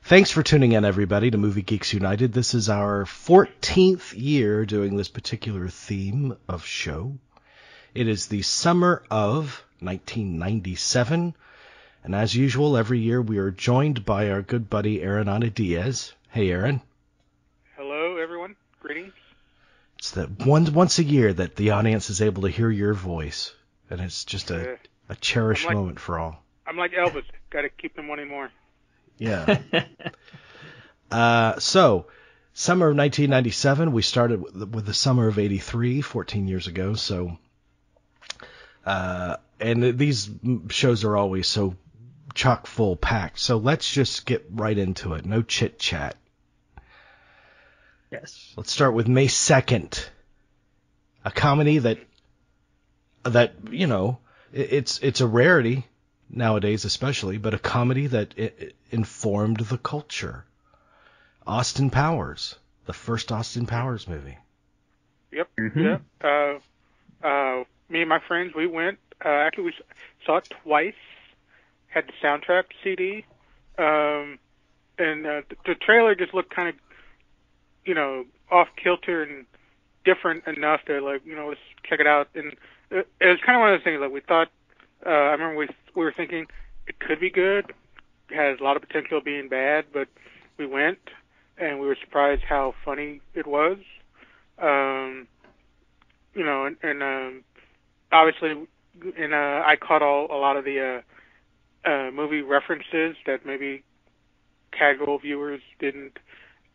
Thanks for tuning in, everybody, to Movie Geeks United. This is our 14th year doing this particular theme of show. It is the summer of 1997, and as usual, every year we are joined by our good buddy Aaron Ana Diaz. Hey, Aaron. Hello, everyone. Greetings. It's that once a year that the audience is able to hear your voice, and it's just a cherished moment for all. I'm like Elvis. Got to keep them wanting more. Yeah. So, summer of 1997, we started with the summer of 83, 14 years ago. So, and these shows are always so chock full packed. So let's just get right into it. No chit chat. Yes. Let's start with May 2nd. A comedy that you know, it's a rarity nowadays, especially, but a comedy that informed the culture. Austin Powers, the first Austin Powers movie. Yep. Mm-hmm. Yep. Me and my friends, we went. Actually, we saw it twice. Had the soundtrack CD, and the trailer just looked kind of, off kilter and different enough to let's check it out. And it was kind of one of those things we thought. I remember we were thinking it could be good. It has a lot of potential of being bad, but we went and we were surprised how funny it was. Obviously, I caught a lot of the movie references that maybe casual viewers didn't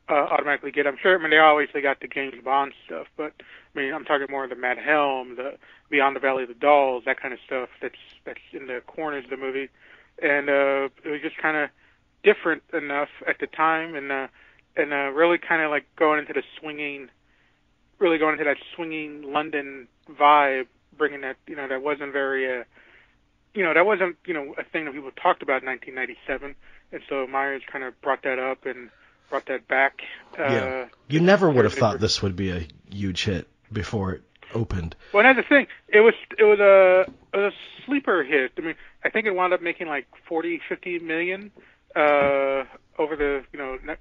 automatically get. I'm sure. They obviously got the James Bond stuff, but I'm talking more of the Mad Helm, the Beyond the Valley of the Dolls, that kind of stuff. That's in the corners of the movie, and it was just kind of different enough at the time, and really kind of going into that swinging London vibe, bringing that that wasn't very that wasn't a thing that people talked about in 1997, and so Myers kind of brought that up and brought that back. Yeah, you never would have thought this would be a huge hit before it opened. Well, and that's the thing. It was a sleeper hit. I think it wound up making 40-50 million over the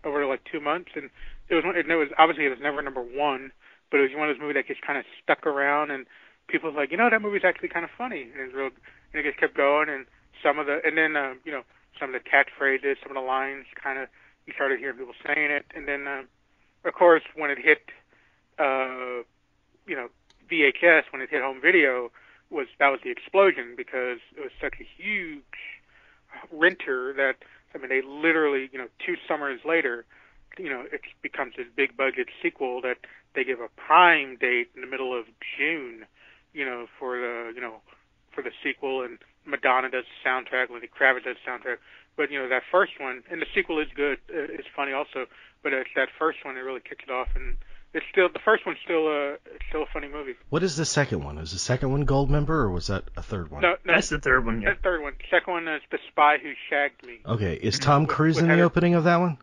over 2 months, and it was obviously it was never number one, but it was one of those movies that just kind of stuck around, and people was that movie's actually kind of funny, and it just kept going, and some of the catchphrases, some of the lines kind of. You started hearing people saying it, and then, of course, when it hit, VHS, when it hit home video, that was the explosion because it was such a huge renter that they literally, 2 summers later, it becomes this big budget sequel that they give a prime date in the middle of June, for the sequel, and Madonna does the soundtrack, Lenny Kravitz does the soundtrack. But that first one, and the sequel is good. It's funny also, but it's that first one that really kicked it off, and the first one's still a funny movie. What is the second one? Is the second one Goldmember, or was that a third one? No, that's the third one. Yeah. That's the third one. The second one is The Spy Who Shagged Me. Okay, is Tom Cruise in the opening of that one?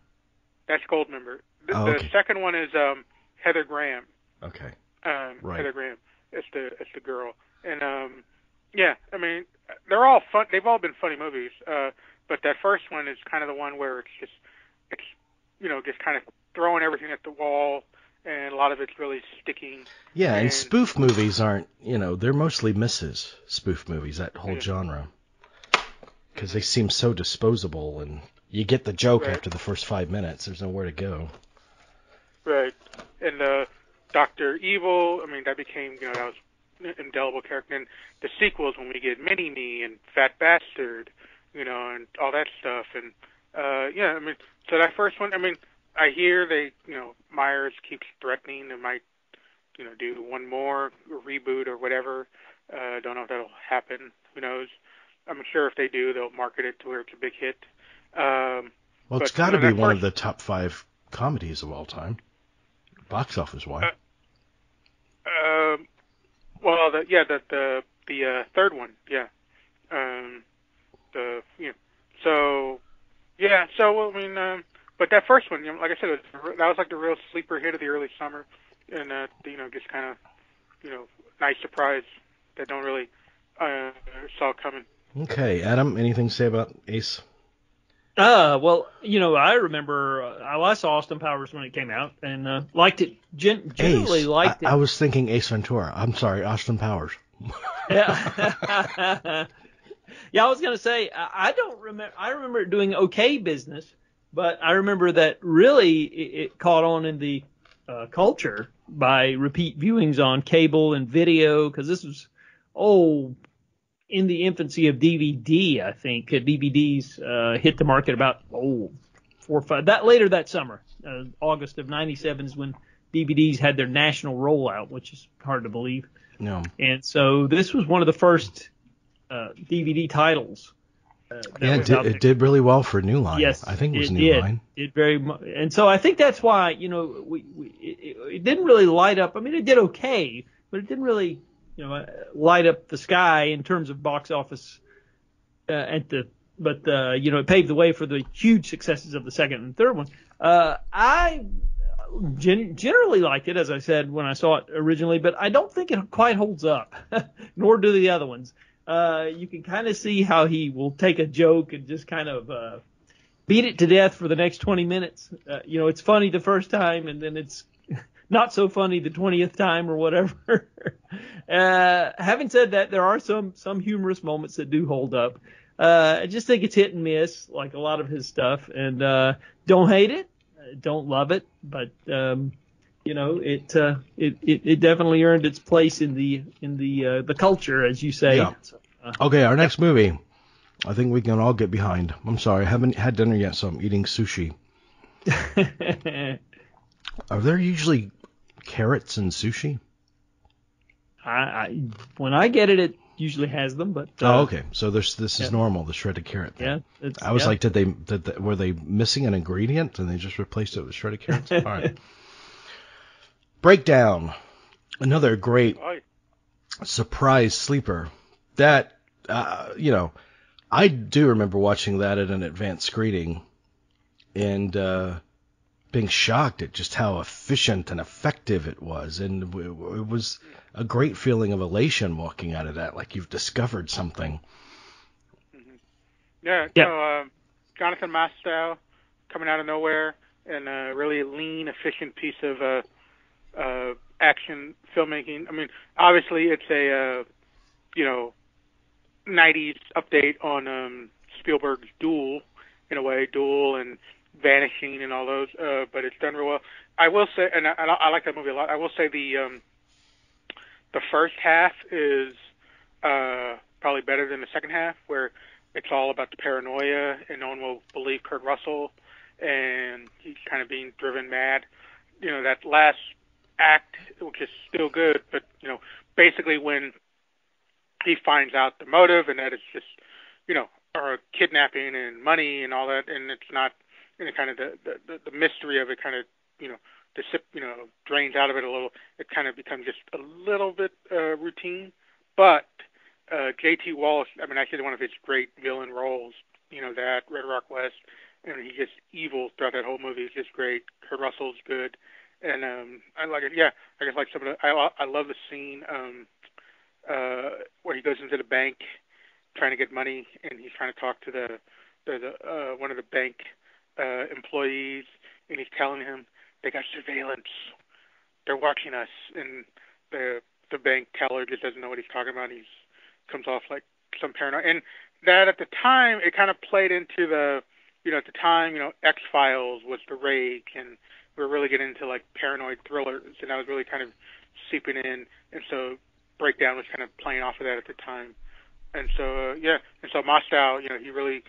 That's Goldmember. Okay. The second one is Heather Graham. Okay. Right. Heather Graham. It's the girl, and they're all fun. They've all been funny movies. But that first one is kind of the one where it's just kind of throwing everything at the wall, and a lot of it's really sticking. Yeah, and spoof movies aren't, they're mostly misses, spoof movies, that whole genre. Because they seem so disposable, and you get the joke after the first 5 minutes. There's nowhere to go. Right. And Dr. Evil, that became, that was an indelible character. And the sequels, when we get Mini-Me and Fat Bastard, and all that stuff, and so that first one, I hear they, Myers keeps threatening they might, do one more reboot or whatever. Don't know if that'll happen. Who knows? I'm sure if they do, they'll market it to where it's a big hit. Well, it's got to be one of the top 5 comedies of all time, box office wise. The third one, yeah. But that first one, like I said, that was the real sleeper hit of the early summer, and just kind of, nice surprise that don't really saw coming. Okay, Adam, anything to say about Ace? Well, I remember I saw Austin Powers when it came out and liked it. Generally Ace. liked I it. was thinking Ace Ventura. I'm sorry, Austin Powers. Yeah. Yeah, I was gonna say I don't remember. I remember it doing okay business, but I remember that really it caught on in the culture by repeat viewings on cable and video because this was in the infancy of DVD. I think DVDs hit the market about 4 or 5 that summer. August of '97 is when DVDs had their national rollout, which is hard to believe. No. And so this was one of the first DVD titles. Yeah, it did really well for New Line. Yes, I think it was it New did. Line. It very much, and so I think that's why it didn't really light up. I mean, it did okay, but it didn't really light up the sky in terms of box office it paved the way for the huge successes of the second and third one. I generally liked it, as I said when I saw it originally, but I don't think it quite holds up, nor do the other ones. You can kind of see how he will take a joke and just kind of beat it to death for the next 20 minutes. It's funny the first time, and then it's not so funny the 20th time or whatever. Having said that, there are some humorous moments that do hold up. I just think it's hit and miss, like a lot of his stuff, and don't hate it, don't love it, but it definitely earned its place in the culture, as you say. Yeah. So, Okay, our next movie, I think we can all get behind. I'm sorry, I haven't had dinner yet, so I'm eating sushi. Are there usually carrots in sushi? When I get it, it usually has them, but okay. So this is normal, the shredded carrot thing. Yeah, I was like, were they missing an ingredient and they just replaced it with shredded carrots? All right. Breakdown, another great surprise sleeper. That I do remember watching that at an advanced screening and being shocked at just how efficient and effective it was. And it was a great feeling of elation walking out of that, like you've discovered something. Mm-hmm. Yeah. So Jonathan Mostow coming out of nowhere and a really lean, efficient piece of action filmmaking. I mean, obviously it's a 90s update on Spielberg's Duel, in a way, Duel and Vanishing and all those, but it's done real well. I will say, and I like that movie a lot. I will say the first half is probably better than the second half, where it's all about the paranoia and no one will believe Kurt Russell, and he's kind of being driven mad. That last act, which is still good, but basically when he finds out the motive and that it's just or kidnapping and money and all that, and it's not kind of the mystery of it kind of drains out of it a little. It kind of becomes just a little bit routine. But J.T. Walsh, I mean, actually one of his great villain roles, that Red Rock West, and he's just evil throughout that whole movie. It's just great. Kurt Russell's good, and I like it. Yeah, I guess like some of the I love the scene where he goes into the bank trying to get money, and he's trying to talk to the one of the bank employees, and he's telling him they got surveillance, they're watching us, and the bank teller just doesn't know what he's talking about. He comes off like some paranoid, and that at the time it kind of played into the at the time X-Files was the rage, and we were really getting into like paranoid thrillers, and that was really kind of seeping in, and so Breakdown was kind of playing off of that at the time. And so, and so Mostow, he really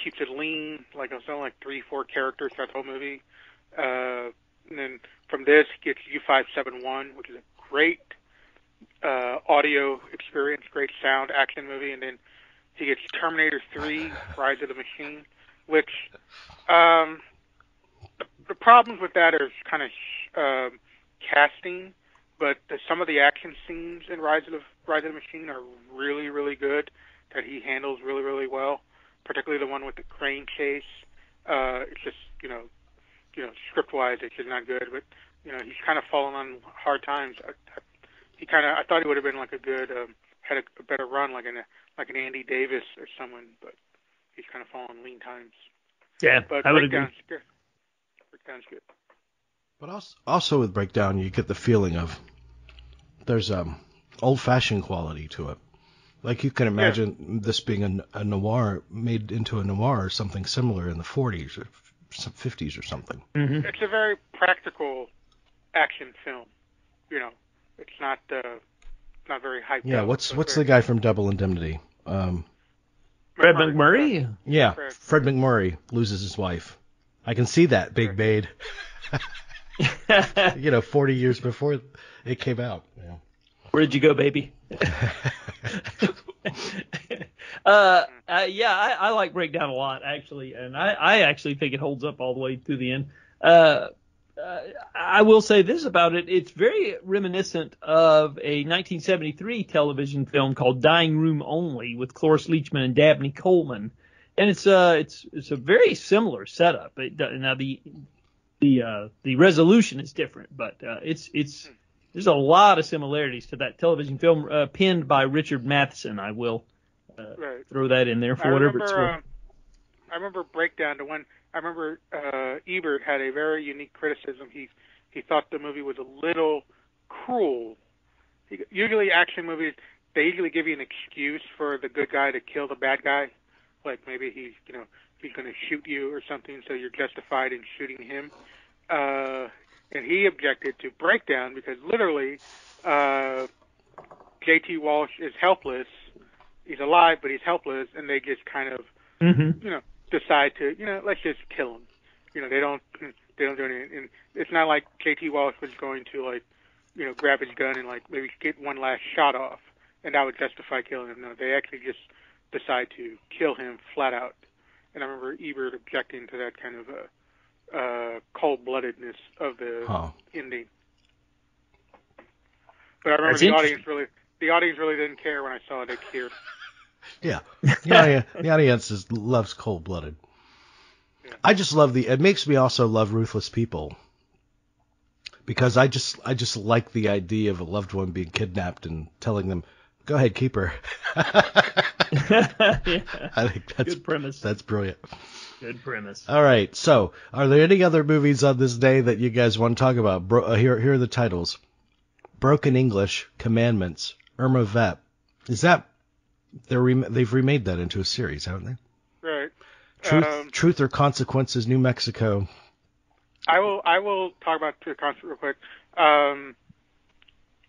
keeps it lean, like I was saying, like 3-4 characters throughout the whole movie. And then from this, he gets U-571, which is a great audio experience, great sound action movie. And then he gets Terminator 3, Rise of the Machine, which the problems with that are kind of casting. But some of the action scenes in Rise of the Machine are really, really good, that he handles really, really well. Particularly the one with the crane chase. It's just, script-wise, it's just not good. But he's kind of fallen on hard times. I thought he would have been like a good, had a better run, like an Andy Davis or someone. But he's kind of fallen on lean times. Yeah, But I would agree. Breakdown's good. But also with Breakdown, you get the feeling of there's old-fashioned quality to it. Like you can imagine this being a noir, made into a noir or something similar in the 40s or 50s or something. Mm-hmm. It's a very practical action film. You know, it's not very hyped up. Yeah, what's the guy from Double Indemnity? Fred McMurray? Yeah, Fred McMurray loses his wife. I can see that, Big Bade. 40 years before it came out. Yeah. Where did you go, baby? I like Breakdown a lot, actually, and I actually think it holds up all the way through the end. I will say this about it. It's very reminiscent of a 1973 television film called Dying Room Only with Cloris Leachman and Dabney Coleman. And it's a very similar setup. Now the resolution is different, but there's a lot of similarities to that television film penned by Richard Matheson. I will throw that in there for whatever it's worth. I remember Breakdown, the one. I remember Ebert had a very unique criticism. He thought the movie was a little cruel. Usually action movies, they usually give you an excuse for the good guy to kill the bad guy. Like maybe he's going to shoot you or something, so you're justified in shooting him. And he objected to Breakdown because literally J.T. Walsh is helpless. He's alive, but he's helpless, and they just kind of, decide to, let's just kill him. They don't do anything. And it's not like J.T. Walsh was going to, grab his gun and, maybe get one last shot off, and that would justify killing him. No, they actually just decide to kill him flat out. And I remember Ebert objecting to that kind of cold-bloodedness of the ending. But I remember the audience really didn't care when I saw it. They cared. Yeah, the audience loves cold-blooded. Yeah. I just love it makes me also love Ruthless People because I just like the idea of a loved one being kidnapped and telling them, "Go ahead, keep her." Yeah. I think that's good premise. That's brilliant. Good premise. All right, so are there any other movies on this day that you guys want to talk about? Here are the titles: Broken English, Commandments, Irma Vep. Is that they've remade that into a series, haven't they? Right. Truth or Consequences, New Mexico. I will talk about Truth or Consequences real quick.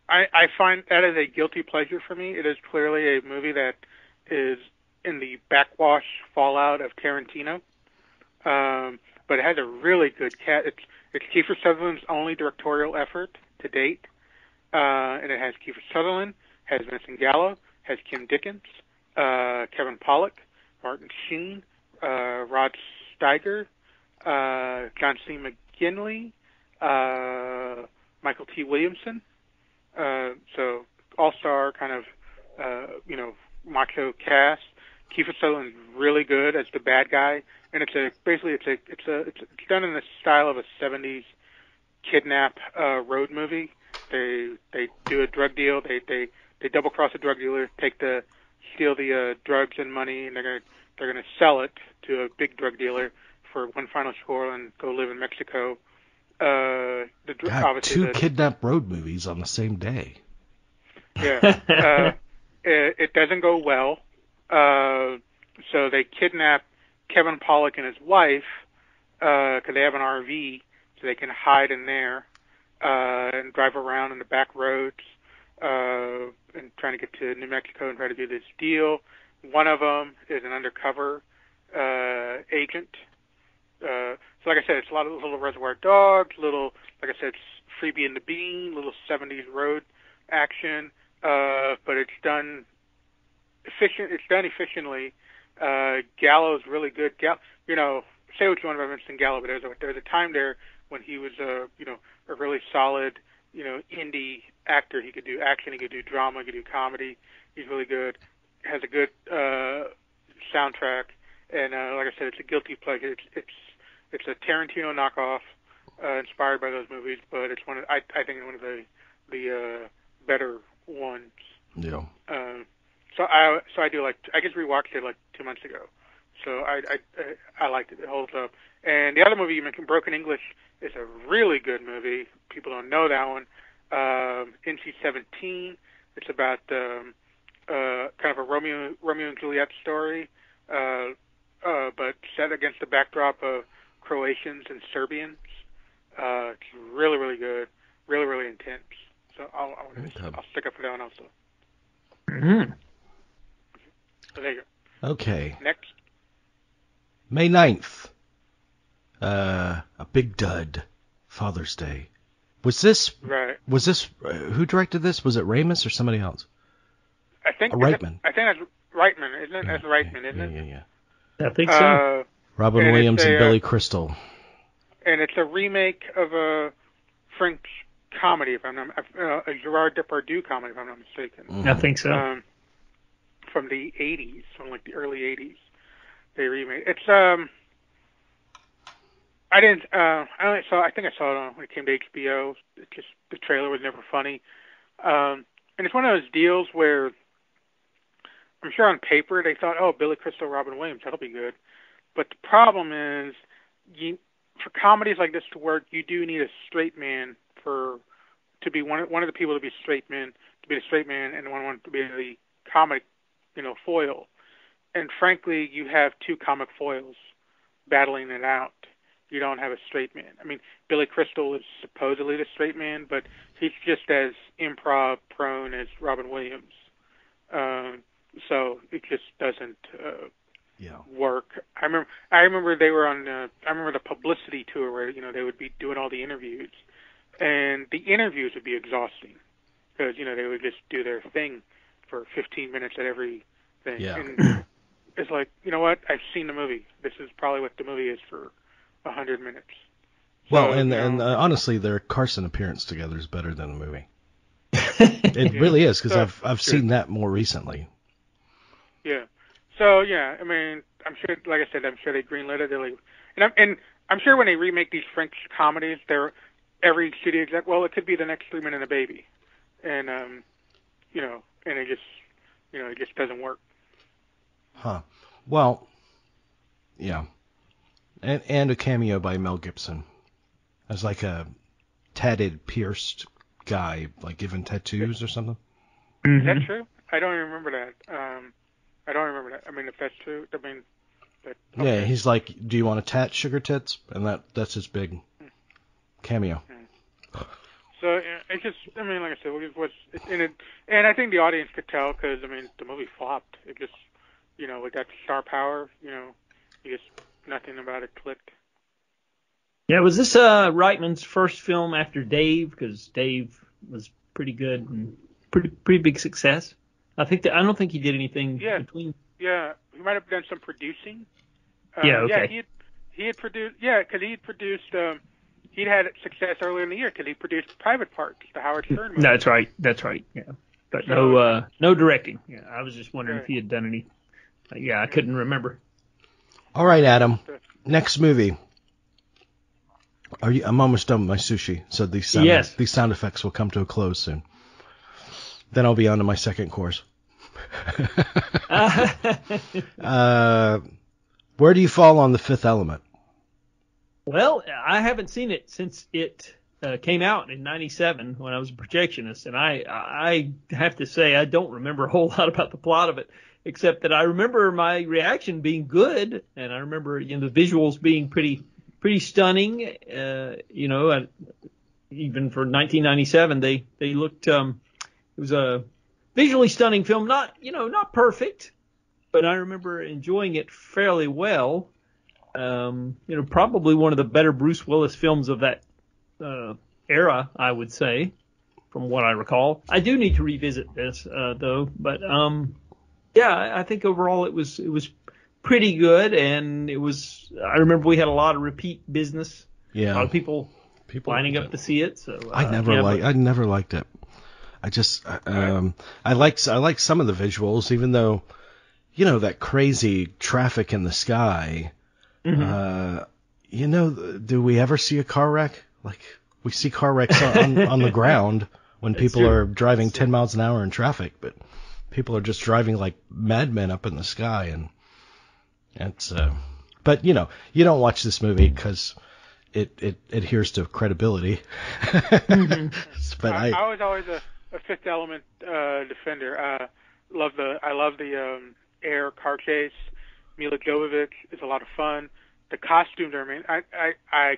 I find that is a guilty pleasure for me. It is clearly a movie that is in the backwash fallout of Tarantino. But it has a really good cast. It's Kiefer Sutherland's only directorial effort to date. And it has Kiefer Sutherland, has Vincent Gallo, has Kim Dickens, Kevin Pollak, Martin Sheen, Rod Steiger, John C. McGinley, Michael T. Williamson. So all-star kind of, macho cast. Kiefer Sutherland's really good as the bad guy, and it's done in the style of a '70s kidnap road movie. They do a drug deal. They double cross a drug dealer, steal the drugs and money, and they're gonna sell it to a big drug dealer for one final score and go live in Mexico. Two kidnap road movies on the same day. Yeah. It doesn't go well. So they kidnap Kevin Pollak and his wife because they have an RV, so they can hide in there and drive around in the back roads and trying to get to New Mexico and try to do this deal. One of them is an undercover agent. So like I said, it's a lot of little Reservoir Dogs, like I said, it's Freebie and the Bean, little 70s road action, but it's done efficiently. Gallo's really good. Say what you want about Vincent Gallo, but there's a time there when he was a really solid, indie actor. He could do action, he could do drama, he could do comedy. He's really good. Has a good soundtrack, and like I said, it's a guilty pleasure. It's a Tarantino knockoff, inspired by those movies, but it's I think one of the better ones. Yeah. So I just rewatched it like 2 months ago. So I liked it. It holds up. And the other movie you mentioned, Broken English, is a really good movie. People don't know that one. NC-17. It's about kind of a Romeo and Juliet story, but set against the backdrop of Croatians and Serbians. It's really, really good. Really, really intense. So I'll stick up for that one also. Mm-hmm. So there you go. Okay. Next. May 9th. A big dud. Father's Day. Was this who directed this? Was it Ramis or somebody else? I think Reitman. I think that's Reitman, isn't it? That's Reitman, isn't it? Yeah. I think so. Robin Williams and Billy Crystal. And it's a remake of a French comedy, if I'm not a Gerard Depardieu comedy, if I'm not mistaken. Mm-hmm. I think so. From the 80s, from like the early 80s, they remade. It's I think I saw it when it came to HBO. It just the trailer was never funny, and it's one of those deals where I'm sure on paper they thought, oh, Billy Crystal, Robin Williams, that'll be good. But the problem is, for comedies like this to work, you do need a straight man to be one of the people to be straight man, and one to be the comic, foil. And frankly, you have two comic foils battling it out. You don't have a straight man. I mean, Billy Crystal is supposedly the straight man, but he's just as improv prone as Robin Williams. So it just doesn't work. I remember they were on. I remember the publicity tour where they would be doing all the interviews, and the interviews would be exhausting because they would just do their thing for 15 minutes at every thing. Yeah. And it's like, you know what? I've seen the movie. This is probably what the movie is for 100 minutes. Well, and honestly, their Carson appearance together is better than the movie. It really is, because I've seen that more recently. Yeah. So yeah, I mean, I'm sure, like I said, I'm sure they greenlit it. And I'm sure when they remake these French comedies, every studio exec, well, it could be the next 3 Men and a Baby, and and it just doesn't work. Huh. Well, yeah. And a cameo by Mel Gibson as like a tatted, pierced guy, like given tattoos or something. Mm-hmm. Is that true? I don't even remember that. I mean, if that's true, okay. Yeah, he's like, "Do you want to tat sugar tits?" And that's his big cameo. So it's just, I mean, like I said, and I think the audience could tell because I mean, the movie flopped. It just, with that star power, nothing about it clicked. Yeah, was this Reitman's first film after Dave? Because Dave was pretty good and pretty big success. I don't think he did anything between. Yeah, he might have done some producing. Okay. Yeah, he had produced. Yeah, because he had produced. He'd had success earlier in the year because he produced Private Parts, the Howard Stern movie. That's right. Yeah, but no directing. Yeah, I was just wondering if he had done any. I couldn't remember. All right, Adam. Next movie. I'm almost done with my sushi, so these sound effects will come to a close soon. Then I'll be on to my second course. Where do you fall on The Fifth Element? Well, I haven't seen it since it came out in '97 when I was a projectionist, and I have to say I don't remember a whole lot about the plot of it, except that I remember my reaction being good, and I remember the visuals being pretty stunning. Even for 1997, they looked. It was a visually stunning film, not perfect, but I remember enjoying it fairly well. Probably one of the better Bruce Willis films of that era, I would say, from what I recall. I do need to revisit this though, but I think overall it was pretty good, and I remember we had a lot of repeat business. Yeah, a lot of people lining up to see it. So I never liked it. I just I like some of the visuals, even though that crazy traffic in the sky. Mm-hmm. Do we ever see a car wreck? Like, we see car wrecks on the ground when people are driving 10 miles an hour in traffic, but people are just driving like madmen up in the sky, and It's but you don't watch this movie because it adheres to credibility. Mm-hmm. But I was always a Fifth Element defender. I love the air car chase. Mila Jovovich is a lot of fun. The costumes are, I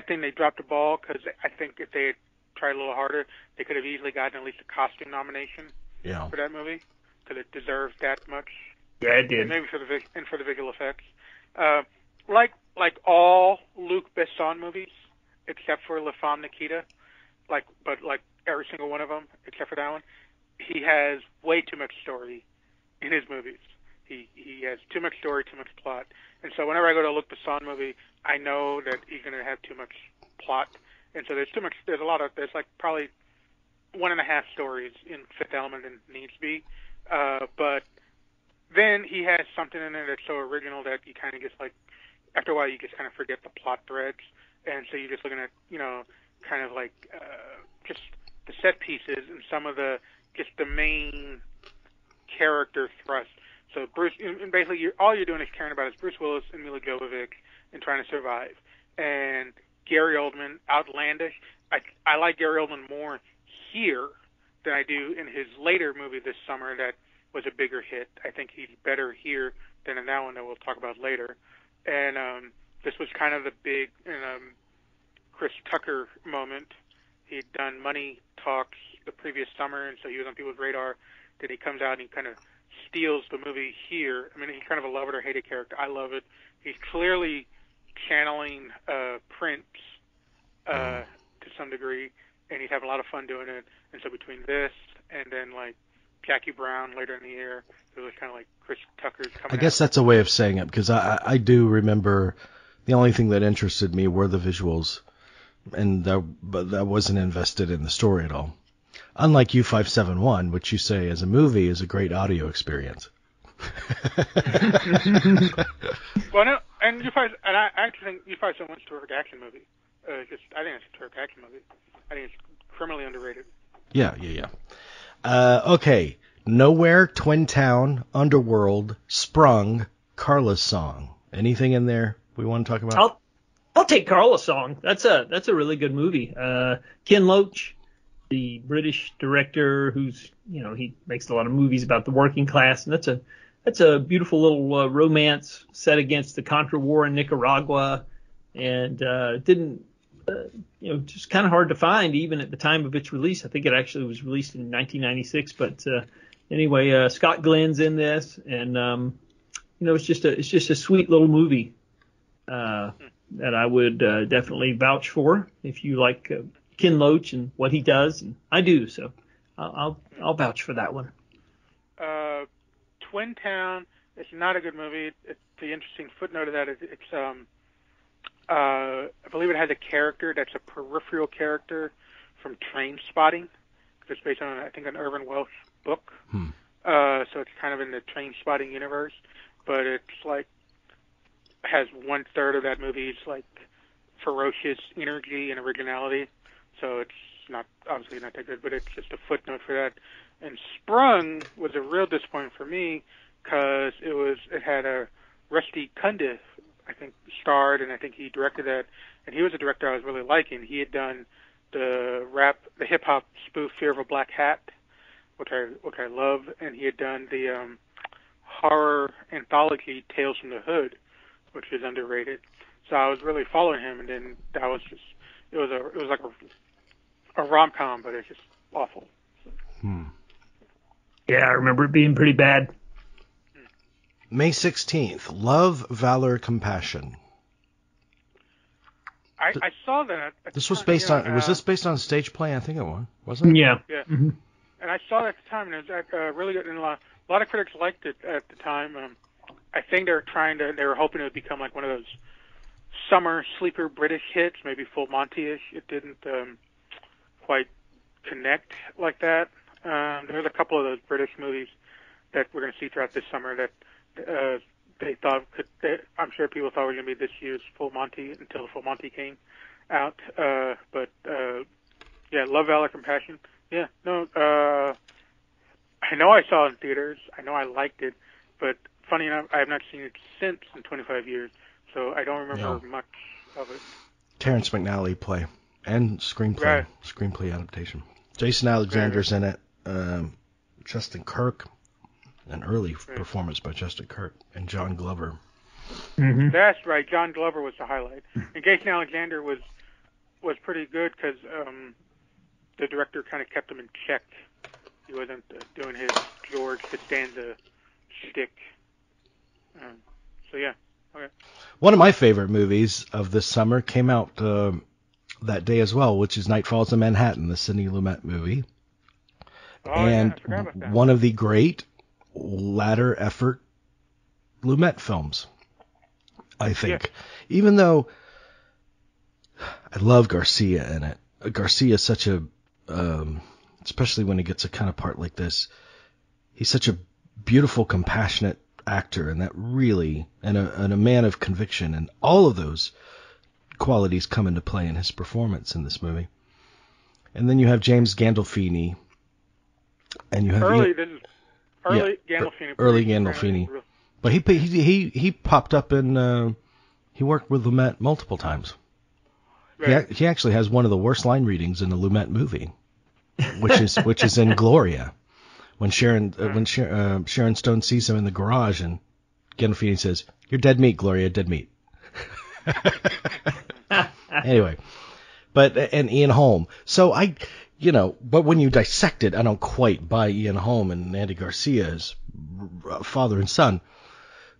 think they dropped the ball because I think if they had tried a little harder, they could have easily gotten at least a costume nomination for that movie because it deserved that much. Yeah, it did. And maybe for the visual effects. Like all Luc Besson movies, except for La Femme Nikita, but every single one of them except for that one, he has way too much story in his movies. He has too much story, too much plot. And so whenever I go to a Luc Besson movie, I know that he's going to have too much plot. And so there's like probably 1.5 stories in Fifth Element and needs to be. But then he has something in there that's so original that you kind of just like, after a while you just kind of forget the plot threads. And so you're just looking at, kind of like just the set pieces and some of the main character thrust. So Bruce, and basically, all you're doing is caring about is Bruce Willis and Mila Jovovich and trying to survive. And Gary Oldman, outlandish. I like Gary Oldman more here than I do in his later movie this summer that was a bigger hit. I think he's better here than in that one that we'll talk about later. And this was kind of the big Chris Tucker moment. He'd done Money Talks the previous summer, and so he was on people's radar. Then he comes out and he kind of steals the movie here. I mean, he's kind of a love it or hate it character. I love it. He's clearly channeling Prince to some degree, and he's having a lot of fun doing it. And so between this and then like Jackie Brown later in the year, it was kind of like Chris Tucker's coming I guess out. that's a way of saying it, because I do remember the only thing that interested me were the visuals, but that wasn't invested in the story at all. Unlike U571, which you say as a movie is a great audio experience. Well, no, and I actually think U571 is a terrific action movie. I think it's a terrific action movie. I think it's criminally underrated. Yeah. Okay. Nowhere, Twin Town, Underworld, Sprung, Carla's Song. Anything in there we want to talk about? I'll take Carla's Song. That's a really good movie. Ken Loach, the British director who's, he makes a lot of movies about the working class, and that's a beautiful little romance set against the Contra War in Nicaragua, and didn't just kind of hard to find even at the time of its release. I think it actually was released in 1996, but anyway, Scott Glenn's in this, and it's just a sweet little movie that I would definitely vouch for if you like Ken Loach and what he does, and I do, so I'll vouch for that one. Twin Town is not a good movie. The interesting footnote of that is it's I believe it has a character that's a peripheral character from Train Spotting. It's based on, I think, an Irvin Welsh book. So it's kind of in the Train Spotting universe, but it's like has 1/3 of that movie's like ferocious energy and originality. So it's obviously not that good, but it's just a footnote for that. And Sprung was a real disappointment for me because it had a Rusty Cundiff, I think, starred, and I think he directed that. And he was a director I was really liking. He had done the hip hop spoof Fear of a Black Hat, which I love, and he had done the horror anthology Tales from the Hood, which is underrated. So I was really following him, and then that was just it was like a rom-com, but it's just awful. Yeah, I remember it being pretty bad. May 16th, Love, Valor, Compassion. I saw that. This was based on. Was this based on a stage play? I think it was. Wasn't it? Yeah. Yeah. Mm-hmm. And I saw that at the time, and it was really good. And a lot of critics liked it at the time. I think they were hoping it would become like one of those summer sleeper British hits, maybe Full Monty-ish. It didn't quite connect like that. There's a couple of those British movies that we're going to see throughout this summer that they thought I'm sure people thought were going to be this year's Full Monty until the Full Monty came out. But Love, Valor, Compassion. Yeah, no, I know I saw it in theaters. I know I liked it, but funny enough, I have not seen it since in 25 years, so I don't remember Yeah. much of it. Terrence McNally play and screenplay adaptation. Jason Alexander's in it. Justin Kirk, an early performance by Justin Kirk, and John Glover. Mm-hmm. That's right. John Glover was the highlight, and Jason Alexander was pretty good because the director kind of kept him in check. He wasn't doing his George Costanza shtick. So yeah. Okay. One of my favorite movies of this summer came out that day as well, which is Night Falls in Manhattan, the Sidney Lumet movie. Oh, And yeah, I forgot about that. one of the great latter effort Lumet films, I think. Yeah. Even though I love Garcia in it. Garcia is such a, especially when he gets a kind of part like this, he's such a beautiful, compassionate actor, and that really, and a man of conviction, and all of those qualities come into play in his performance in this movie. And then you have James Gandolfini, and you have early Gandolfini, but he popped up in he worked with Lumet multiple times. Right. He actually has one of the worst line readings in the Lumet movie, which is in Gloria, when Sharon Stone sees him in the garage, and Gandolfini says, "You're dead meat, Gloria, dead meat." Anyway, and Ian Holm. So but when you dissect it, I don't quite buy Ian Holm and Andy Garcia as father and son.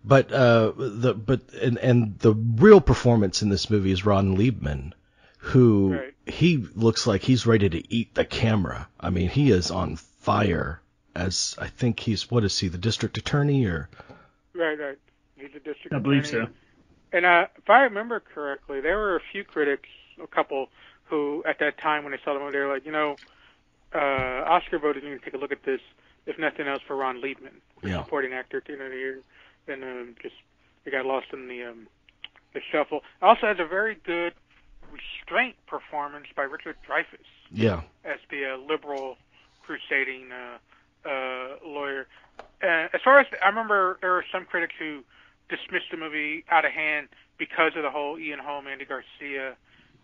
But the real performance in this movie is Ron Liebman, who he looks like he's ready to eat the camera. I mean, he is on fire. As I think he's, what is he, the district attorney or? Right. He's a district attorney. I believe so. And if I remember correctly, there were a few critics, a couple, who at that time when they saw the movie, they were like, Oscar voted you to take a look at this, if nothing else, for Ron Liebman, supporting actor at the end of the year. Then just it got lost in the shuffle. It also has a very good restraint performance by Richard Dreyfuss. Yeah. As the liberal crusading lawyer. As far as I remember, there were some critics who dismissed the movie out of hand because of the whole Ian Holm, Andy Garcia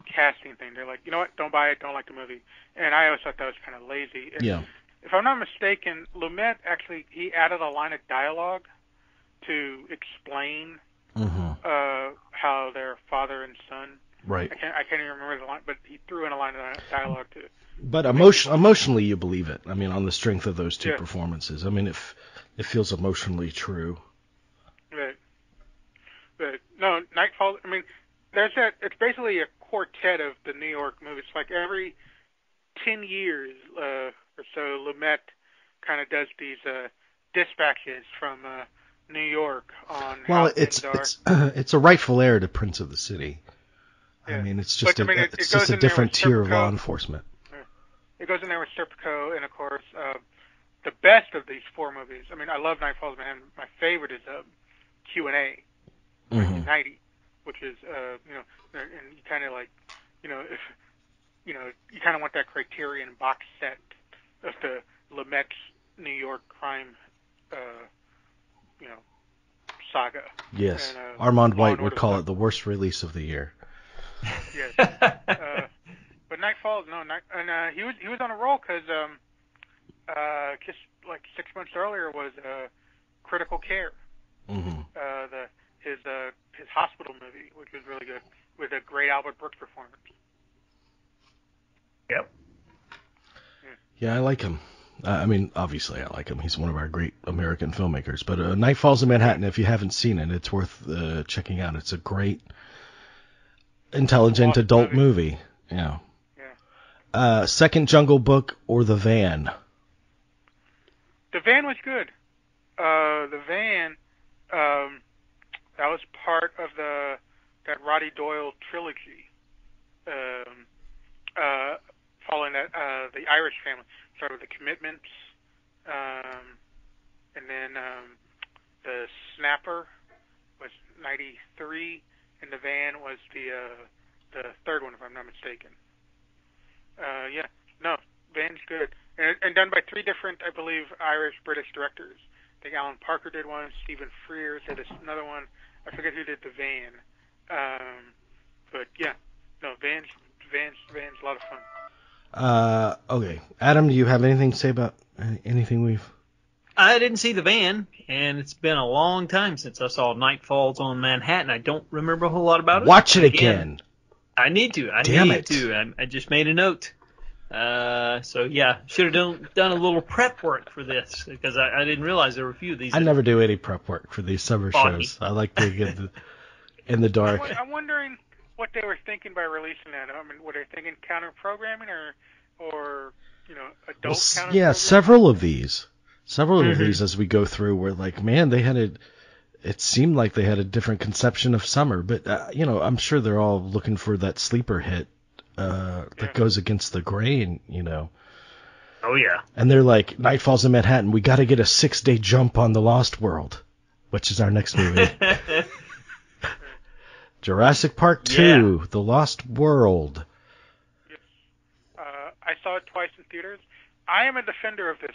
casting thing. They're like, you know what, don't buy it, don't like the movie. And I always thought that was kind of lazy. And if I'm not mistaken, Lumet actually, he added a line of dialogue to explain how they're father and son. Right. I can't even remember the line, but he threw in a line of dialogue to. But emotionally, you believe it. I mean, on the strength of those two performances. I mean, if it feels emotionally true. Right. But no, Nightfall. I mean, it's basically a quartet of the New York movies. Like every 10 years or so, Lumet kind of does these dispatches from New York on how things are. It's a rightful heir to Prince of the City. Yeah. I mean, it's just it's just a different tier of law enforcement. It goes in there with Serpico, and of course, the best of these four movies. I mean, I love Night Falls, man. My favorite is Q&A, 1990, which is and you kind of like, if you kind of want that Criterion box set of the Lumet's New York crime, saga. Yes, and, Armand White would call it the worst release of the year. Yes. But Night Falls, and he was on a roll because just like 6 months earlier was Critical Care, his hospital movie, which was really good, with a great Albert Brooks performance. Yep. Yeah, I like him. I mean, obviously I like him. He's one of our great American filmmakers. But Night Falls in Manhattan, if you haven't seen it, it's worth checking out. It's a great, intelligent adult movie. Yeah. Second Jungle Book or The Van? The Van was good. The Van, that was part of that Roddy Doyle trilogy. Following that, the Irish Family started with The Commitments, and then The Snapper was 93, and The Van was the third one, if I'm not mistaken. Van's good, and done by three different, I believe, Irish-British directors. think Alan Parker did one. Stephen Frears did another one. I forget who did the van. But yeah, no, Van's a lot of fun. Okay. Adam, do you have anything to say about anything we've... I didn't see the van, and it's been a long time since I saw Night Falls on Manhattan. I don't remember a whole lot about it. Watch it again. I need to. I just made a note. So yeah, should have done a little prep work for this because I didn't realize there were a few of these. I never do any prep work for these summer shows. I like to get in the dark. I'm wondering what they were thinking by releasing that. I mean, were they thinking counter programming or adult counter programming? Yeah, several of these as we go through were like, man, it seemed like they had a different conception of summer, but I'm sure they're all looking for that sleeper hit that goes against the grain, Oh yeah. And they're like, Night Falls in Manhattan, we got to get a 6-day jump on The Lost World, which is our next movie. Jurassic Park 2, The Lost World. Yes. I saw it twice in theaters. I am a defender of this.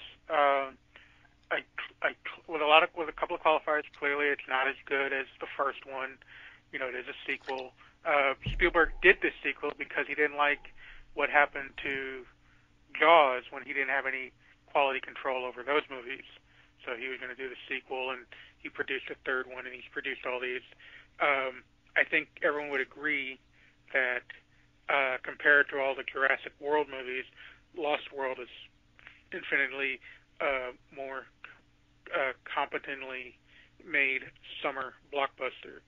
With a couple of qualifiers, clearly it's not as good as the first one. It is a sequel. Spielberg did this sequel because he didn't like what happened to Jaws when he didn't have any quality control over those movies. So he was going to do the sequel, and he produced a third one, and he's produced all these. I think everyone would agree that compared to all the Jurassic World movies, Lost World is infinitely more competently made summer blockbuster.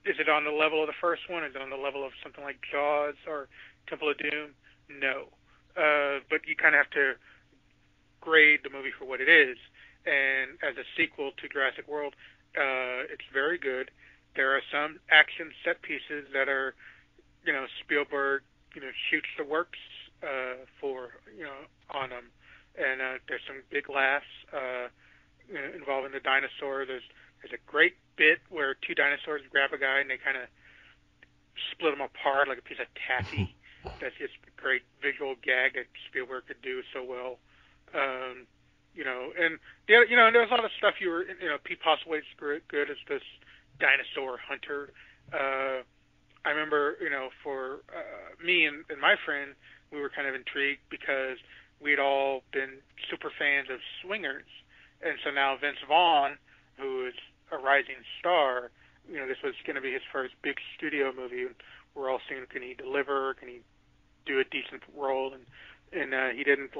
Is it on the level of the first one? Is it on the level of something like Jaws or Temple of Doom? No. But you kind of have to grade the movie for what it is. And as a sequel to Jurassic World, it's very good. There are some action set pieces that are, Spielberg, shoots the works on them. And there's some big laughs involving the dinosaur. There's a great bit where two dinosaurs grab a guy and they kind of split him apart like a piece of taffy. That's just a great visual gag that Spielberg could do so well. And there's a lot of stuff Pete Postlethwaite's good as this dinosaur hunter. I remember, for me and my friend, we were kind of intrigued because we'd all been super fans of Swingers. And so now Vince Vaughn, who is a rising star, this was going to be his first big studio movie. We're all seeing, can he deliver? Can he do a decent role? And he didn't,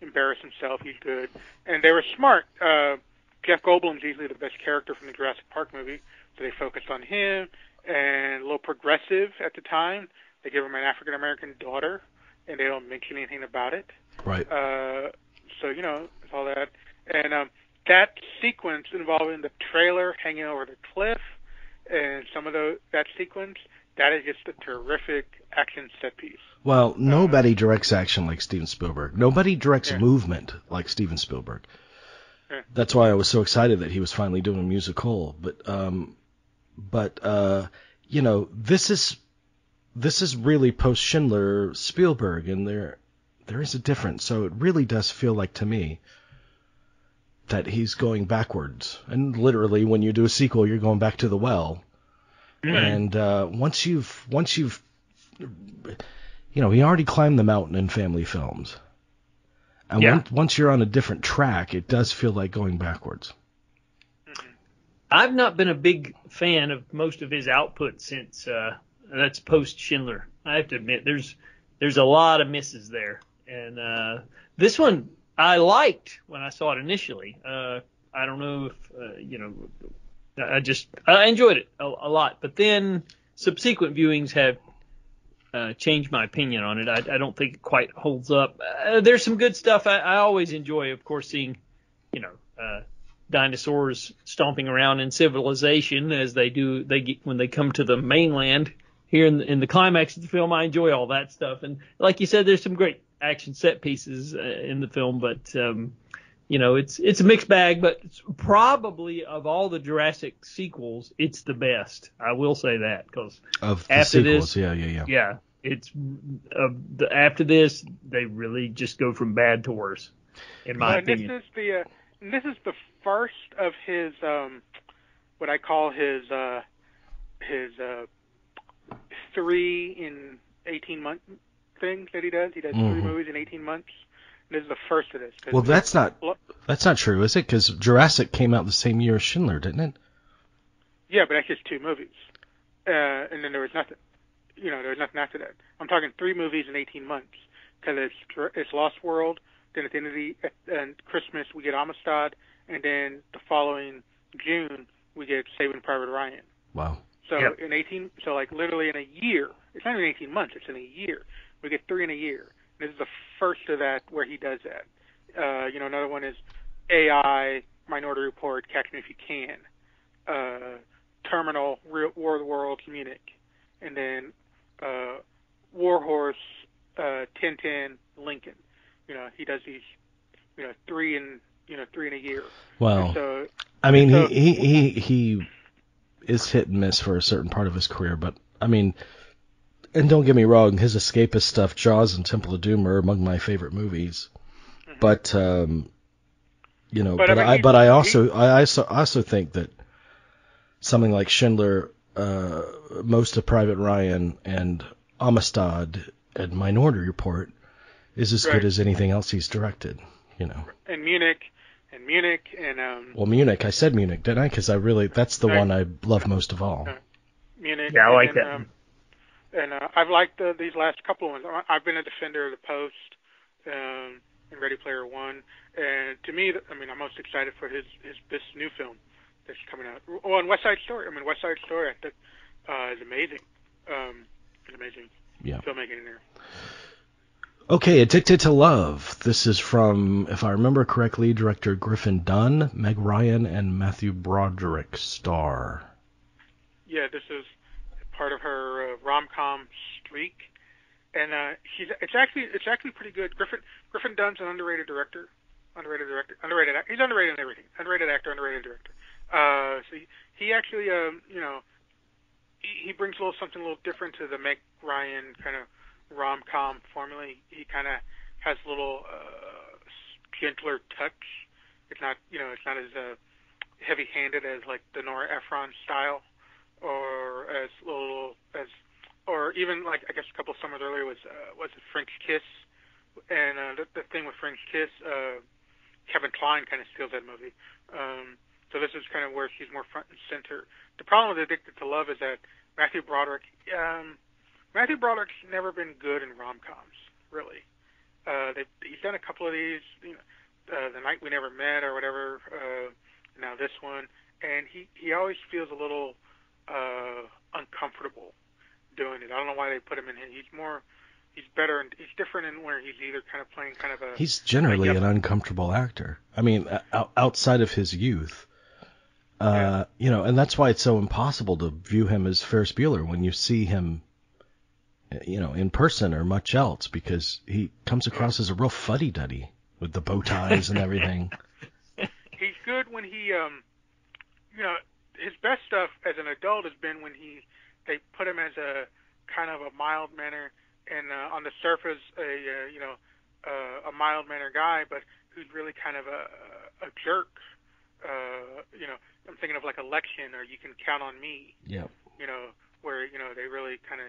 embarrass himself. He's good. And they were smart. Jeff Goldblum's easily the best character from the Jurassic Park movie, so they focused on him. And a little progressive at the time. They give him an African-American daughter, and they don't mention anything about it. Right. So, all that. And that sequence involving the trailer hanging over the cliff and some of that sequence, that is just a terrific action set piece. Well, nobody directs action like Steven Spielberg. Nobody directs movement like Steven Spielberg. Yeah. That's why I was so excited that he was finally doing a musical. But this is really post Schindler Spielberg, and there is a difference. So it really does feel like to me that he's going backwards. And literally, when you do a sequel, you're going back to the well. Mm-hmm. And once you've he already climbed the mountain in family films. And once you're on a different track, it does feel like going backwards. I've not been a big fan of most of his output since that's post Schindler. I have to admit, there's a lot of misses there. And this one I liked when I saw it initially. I don't know if I enjoyed it a lot. But then subsequent viewings have changed my opinion on it. I don't think it quite holds up. There's some good stuff. I always enjoy, of course, seeing dinosaurs stomping around in civilization as they do. When they come to the mainland here in the climax of the film. I enjoy all that stuff. And like you said, there's some great action set pieces in the film, but it's a mixed bag. But it's probably of all the Jurassic sequels, it's the best. I will say that because after sequels, this, yeah, it's after this they really just go from bad to worse, in my opinion. This is this is the first of his what I call his 3 in 18 month thing that he does. He does 3 movies in 18 months. This is the first of this. Well, that's not true, is it? Because Jurassic came out the same year as Schindler, didn't it? Yeah, but that's just 2 movies, and then there was nothing. There was nothing after that. I'm talking 3 movies in 18 months because it's Lost World. Then at the end of Christmas we get Amistad, and then the following June we get Saving Private Ryan. Wow. So literally in a year, it's not even 18 months, it's in a year. We get 3 in a year. And this is the first of that where he does that. Another one is AI, Minority Report, Catch Me If You Can, Terminal, War of the Worlds, Munich, and then Warhorse, Tintin, Lincoln. He does these, 3 in a year. Wow. So, he is hit and miss for a certain part of his career, but and don't get me wrong, his escapist stuff, Jaws and Temple of Doom, are among my favorite movies. Mm-hmm. But I also think that something like Schindler, most of Private Ryan, and Amistad and Minority Report is as good as anything else he's directed. And Munich. Well, Munich. I said Munich, didn't I? Because that's the one I love most of all. Munich. Yeah, I like that. And I've liked these last couple of ones. I've been a defender of the Post and Ready Player One. And to me, I'm most excited for this new film that's coming out. Oh, and West Side Story. West Side Story, I think, is amazing. It's amazing filmmaking in there. Okay, Addicted to Love. This is from, if I remember correctly, director Griffin Dunn, Meg Ryan, and Matthew Broderick star. Yeah, this is part of her rom-com streak, and it's actually pretty good. Griffin Dunn's an underrated director. He's underrated in everything. Underrated actor, underrated director. So he actually, he brings something a little different to the Meg Ryan kind of rom-com formula. He kind of has a little gentler touch. It's not as heavy-handed as like the Nora Ephron style, or or even like I guess a couple of summers earlier was it French Kiss, and the thing with French Kiss, Kevin Kline kind of steals that movie. So this is kind of where she's more front and center. The problem with Addicted to Love is that Matthew Broderick's never been good in rom-coms, really. He's done a couple of these, The Night We Never Met or whatever, now this one, and he always feels a little uncomfortable doing it. I don't know why they put him in here. He's better, and he's different in where he's either kind of playing kind of a... He's generally an uncomfortable actor. Outside of his youth. And that's why it's so impossible to view him as Ferris Bueller when you see him, in person or much else, because he comes across as a real fuddy-duddy with the bow ties and everything. He's good when he, his best stuff as an adult has been when they put him as a kind of a mild-mannered and on the surface a mild-mannered guy, but who's really kind of a jerk. I'm thinking of like Election or You Can Count on Me. Yeah. Where they really kind of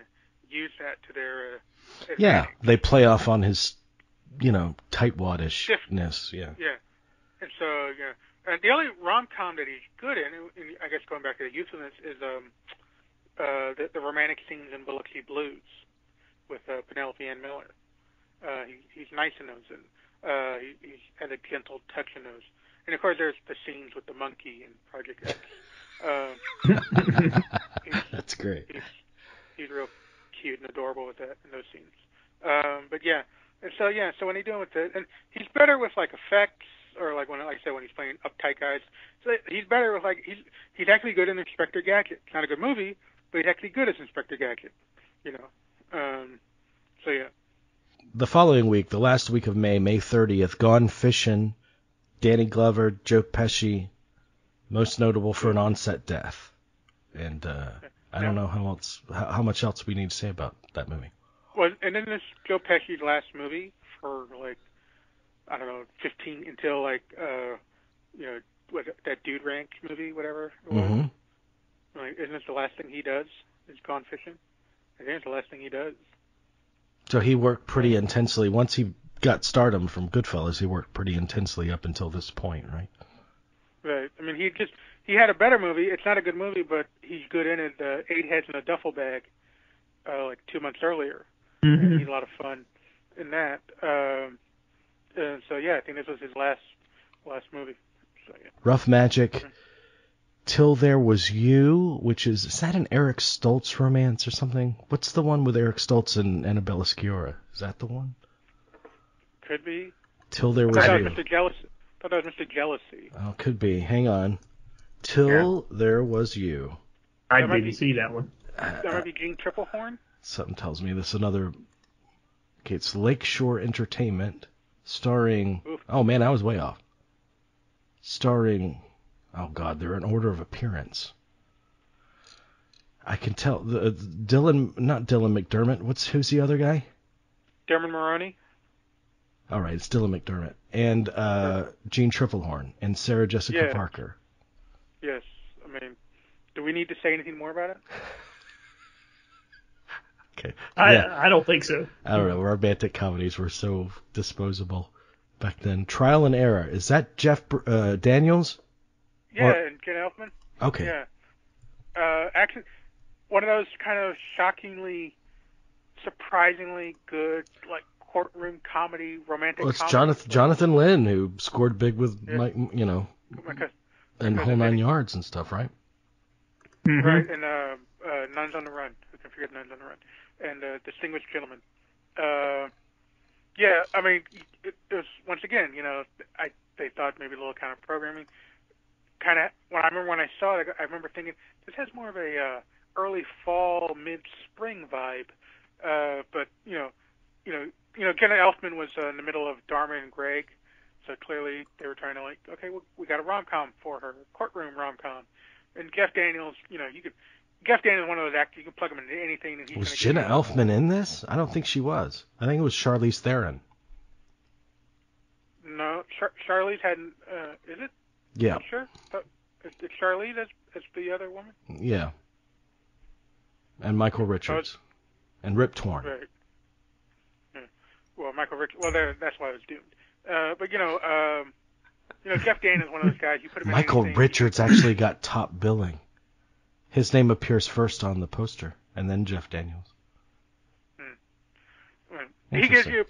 use that to their advantage. Yeah, they play off on his tightwadishness. Yeah. Yeah. And so and the only rom-com that he's good in, I guess going back to the youthfulness, is the romantic scenes in Biloxi Blues with Penelope Ann Miller. He's nice in those, and he has a gentle touch in those. And of course, there's the scenes with the monkey in Project X. That's great. He's real cute and adorable with that in those scenes. But yeah, and so when he's doing with it, and he's better with like effects, or like I said, when he's playing uptight guys. So he's better with he's actually good in Inspector Gadget. It's not a good movie, but he's actually good as Inspector Gadget. So yeah. The following week, the last week of May 30th, Gone Fishing, Danny Glover, Joe Pesci, most notable for an on-set death. And I don't know how much else we need to say about that movie. Well, and then this Joe Pesci's last movie for 15 until what that Dude Ranch movie, whatever it was. Mm-hmm. Like, isn't it the last thing he does? Is Gone Fishing? I think it's the last thing he does. So he worked pretty intensely. Once he got stardom from Goodfellas, he worked pretty intensely up until this point, right? Right. I mean, he had a better movie. It's not a good movie, but he's good in it. Eight Heads in a Duffel Bag, like 2 months earlier. Mm-hmm. And he's a lot of fun in that. So yeah, I think this was his last movie. So, yeah. Rough Magic, Till There Was You, which is that an Eric Stoltz romance or something? What's the one with Eric Stoltz and Annabella Sciorra? Is that the one? Could be. Till There Was I thought You. it was Mr. Jealousy. Oh, could be. Hang on. Till There Was You. I didn't see that one. That might be Gene Triplehorn. Something tells me this is another. Okay, it's Lakeshore Entertainment, starring. Oof. Oh man, I was way off. Starring. Oh God, they're in order of appearance. I can tell not Dylan McDermott. Who's the other guy? Dermot Mulroney. All right, it's Dylan McDermott and Gene Triplehorn and Sarah Jessica Parker. Yes, I mean, do we need to say anything more about it? Okay. I don't think so. I don't know. Romantic comedies were so disposable back then. Trial and Error. Is that Jeff Daniels? Yeah, and Ken Elfman. Okay. Yeah. Actually, one of those kind of shockingly, surprisingly good, like, courtroom comedy, romantic Well, it's comedy. Jonathan Lynn who scored big with, Yeah. and Whole Nine Yards and stuff, right? Mm-hmm. Right, and Nuns on the Run. Who can forget Nuns on the Run? And Distinguished Gentlemen. Yeah, I mean, it was, once again, they thought maybe a little kind of programming. Kind of, when I saw it, I remember thinking, this has more of a early fall, mid-spring vibe. But, Jenna Elfman was in the middle of Dharma and Greg, so clearly they were trying to, like, okay, well, we got a rom-com for her, courtroom rom-com. And Jeff Daniels, Jeff Daniels is one of those actors, you can plug him into anything. And he's Was Jenna Elfman in this? I don't think she was. I think it was Charlize Theron. No, Charlize hadn't, is it? Yeah. Sure. Is Charlize as the other woman? Yeah. And Michael Richards. And Rip Torn. Right. Yeah. Well, Michael Richards. Well, that's why I was doomed. But Jeff Daniels is one of those guys. You put him in Michael anything, Richards actually got top billing. His name appears first on the poster, and then Jeff Daniels. Well, he gives you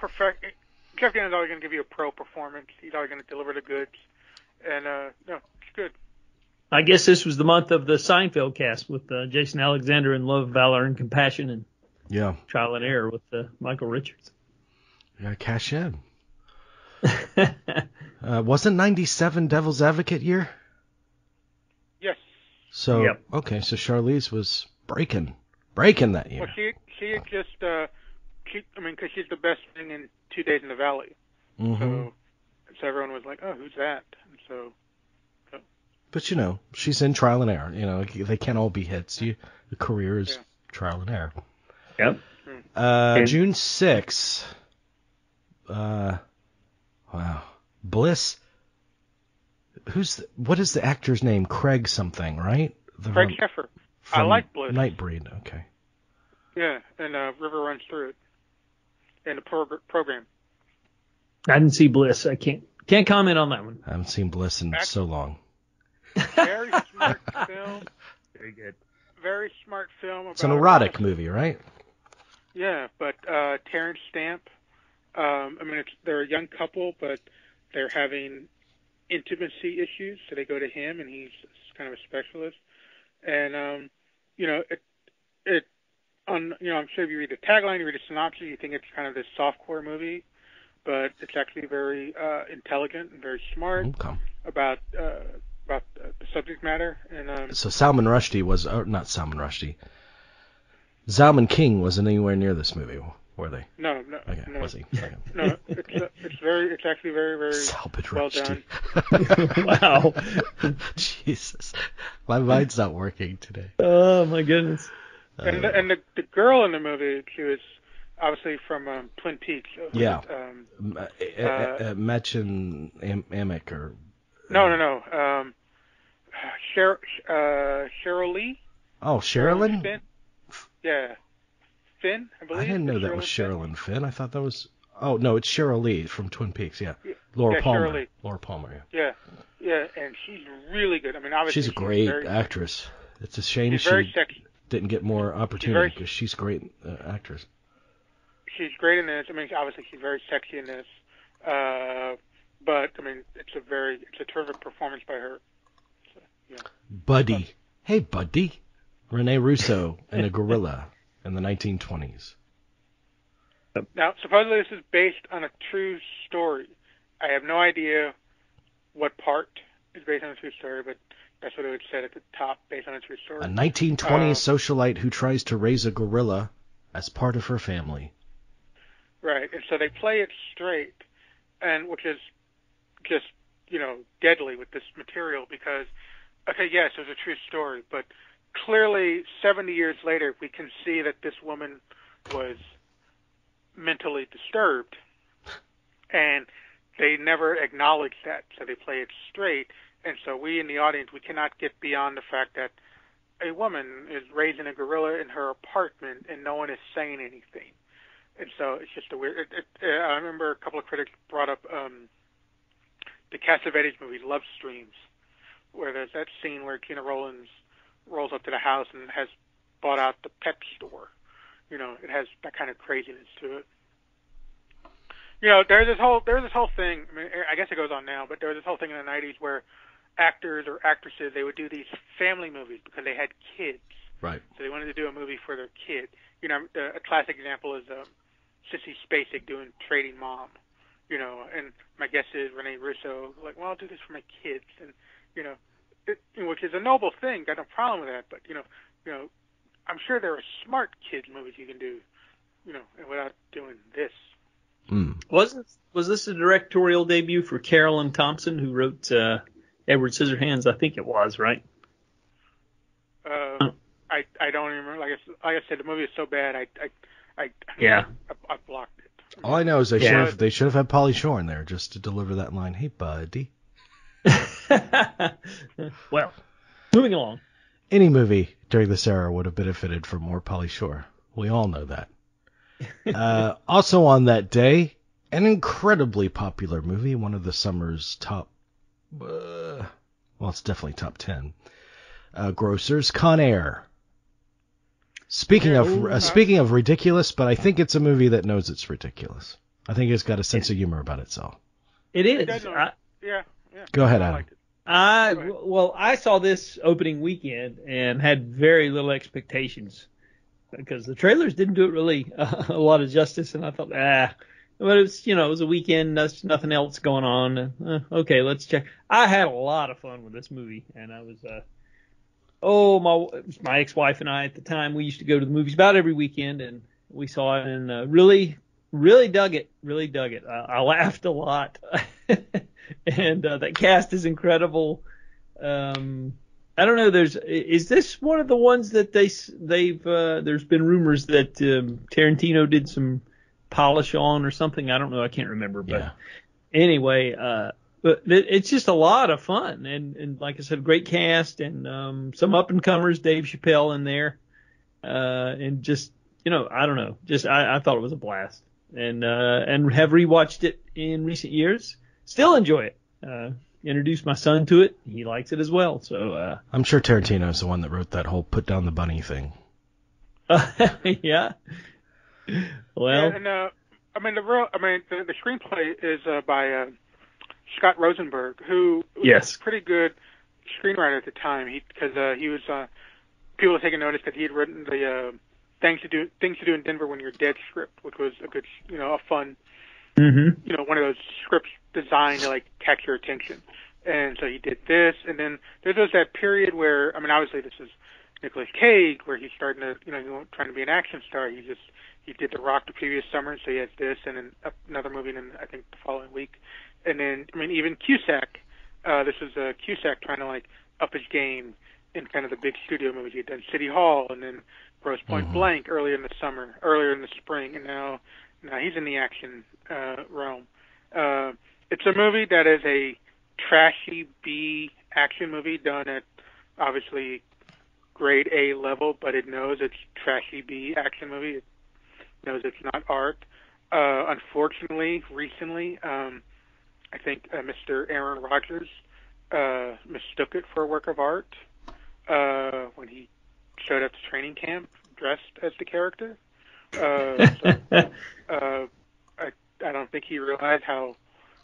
Jeff Daniels is always going to give you a pro performance. He's always going to deliver the goods, and no, it's good. I guess this was the month of the Seinfeld cast with Jason Alexander in Love, Valor, and Compassion, and Trial and Error with Michael Richards. You gotta cash in. Wasn't 97 Devil's Advocate year? Yes. So okay, so Charlize was breaking that year. Well, she had just because she's the best thing in 2 Days in the Valley. Mm-hmm. So everyone was like, oh, who's that? And so. But she's in Trial and Error. They can't all be hits. The career is Trial and Error. Yep. June 6th. Wow. Bliss. What is the actor's name? Craig something, right? Craig Sheffer. I like Bliss. Nightbreed. Okay. Yeah, and River Runs Through It. And the program. I didn't see Bliss. I can't comment on that one. I haven't seen Bliss in so long. Very smart film. Very good. Very smart film. It's an erotic movie, right? Yeah, but Terrence Stamp. They're a young couple, but they're having intimacy issues, so they go to him, and he's kind of a specialist. And I'm sure if you read the tagline, you read the synopsis, you think it's kind of this softcore movie, but it's actually very intelligent and very smart about the subject matter. And so Salman Rushdie was not Salman Rushdie. Zalman King wasn't anywhere near this movie, were they? No. Okay, no. was he? Okay. No, it's actually very, very Salman well Rushdie. done. Wow. Jesus, my mind's not working today. Oh my goodness. And the girl in the movie, she was obviously from Twin Peaks. Yeah. Machen Amick or No. Cheryl Lee. Oh, Sherilyn? Finn. Yeah. Finn, I believe. I didn't know that was Sherilyn Finn. I thought that was... Oh, no, it's Cheryl Lee from Twin Peaks, yeah. Laura Palmer. Cheryl Lee. Laura Palmer, yeah. Yeah, and she's really good. I mean, obviously she's a great actress. It's a shame she didn't get more opportunity because she's a great actress. She's great in this. I mean, obviously she's very sexy in this. But, I mean, it's a terrific performance by her. So, yeah. Buddy. Hey, Buddy. Rene Russo and a gorilla in the 1920s. Now, supposedly this is based on a true story. I have no idea what part is based on a true story, but that's what it would say at the top, based on a true story. A 1920s socialite who tries to raise a gorilla as part of her family. Right, and so they play it straight, and which is just, deadly with this material because, okay, yes, there's a true story, but clearly 70 years later, we can see that this woman was mentally disturbed, and they never acknowledge that, so they play it straight, and so we in the audience, we cannot get beyond the fact that a woman is raising a gorilla in her apartment, and no one is saying anything. And so it's just a weird... I remember a couple of critics brought up the Cassavetes movie, Love Streams, where there's that scene where Gena Rowlands rolls up to the house and has bought out the pet store. It has that kind of craziness to it. There's this whole thing. I mean, I guess it goes on now, but there was this whole thing in the '90s where actors or actresses, they would do these family movies because they had kids. Right. So they wanted to do a movie for their kid. A classic example is Sissy Spacek doing Trading Mom. And my guess is Rene Russo, like, well, I'll do this for my kids, and which is a noble thing. Got no problem with that, but I'm sure there are smart kids movies you can do, without doing this. Mm. Was this a directorial debut for Carolyn Thompson, who wrote Edward Scissorhands? I think it was, right? I don't remember. Like I said, the movie is so bad. I blocked it. All I know is they should have had Pauly Shore in there just to deliver that line. Hey, buddy. Well, moving along. Any movie during this era would have benefited from more Pauly Shore. We all know that. Also on that day, an incredibly popular movie, one of the summer's top, it's definitely top 10 grossers, Con Air. Speaking of ridiculous, but I think it's a movie that knows it's ridiculous. I think it's got a sense of humor about itself. It is. Yeah. Go ahead, Adam. I saw this opening weekend and had very little expectations because the trailers didn't do it really a lot of justice, and I thought, but it was a weekend, there's nothing else going on. Okay, let's check. I had a lot of fun with this movie, and I was my ex-wife and I at the time, we used to go to the movies about every weekend, and we saw it and really dug it. Really dug it. I laughed a lot, and that cast is incredible. I don't know. Is this one of the ones that they've? There's been rumors that Tarantino did some polish on or something. I don't know. I can't remember. But anyway, but it's just a lot of fun, and like I said, great cast and some up and comers. Dave Chappelle in there, and just I don't know. Just I thought it was a blast, and have rewatched it in recent years. Still enjoy it. Introduced my son to it. He likes it as well. So I'm sure Tarantino's the one that wrote that whole "put down the bunny" thing. Yeah. Well, and the screenplay is by Scott Rosenberg, who was a pretty good screenwriter at the time. Because he was people were taking notice that he had written the Things to Do in Denver When You're Dead script, which was a good, a fun, one of those scripts designed to like catch your attention. And so he did this, and then there was that period where, obviously this is Nicolas Cage, where he's starting to, trying to be an action star. He did The Rock the previous summer, so he has this, and then another movie, and I think the following week. And then, even Cusack, this was Cusack trying to like up his game in kind of the big studio movies. He had done City Hall, and then Grosse Point Blank earlier in the spring, and now he's in the action realm. It's a movie that is a trashy B action movie done at obviously grade A level, but it knows it's trashy B action movie. It knows it's not art. Unfortunately, recently, I think Mr. Aaron Rodgers mistook it for a work of art when he showed up to training camp dressed as the character. I don't think he realized how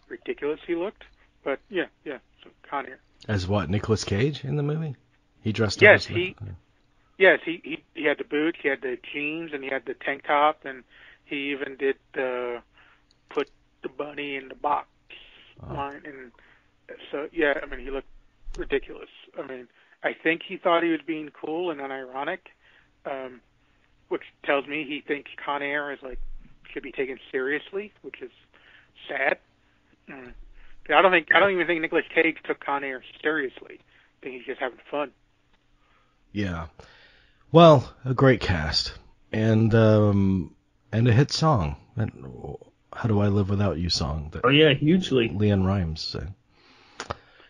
ridiculous he looked. But yeah. So Con Air. As what? Nicolas Cage in the movie? He dressed yes, up as he had the boots, he had the jeans, and he had the tank top, and he even did the put the bunny in the box line. And so yeah, I mean, he looked ridiculous. I mean, I think he thought he was being cool and unironic, which tells me he thinks Con Air is like should be taken seriously, which is sad. I don't even think Nicolas Cage took Con Air seriously. I think he's just having fun. Yeah. Well, a great cast and a hit song. How Do I Live Without You song. Oh yeah, hugely. LeAnn Rimes sang.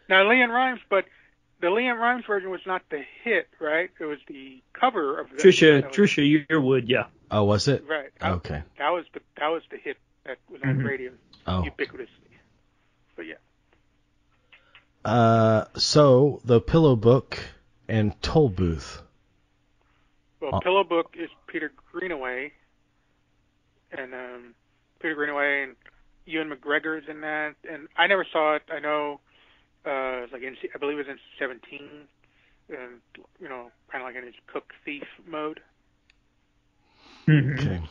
Now LeAnn Rimes, but the LeAnn Rimes version was not the hit, right? It was the cover of the Trisha Yearwood, yeah. Oh, was it? Right. Okay. That was the hit that was on the radio ubiquitously. But yeah. So the Pillow Book and Toll Booth. Well, Pillow Book is Peter Greenaway, and and Ewan McGregor is in that. And I never saw it. I know, I believe it was in 17, and kind of like in his cook thief mode. Okay.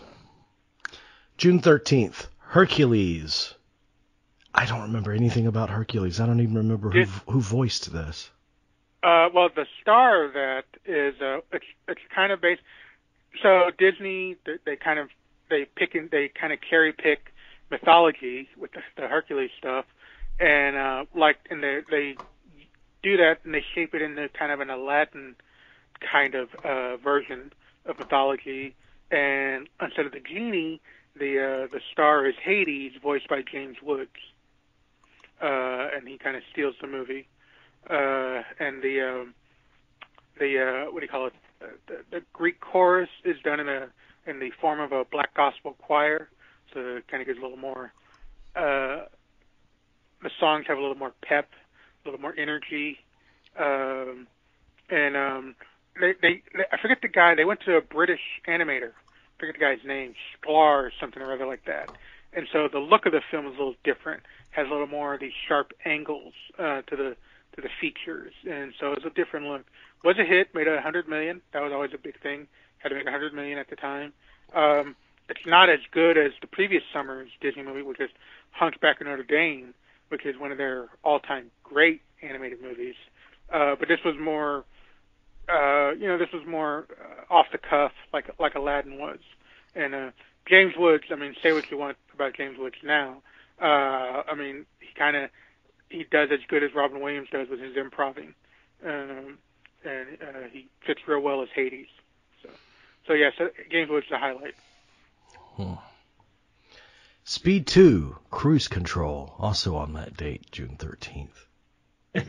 June 13th, Hercules. I don't remember anything about Hercules. I don't even remember who voiced this. Well, the star of that is it's kind of based. So Disney, they kind of cherry pick mythology with the Hercules stuff, and they do that and they shape it into kind of an Aladdin kind of version of mythology. And instead of the genie, the star is Hades, voiced by James Woods, and he kind of steals the movie. And the what do you call it? The Greek chorus is done in the form of a black gospel choir, so it kind of gives a little more. The songs have a little more pep, a little more energy, and they I forget the guy. They went to a British animator. I forget the guy's name, Sklar or something or other like that. And so the look of the film is a little different. Has a little more of these sharp angles to the features, and so it's a different look. Was a hit, made $100 million. That was always a big thing. Had to make $100 million at the time. It's not as good as the previous summer's Disney movie, which is Hunchback of Notre Dame, which is one of their all-time great animated movies. But this was more, off the cuff, like Aladdin was. And James Woods, I mean, say what you want about James Woods now. I mean, he does as good as Robin Williams does with his improvising, and he fits real well as Hades. So James Woods is a highlight. Speed 2, Cruise Control, also on that date, June 13th. This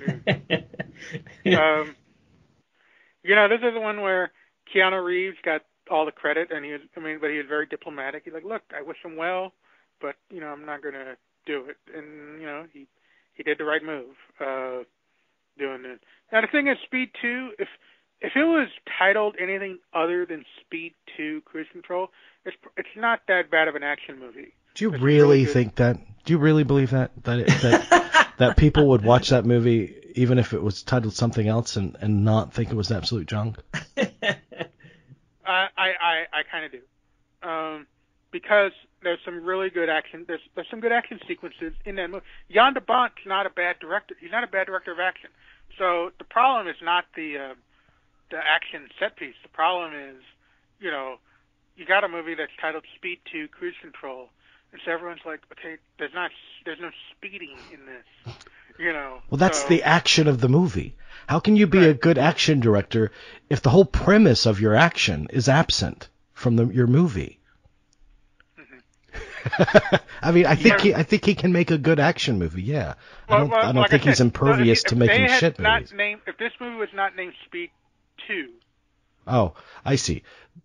is the one where Keanu Reeves got all the credit, and he was very diplomatic. He's like, look, I wish him well, but I'm not going to do it. And he did the right move doing it. Now the thing is, Speed 2, if it was titled anything other than Speed 2 Cruise Control, it's not that bad of an action movie. Do you really think that? Do you really believe that that people would watch that movie even if it was titled something else and not think it was absolute junk? I kind of do, because there's some really good action. There's some good action sequences in that movie. Jan de Bont's not a bad director. He's not a bad director of action. So the problem is not the action set piece. The problem is, you got a movie that's titled Speed 2 Cruise Control, and so everyone's like, okay, there's no speeding in this, Well, that's the action of the movie. How can you be a good action director if the whole premise of your action is absent from your movie? Mm-hmm. I mean, I think he can make a good action movie. Yeah, I don't like think I said, he's impervious to making shit movies. If this movie was not named Speed 2. Oh, I see.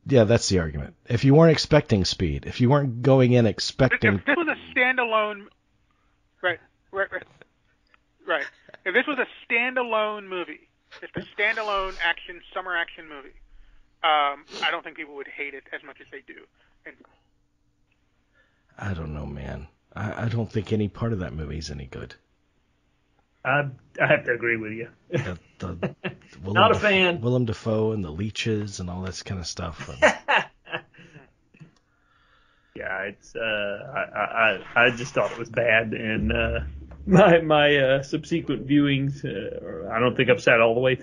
Yeah, that's the argument. If you weren't expecting Speed, if you weren't going in expecting, if this was a standalone, right. If this was a standalone movie, just a standalone summer action movie, I don't think people would hate it as much as they do. And I don't know, man. I don't think any part of that movie is any good. I have to agree with you. Not a fan. Willem Dafoe and the leeches and all this kind of stuff. Yeah, it's I just thought it was bad, and my subsequent viewings, I don't think I've sat all the way.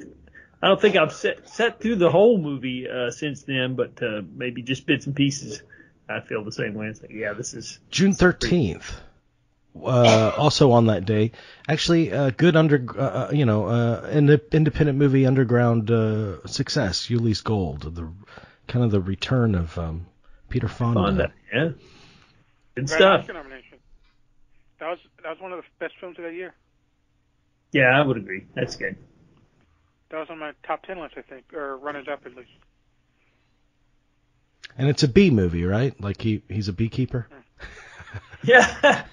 I don't think I've sat through the whole movie since then, but maybe just bits and pieces. I feel the same way. It's like, yeah, this is June 13th. Also on that day, actually, good independent movie underground success. Uly's Gold, the return of Peter Fonda. Yeah, good stuff. Oscar nomination. That was one of the best films of that year. Yeah, I would agree. That's good. That was on my top 10 list, I think, or runners up at least. And it's a bee movie, right? Like he's a beekeeper. Yeah.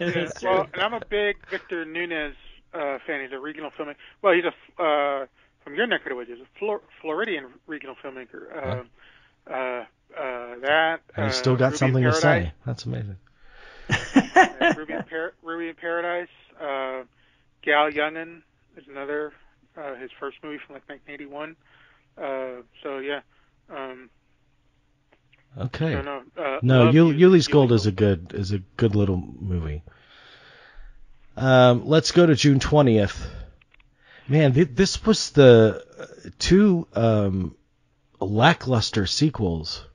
Well, and I'm a big Victor Nunez fan. He's a regional filmmaker. Well, he's from your neck of the woods. He's a Floridian regional filmmaker. And he's still got something to say. That's amazing. Ruby in Paradise. Gal Youngin is another. His first movie from like 1981. So yeah. Okay. No, Uly's Gold is a good little movie. Let's go to June 20th. Man, this was the two lackluster sequels,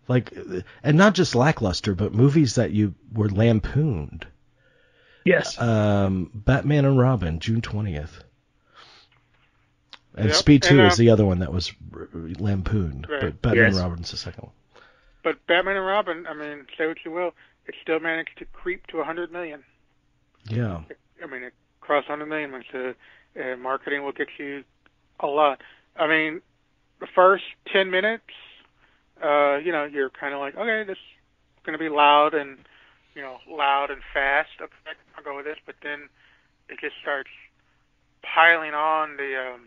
and not just lackluster, but movies that you were lampooned. Yes. Batman and Robin, June 20th. And Speed 2 is the other one that was lampooned, right. But Batman and Robin's the second one. But Batman and Robin, I mean, say what you will, it still managed to creep to 100 million. Yeah. It crossed 100 million, which marketing will get you a lot. I mean, the first 10 minutes, you're kind of like, okay, this is going to be loud and fast. Okay, I'll go with this. But then it just starts piling on the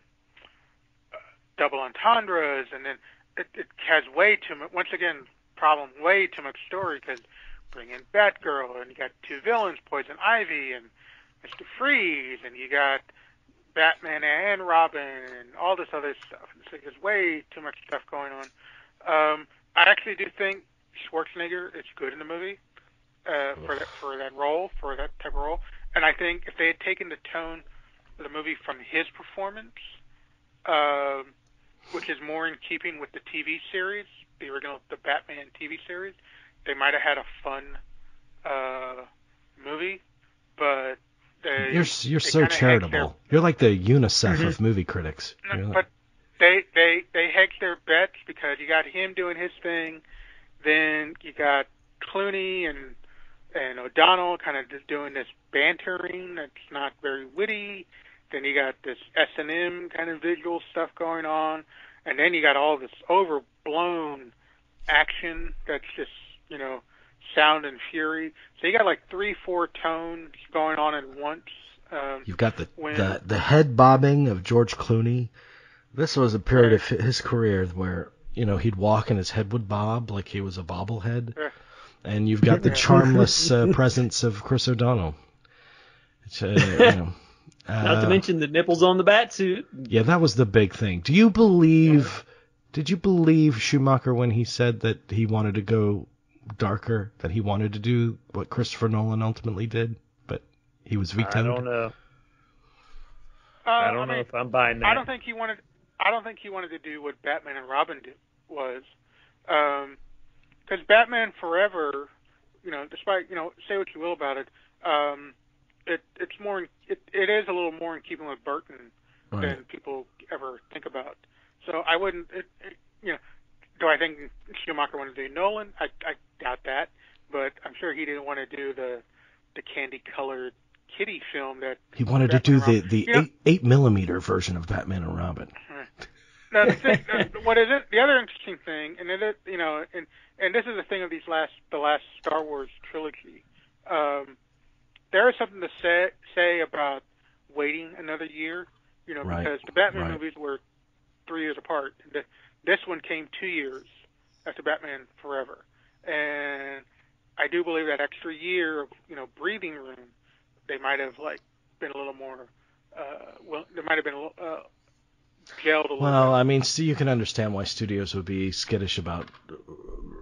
double entendres, and then it has way too much. Once again, way too much story, because bring in Batgirl, and you got two villains, Poison Ivy and Mr. Freeze, and you got Batman and Robin, and all this other stuff. So there's way too much stuff going on. I actually do think Schwarzenegger is good in the movie for that role, for that type of role. And I think if they had taken the tone of the movie from his performance, which is more in keeping with the TV series, the Batman TV series, they might have had a fun movie. But you're so charitable. You're like the UNICEF of movie critics. But they hedged their bets, because you got him doing his thing, then you got Clooney and O'Donnell kind of just doing this bantering that's not very witty. Then you got this S&M kind of visual stuff going on, and then you got all this overblown action that's just, sound and fury. So you got like 3-4 tones going on at once. You've got the head bobbing of George Clooney. This was a period of his career where, he'd walk and his head would bob like he was a bobblehead. And you've got the charmless presence of Chris O'Donnell. It's, not to mention the nipples on the bat suit. Yeah, that was the big thing. Did you believe Schumacher when he said that he wanted to go darker, that he wanted to do what Christopher Nolan ultimately did, but he was vetoed? I don't know. I don't know if I'm buying that. I don't think he wanted to do what Batman and Robin was, because Batman Forever, despite say what you will about it, it's more. It is a little more in keeping with Burton than people ever think about. So I wouldn't. Do I think Schumacher wanted to do Nolan? I doubt that, but I'm sure he didn't want to do the candy-colored kitty film that he wanted to do the 8mm version of Batman and Robin. Now, what is it? The other interesting thing, and this is the thing of the last Star Wars trilogy. There is something to say about waiting another year, because the Batman movies were 3 years apart. This one came 2 years after Batman Forever, and I do believe that extra year of breathing room, they might have been a little more. There might have been gelled a little. Well, bit. I mean, you can understand why studios would be skittish about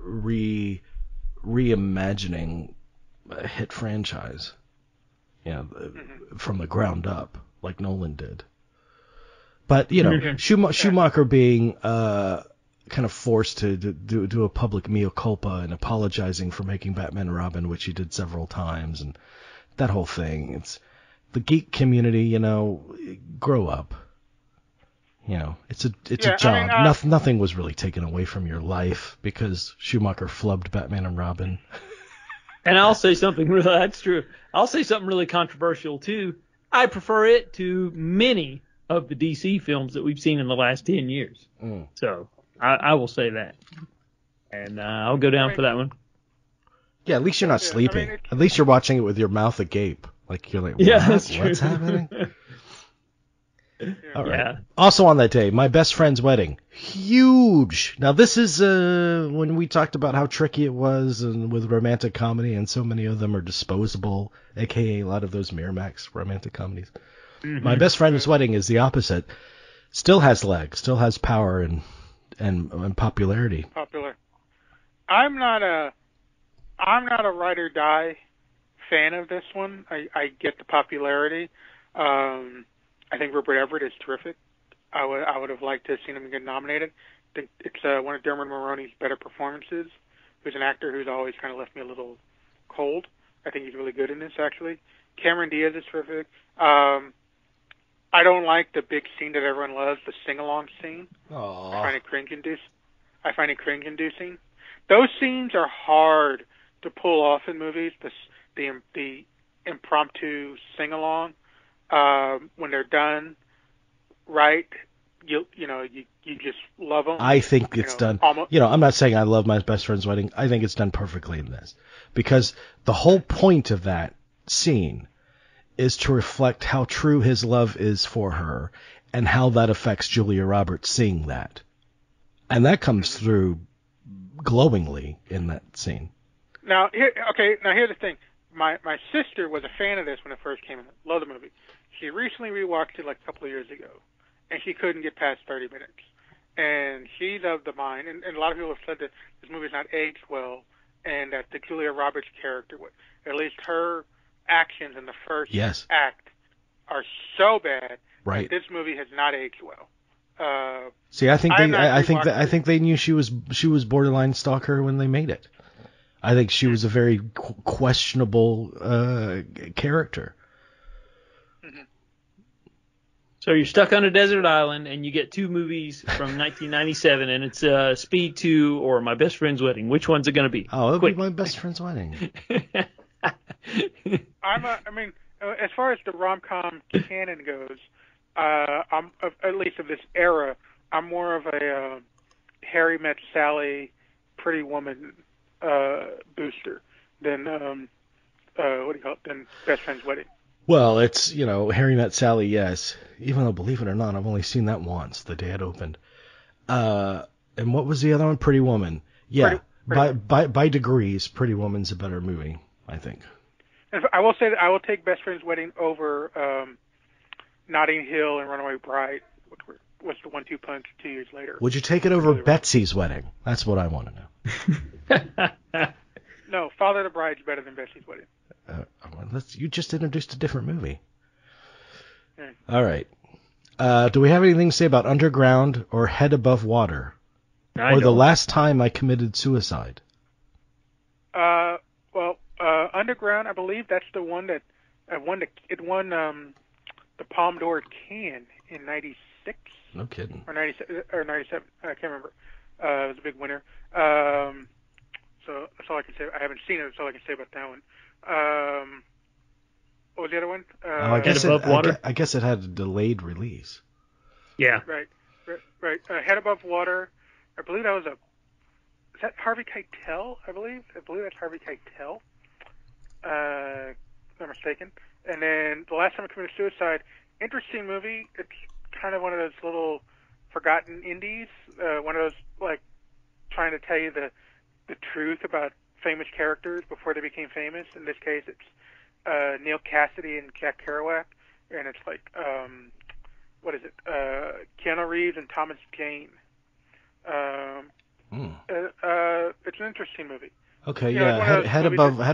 reimagining a hit franchise, from the ground up, like Nolan did. But Schumacher being kind of forced to do a public mea culpa and apologizing for making Batman and Robin, which he did several times, and that whole thing. It's the geek community, grow up. It's a job. I mean, Nothing was really taken away from your life because Schumacher flubbed Batman and Robin. And I'll say something that's true. I'll say something really controversial too. I prefer it to many of the DC films that we've seen in the last 10 years. So I will say that. And I'll go down for that one. Yeah, at least you're not sleeping. At least you're watching it with your mouth agape. Like you're like, that's true. What's happening? All right. Yeah. Also on that day, my best friend's wedding. Huge. Now this is when we talked about how tricky it was and with romantic comedy, and so many of them are disposable, aka a lot of those Miramax romantic comedies. Mm-hmm. My best friend's wedding is the opposite. Still has legs, still has power and popularity. Popular. I'm not a ride or die fan of this one. I get the popularity. I think Rupert Everett is terrific. I would have liked to have seen him get nominated. I think it's one of Dermot Mulroney's better performances. Who's an actor who's always kind of left me a little cold. I think he's really good in this, actually. Cameron Diaz is terrific. I don't like the big scene that everyone loves, the sing-along scene. Aww. I find it cringe-inducing. Those scenes are hard to pull off in movies. The impromptu sing-along. When they're done right, you just love them. I think it's done. I'm not saying I love my best friend's wedding. I think it's done perfectly in this, because the whole point of that scene is to reflect how true his love is for her and how that affects Julia Roberts seeing that, and that comes through glowingly in that scene. Now here's the thing. My sister was a fan of this when it first came out. Love the movie. She recently rewatched it like a couple of years ago, and she couldn't get past 30 minutes. And she loved the mind, and a lot of people have said that this movie's not aged well, and that the Julia Roberts character, at least her actions in the first act, are so bad that this movie has not aged well. See, I think they knew she was borderline stalker when they made it. I think she was a very questionable character. Mm-hmm. So you're stuck on a desert island, and you get two movies from 1997, and it's Speed 2 or My Best Friend's Wedding. Which one's it going to be? Oh, it'll be My Best Friend's Wedding. As far as the rom-com canon goes, I'm at least of this era, I'm more of a Harry Met Sally, Pretty Woman booster than than Best Friend's Wedding. Well, it's Harry Met Sally, yes. Even though, believe it or not, I've only seen that once, the day it opened. And what was the other one? Pretty Woman. Yeah, by degrees, Pretty Woman's a better movie, I think. And I will say that I will take Best Friend's Wedding over Notting Hill and Runaway Bride, which was the 1-2 punch 2 years later. Would you take it over Betsy's Wedding? That's what I want to know. No, Father of the Bride's better than Betsy's Wedding. You just introduced a different movie. Yeah. All right. Do we have anything to say about Underground or Head Above Water? The Last Time I Committed Suicide? Underground, I believe that's the one that won the Palme d'Or at Cannes in '96. No kidding. Or '97. I can't remember. It was a big winner. So that's all I can say. I haven't seen it. That's all I can say about that one. What was the other one? I guess it had a delayed release. Yeah. Right. Head Above Water. I believe that was is that Harvey Keitel? I believe that's Harvey Keitel. If I'm not mistaken. And then The Last Time I Committed Suicide. Interesting movie. It's kind of one of those little forgotten indies. One of those, like, trying to tell you the truth about famous characters before they became famous. In this case, it's Neil Cassidy and Jack Kerouac. And it's like, what is it? Keanu Reeves and Thomas Jane. It's an interesting movie. Okay, yeah. Head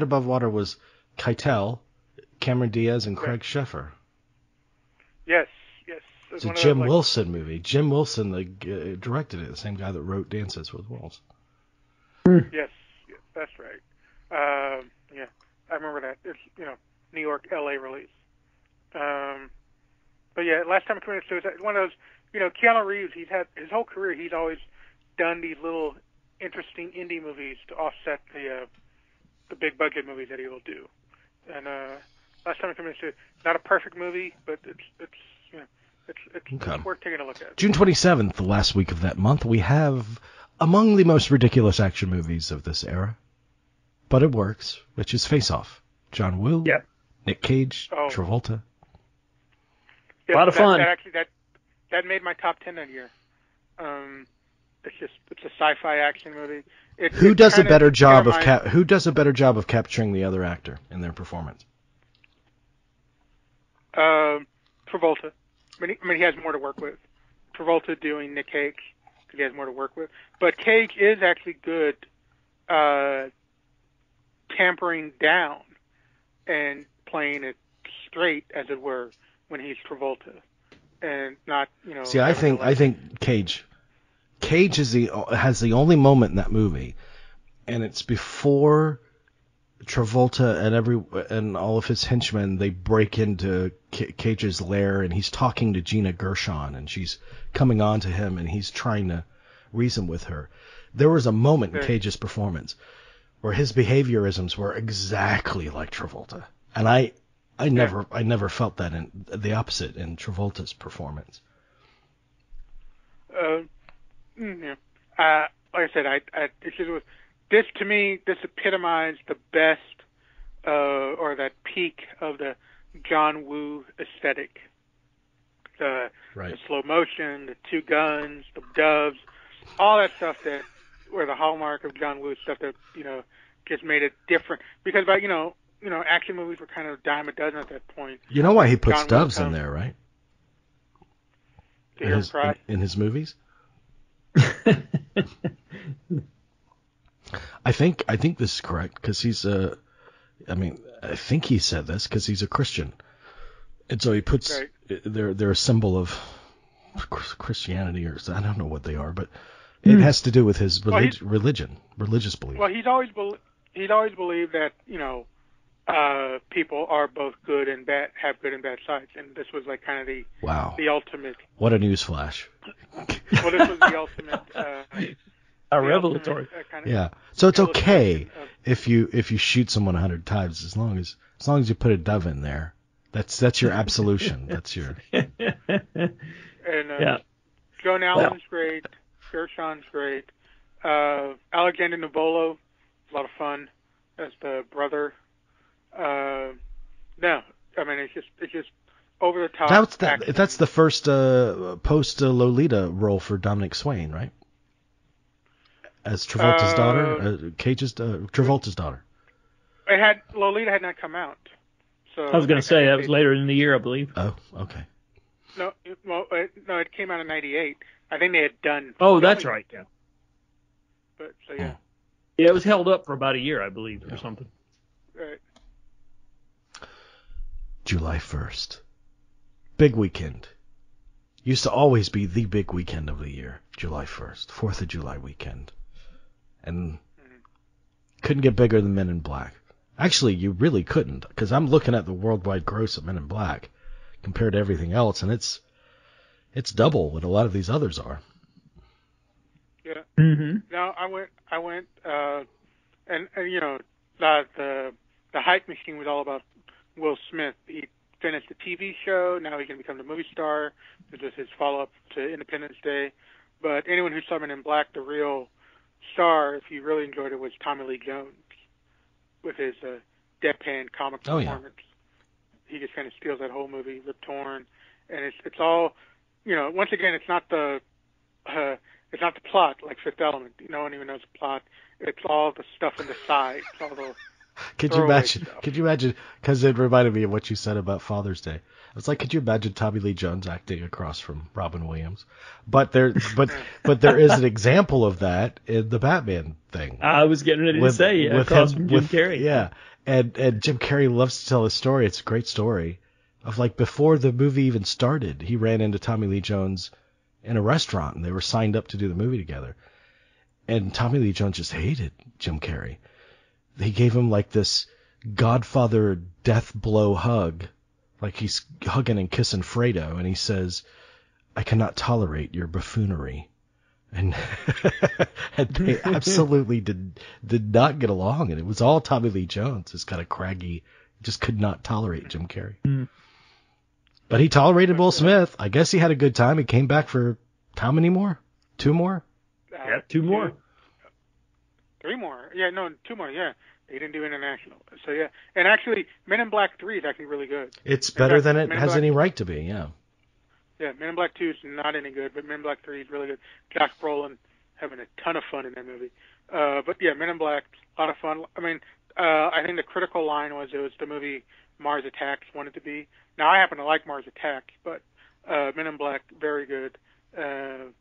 Above Water was Keitel, Cameron Diaz, and Craig Sheffer. Yes. It's a Jim Wilson movie. Jim Wilson directed it, the same guy that wrote Dances with Wolves. Yes, that's right. Yeah, I remember that. It's, New York, L.A. release. But yeah, Last Time I Committed Suicide, one of those, Keanu Reeves, he's had his whole career, he's always done these little interesting indie movies to offset the big budget movies that he will do. And Last Time I Committed Suicide, not a perfect movie, but it's worth taking a look at. June 27th, the last week of that month, we have among the most ridiculous action movies of this era, but it works, which is Face Off. John Woo, Nick Cage, Travolta. Yes, a lot of fun. That made my top 10 that year. It's a sci-fi action movie. Who does a better job of capturing the other actor in their performance? Travolta. I mean, he has more to work with. Travolta doing Nick Cage, because he has more to work with. But Cage is actually good tampering down and playing it straight, as it were, when he's Travolta, and not, See, I think Cage has the only moment in that movie, and it's before Travolta and all of his henchmen, they break into Cage's lair, and he's talking to Gina Gershon, and she's coming on to him, and he's trying to reason with her. There was a moment in Cage's performance where his behaviorisms were exactly like Travolta, and I never felt that in the opposite in Travolta's performance. Like I said, this to me, this epitomized the best, or that peak of the John Woo aesthetic. The slow motion, the two guns, the doves, all that stuff that were the hallmark of John Woo stuff that, just made it different. Because action movies were kind of a dime a dozen at that point. You know why he puts doves in there, right? To hear him cry? In his movies? I think this is correct, because he's I think he said this because he's a Christian, and so he puts they're a symbol of Christianity, or I don't know what they are, but it has to do with his religious belief. Well, he's always believed that people are both good and bad, have good and bad sides, and this was like kind of the ultimate. What a newsflash! Well, this was the ultimate. Revelatory. So it's okay if you shoot someone 100 times, as long as you put a dove in there. That's your absolution. That's your. And Joan Allen's great. Gershon's great. Alexander Nobolo, a lot of fun as the brother. It's just over the top. That's the first post Lolita role for Dominic Swain, right? As Travolta's daughter, Travolta's daughter. Lolita had not come out. So I was going to say that was later in the year, I believe. Oh, okay. No, it came out in '98. I think they had done. Oh, that's right. Yeah. But so yeah. Yeah, it was held up for about a year, I believe, or something. Right. July 1st. Big weekend. Used to always be the big weekend of the year, July 1st, 4th of July weekend. And couldn't get bigger than Men in Black. Actually, you really couldn't, because I'm looking at the worldwide gross of Men in Black compared to everything else, and it's double what a lot of these others are. Yeah. Mm-hmm. Now I went and the hype machine was all about Will Smith. He finished the TV show. Now he can become the movie star. This was his follow-up to Independence Day. But anyone who saw Men in Black, the real star, if you really enjoyed it, was Tommy Lee Jones with his deadpan comic performance. He just kind of steals that whole movie, Rip Torn, and it's all, once again, it's not the plot like Fifth Element. No one even knows the plot. It's all the stuff in the sides, all the Could you imagine? Could you imagine? Because it reminded me of what you said about Father's Day. It's like, could you imagine Tommy Lee Jones acting across from Robin Williams? But there is an example of that in the Batman thing. I was getting ready to say across from Jim Carrey. Yeah, and Jim Carrey loves to tell his story. It's a great story of like before the movie even started, he ran into Tommy Lee Jones in a restaurant, and they were signed up to do the movie together. And Tommy Lee Jones just hated Jim Carrey. He gave him like this Godfather death blow hug, like he's hugging and kissing Fredo, and he says, "I cannot tolerate your buffoonery." And, and they absolutely did not get along, and it was all Tommy Lee Jones, this kind of craggy, just could not tolerate Jim Carrey. Mm. But he tolerated Will Smith. I guess he had a good time. He came back for how many more? 2 more? Yeah, 2 more. 3 more. Yeah, no, 2 more, yeah. He didn't do international. So, yeah. And actually, Men in Black 3 is actually really good. It's better than it has any right to be, yeah. Yeah, Men in Black 2 is not any good, but Men in Black 3 is really good. Josh Brolin having a ton of fun in that movie. But, yeah, Men in Black, a lot of fun. I mean, I think the critical line was it was the movie Mars Attacks wanted to be. Now, I happen to like Mars Attacks, but Men in Black, very good. The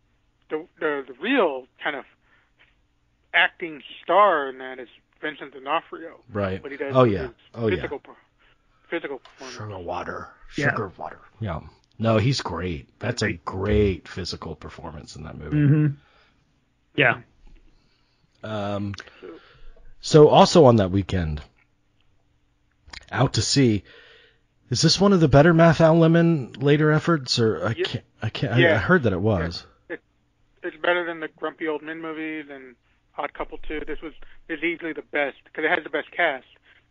real kind of acting star in that is Vincent D'Onofrio. Right. But he does physical performance. Sugar water. Yeah. No, he's great. That's a great physical performance in that movie. Mm-hmm. Yeah. So also on that weekend, Out to Sea. Is this one of the better Matthew Lemon later efforts, or I can't. I heard that it was. It's better than the Grumpy Old Men movies and Odd Couple 2. This is easily the best because it has the best cast.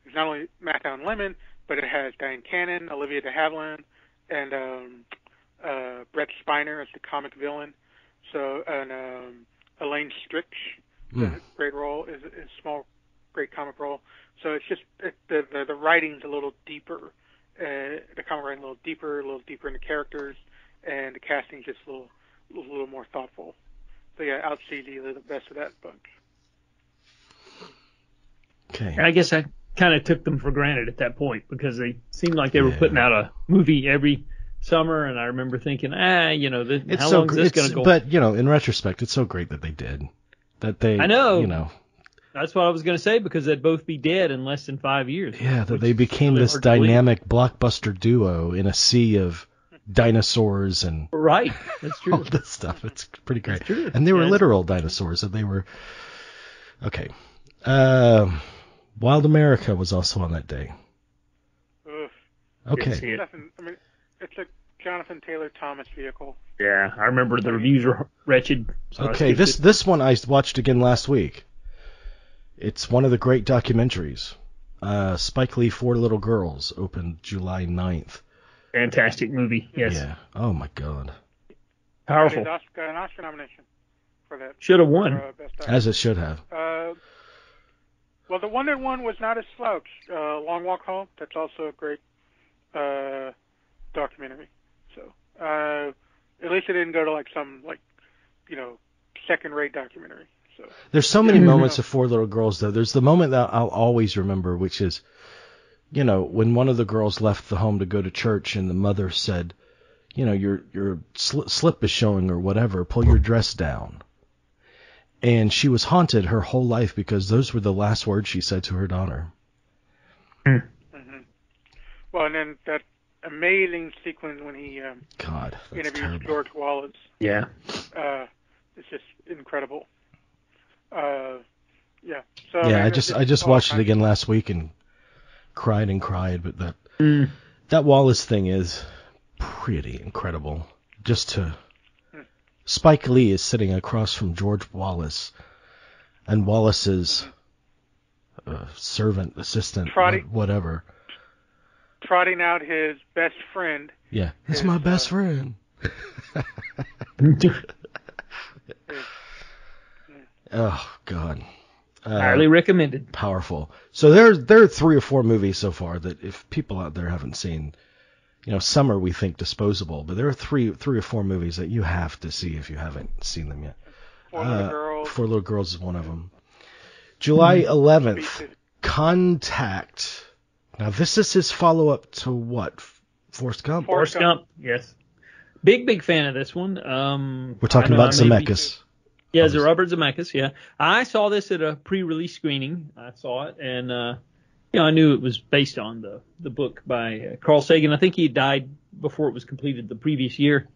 It's not only Matthew Lemon, but it has Diane Cannon, Olivia de Havilland, and Brett Spiner as the comic villain. So and Elaine Stritch, great role, is a small, great comic role. So it's just the writing's a little deeper. The comic writing a little deeper in the characters, and the casting's just a little more thoughtful. So yeah, Out to Sea is the best of that bunch. Okay. I guess I kind of took them for granted at that point because they seemed like they were putting out a movie every summer, and I remember thinking, how long is this going to go? But in retrospect, it's so great that they did. That they, I know. That's what I was going to say, because they'd both be dead in less than 5 years. Yeah, that they became really this dynamic blockbuster duo in a sea of dinosaurs and right. That's true. All this stuff. It's pretty great. And they were literal dinosaurs, and they were okay. Wild America was also on that day. Ugh. Okay. It's a Jonathan Taylor Thomas vehicle. Yeah, I remember the reviews were wretched. So okay, this one I watched again last week. It's one of the great documentaries. Spike Lee, 4 Little Girls, opened July 9th. Fantastic movie, yes. Yeah. Oh, my God. Powerful. Got an Oscar nomination for that. Should have won. As it should have. Well, the one that won was not a slouch. Long Walk Home. That's also a great documentary. So at least it didn't go to some second-rate documentary. So. There's so many moments of 4 Little Girls, though. There's the moment that I'll always remember, which is, when one of the girls left the home to go to church, and the mother said, your slip is showing or whatever, pull your dress down. And she was haunted her whole life because those were the last words she said to her daughter. Mm-hmm. Well, and then that amazing sequence when he interviews terrible. George Wallace. Yeah. It's just incredible. Yeah. So I just watched it again last week and cried, but that Wallace thing is pretty incredible. Spike Lee is sitting across from George Wallace, and Wallace is servant, assistant, whatever. Trotting out his best friend. Yeah, it's my best friend. Oh, God. Highly recommended. Powerful. So there are 3 or 4 movies so far that if people out there haven't seen, some are, we think, disposable, but there are 3 or 4 movies that you have to see if you haven't seen them yet. Four Little Girls is one of them. July 11th, Contact. Now, this is his follow-up to what? Forrest Gump? Forrest Gump, yes. Big fan of this one. We're talking about Zemeckis. Yeah, Robert Zemeckis, yeah. I saw this at a pre-release screening. I saw it, and I knew it was based on the book by Carl Sagan. I think he died before it was completed the previous year.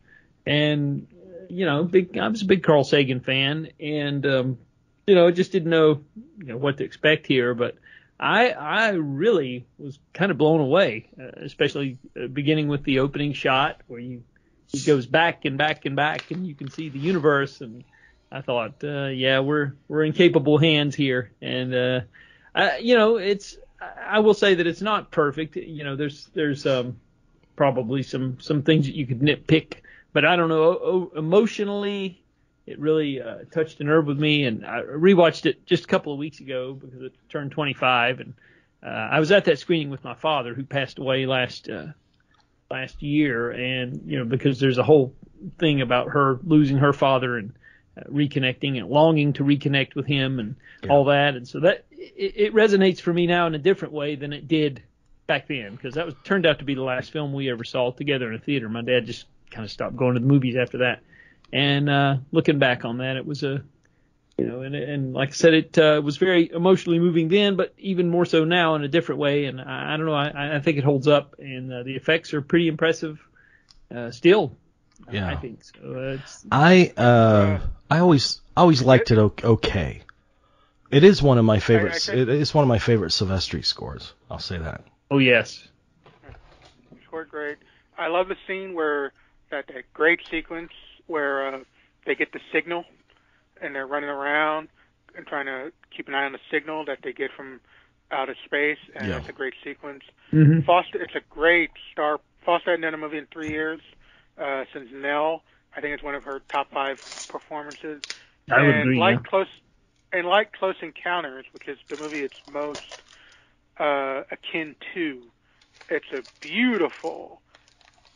And, I was a big Carl Sagan fan, and, just didn't know, what to expect here. But I really was kind of blown away, especially beginning with the opening shot where he goes back and back and back, and you can see the universe. And I thought, we're in capable hands here. And, I will say that it's not perfect. There's probably some things that you could nitpick, but I don't know. Emotionally, it really touched a nerve with me, and I rewatched it just a couple of weeks ago because it turned 25, and I was at that screening with my father, who passed away last year, and because there's a whole thing about her losing her father and reconnecting and longing to reconnect with him and all that, and so that it resonates for me now in a different way than it did back then, because that turned out to be the last film we ever saw together in a theater. My dad just kind of stopped going to the movies after that. And looking back on that, it was and like I said, it was very emotionally moving then, but even more so now in a different way. And I don't know, I think it holds up, and the effects are pretty impressive still. Yeah, I think so. I always liked it okay. It is one of my favorites. It is one of my favorite Silvestri scores. I'll say that. Oh yes, scored great. I love the scene where that great sequence where they get the signal and they're running around and trying to keep an eye on the signal that they get from outer space, and that's a great sequence. Mm-hmm. Foster, it's a great star. Foster hadn't done a movie in 3 years since Nell. I think it's one of her top 5 performances. I would agree. Like Close Encounters, which is the movie it's most akin to, it's a beautiful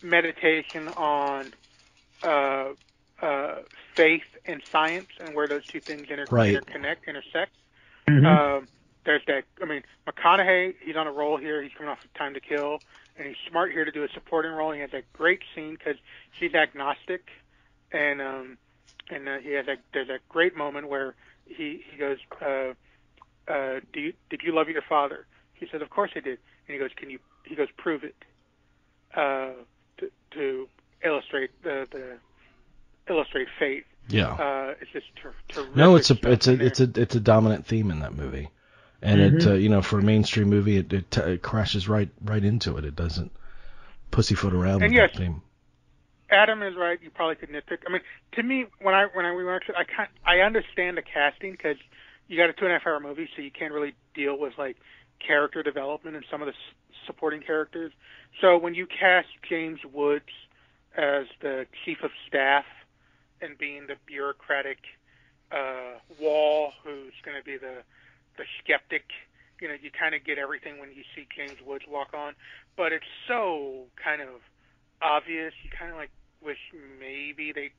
meditation on faith and science and where those two things intersect. Mm-hmm. There's that. I mean, McConaughey, he's on a roll here. He's coming off of Time to Kill, and he's smart here to do a supporting role. He has that great scene because she's agnostic, and he has there's that great moment where he goes, did you love your father? He says, of course I did. And he goes, he goes, prove it, to illustrate illustrate faith. Yeah. It's just terrific. No, it's a dominant theme in that movie, and it for a mainstream movie it crashes right into it. It doesn't pussyfoot around with that theme. Adam is right. You probably could nitpick. I mean, to me, when I rewatched it, I understand the casting because you got a 2.5-hour movie, so you can't really deal with like character development and some of the supporting characters. So when you cast James Woods as the chief of staff and being the bureaucratic wall who's going to be the skeptic, you kind of get everything when you see James Woods walk on. But it's so kind of obvious. You kind of like wish maybe they'd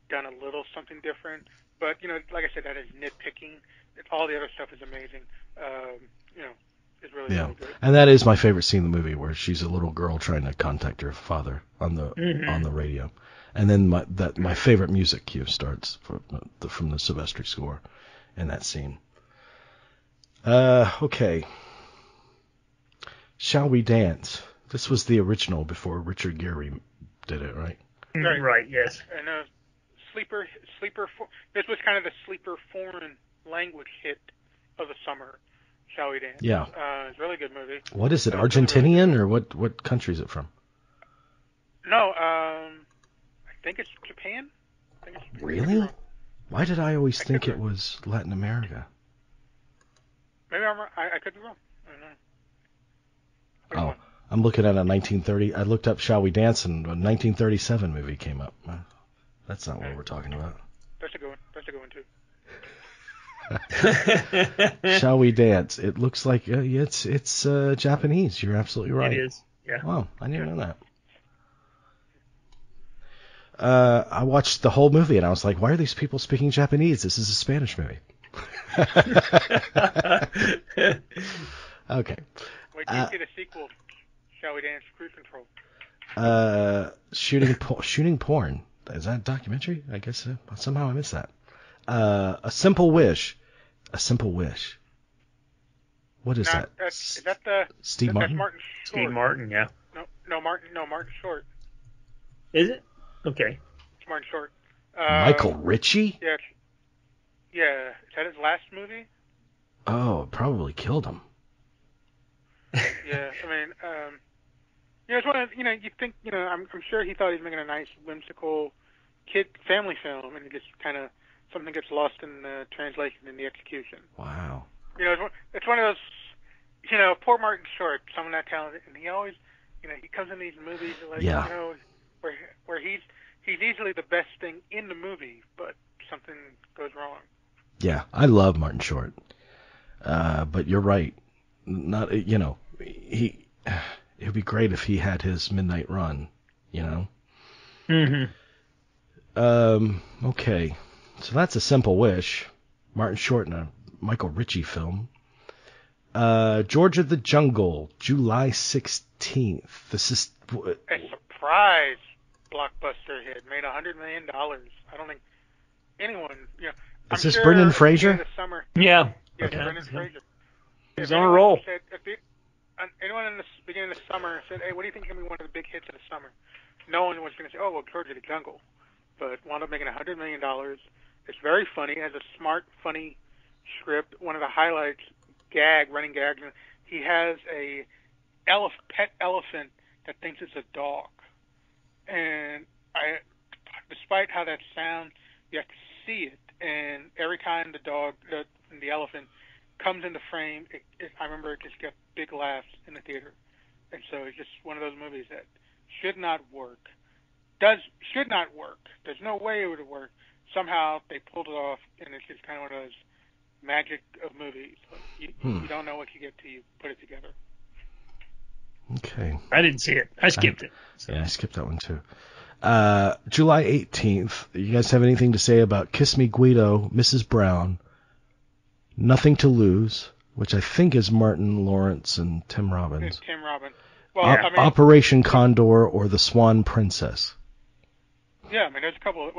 done a little something different. But, like I said, that is nitpicking. All the other stuff is amazing. It's really, really good. And that is my favorite scene in the movie, where she's a little girl trying to contact her father on the radio. And then my favorite music cue starts from the Silvestri score in that scene. Okay. Shall We Dance? This was the original before Richard Gere did it, right? Right, yes. And sleeper. This was kind of the sleeper foreign language hit of the summer. Shall We Dance? Yeah. It's a really good movie. What is it? Argentinian, or what country is it from? No, I think it's Japan. Really? Why did I always think it was Latin America? Maybe I could be wrong. I don't know. Which Oh, one? I'm looking at a 1930. I looked up Shall We Dance, and a 1937 movie came up. That's not what we're talking about. That's a good one. That's a good one, too. Shall We Dance? It looks like it's Japanese. You're absolutely right. It is. Yeah. Wow, I didn't know that. I watched the whole movie and I was like, why are these people speaking Japanese? This is a Spanish movie. Okay. Wait, do you see the sequel, Shall We Dance? Cruise Control. Shooting porn. Is that a documentary? I guess somehow I missed that. A Simple Wish. A Simple Wish. What is that? Is that the Steve Martin? That's Martin Short. Steve Martin, yeah. No, Martin Short. Is it? Okay. It's Martin Short. Michael Ritchie? Yeah. Yeah. Is that his last movie? Oh, it probably killed him. Yeah. I mean, it's one of, you think, I'm sure he thought he was making a nice, whimsical kid family film, and it just kind of, something gets lost in the translation and the execution. Wow. It's one of those, poor Martin Short, someone that talented, and he always, he comes in these movies like, where he's easily the best thing in the movie, but something goes wrong. Yeah, I love Martin Short. But you're right. Not, it would be great if he had his midnight run, Mm-hmm. Okay. So that's A Simple Wish. Martin Short in a Michael Ritchie film. George of the Jungle, July 16th. This is a surprise blockbuster hit. Made $100 million. I don't think anyone, Is this Brendan Fraser? In the summer. Yeah. Yeah, Okay. Brendan Fraser. He's on a roll. Anyone in the beginning of the summer said, hey, what do you think is going to be one of the big hits of the summer? No one was going to say, oh, well, George of the Jungle. But wound up making $100 million. It's very funny. It has a smart, funny script. One of the highlights, running gag, he has a pet elephant that thinks it's a dog. And despite how that sounds, you have to see it. And every time the elephant comes into frame, I remember it just got big laughs in the theater. And so it's just one of those movies that should not work. Should not work. There's no way it would work. Somehow they pulled it off, and it's just kind of one of those magic of movies. You don't know what you get till you put it together. Okay. I didn't see it. I skipped it. So. Yeah, I skipped that one too. July 18th. You guys have anything to say about Kiss Me Guido, Mrs. Brown, Nothing to Lose, which I think is Martin Lawrence and Tim Robbins. It's Tim Robbins. Well, Operation Condor or The Swan Princess. Yeah, there's a couple.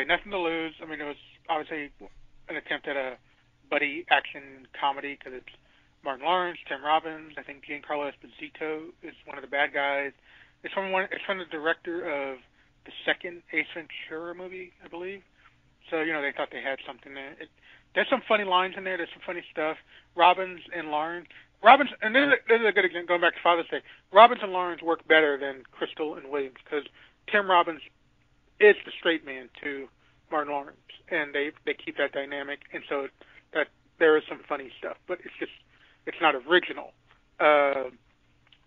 Nothing to Lose. It was obviously an attempt at a buddy action comedy because it's Martin Lawrence, Tim Robbins. I think Giancarlo Esposito is one of the bad guys. It's from the director of the second Ace Ventura movie, I believe. So they thought they had something there. There's some funny lines in there. There's some funny stuff. Robbins and Lawrence. And this is a good example, going back to Father's Day. Robbins and Lawrence work better than Crystal and Williams because Tim Robbins is the straight man to Martin Lawrence, and they keep that dynamic, and so that there is some funny stuff, but it's not original. So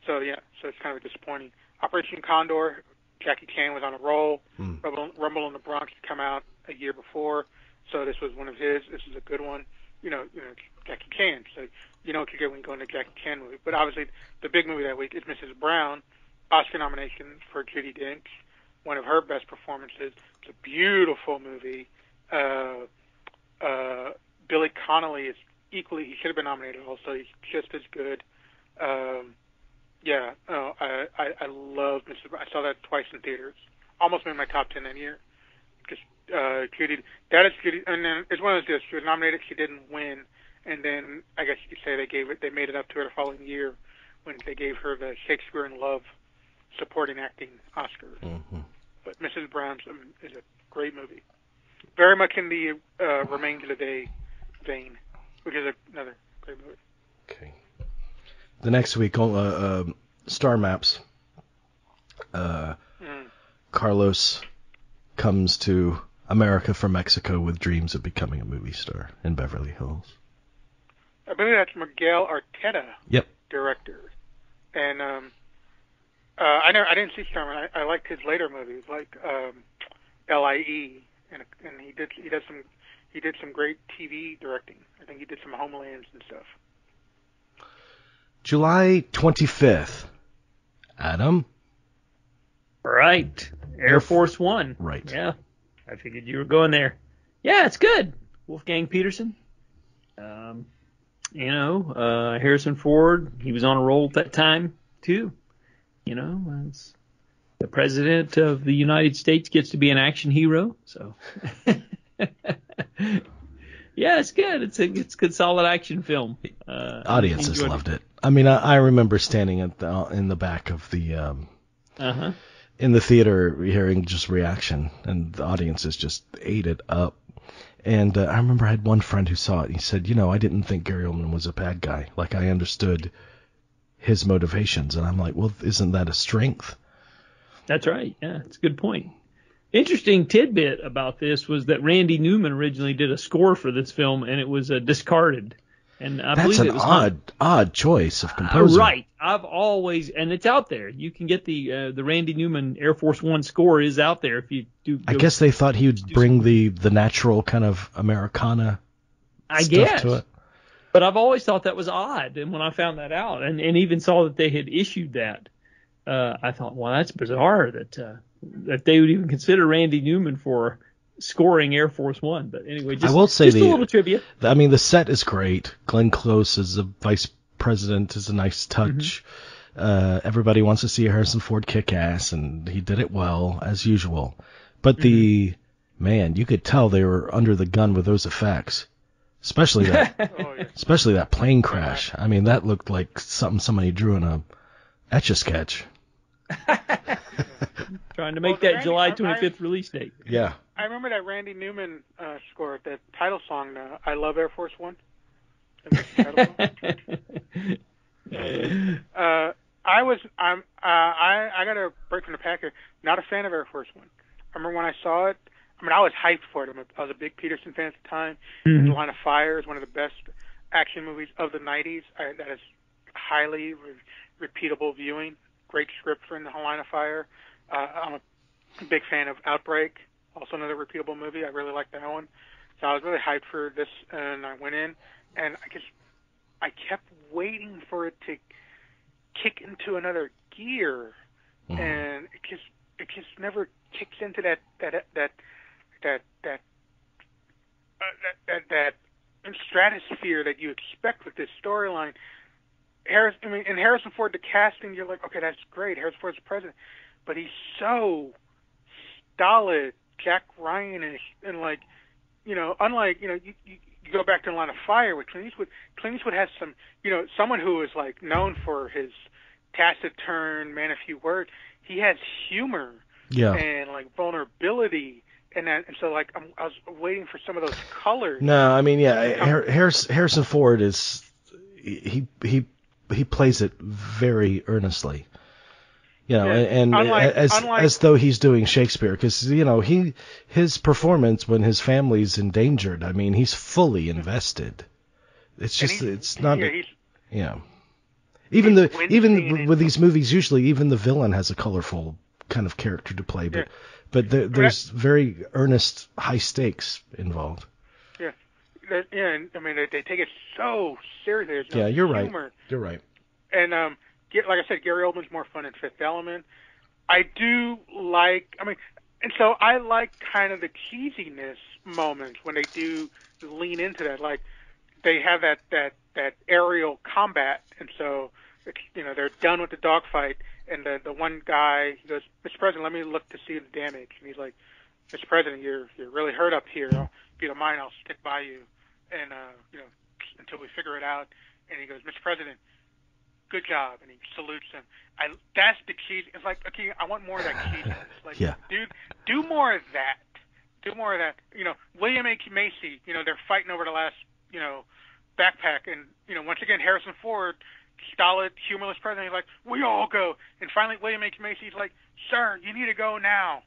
it's kind of disappointing. Operation Condor, Jackie Chan was on a roll. Rumble in the Bronx had come out a year before, so this was one of his. This is a good one. Jackie Chan, so you know what you get when you go into a Jackie Chan movie. But obviously, the big movie that week is Mrs. Brown, Oscar nomination for Judi Dench, one of her best performances. It's a beautiful movie. Billy Connolly is he should have been nominated also. He's just as good. I love Mrs. Brown. I saw that twice in theaters. Almost made my top 10 that year. Just Judy, that is Judy, and then it's one of those deals. She was nominated, she didn't win, and then I guess you could say they made it up to her the following year when they gave her the Shakespeare in Love supporting acting Oscar. Mm-hmm. But Mrs. Brown is a great movie, very much in the Remains of the Day vein, which is another great movie. Okay. The next week, Star Maps. Carlos comes to America from Mexico with dreams of becoming a movie star in Beverly Hills. I believe that's Miguel Arteta, Yep. director. And I didn't see Starman. I liked his later movies, like LIE, and he did some great TV directing. I think he did some Homelands and stuff. July 25th. Adam? Right. Air Force One. Right. Yeah. I figured you were going there. Yeah, it's good. Wolfgang Peterson. Harrison Ford, he was on a roll at that time, too. It's the president of the United States gets to be an action hero. So, yeah, it's good. It's a good, solid action film. Audiences loved it. I mean, I remember standing in the back of the in the theater, hearing just reaction, and the audiences just ate it up. And I remember I had one friend who saw it, and he said, I didn't think Gary Oldman was a bad guy. Like, I understood his motivations. And I'm like, well, isn't that a strength? That's right. Yeah, it's a good point. Interesting tidbit about this was that Randy Newman originally did a score for this film, and it was discarded. And I That's believe it was odd choice of composer. Right. I've always, and it's out there. You can get the Randy Newman Air Force One score is out there if you do. I guess they thought he would bring the natural kind of Americana stuff to it. But I've always thought that was odd, and when I found that out, and even saw that they had issued that, I thought, well, that's bizarre that they would even consider Randy Newman for scoring Air Force One. But anyway, I will say just a little trivia. I mean, the set is great. Glenn Close as a vice president is a nice touch. Mm-hmm. Everybody wants to see Harrison Ford kick ass, and he did it well, as usual. But man, you could tell they were under the gun with those effects. Especially that plane crash. I mean, that looked like something somebody drew in a Etch-a-Sketch. Trying to make that July 25th release date. Yeah. I remember that Randy Newman score, that title song, "I Love Air Force One." I got a break from the pack here. Not a fan of Air Force One. I remember when I saw it. I mean, I was hyped for it. I was a big Peterson fan at the time. Mm-hmm. The Line of Fire is one of the best action movies of the 90s. That is highly repeatable viewing. Great script for In the Line of Fire. I'm a big fan of Outbreak, also another repeatable movie. I really like that one. So I was really hyped for this, and I went in, and I kept waiting for it to kick into another gear, and it just never kicks into that stratosphere that you expect with this storyline. Harrison Ford, the casting, you're like, okay, that's great. Harrison Ford's the president, but he's so stolid, Jack Ryan-ish, and unlike you go back to The Line of Fire with Clint Eastwood. Clint Eastwood has some, someone who is like known for his taciturn, man of few words. He has humor, and like vulnerability. And so I was waiting for some of those colors. No, I mean, Harrison Ford is he plays it very earnestly, as though he's doing Shakespeare, because his performance when his family's endangered. I mean, he's fully invested. It's just it's not. Even with these movies, usually even the villain has a colorful kind of character to play, but there's very earnest, high stakes involved. And I mean, they take it so seriously. There's no you're humor. right. You're right. And like I said, Gary Oldman's more fun in Fifth Element. I do like. I mean, and so I like kind of the cheesiness moments when they do lean into that. Like they have that aerial combat, and so they're done with the dogfight. And the one guy, he goes, "Mr. President, let me look to see the damage." And he's like, "Mr. President, you're really hurt up here. If you don't mind, I'll stick by you, and until we figure it out." And he goes, "Mr. President, good job," and he salutes him. That's the cheese. It's like, okay, I want more of that cheesiness. Like, dude, do more of that. Do more of that. William H. Macy. They're fighting over the last backpack, and once again, Harrison Ford. Stolid, humorless president. He's like, we all go. And finally, William H. Macy's like, sir, you need to go now.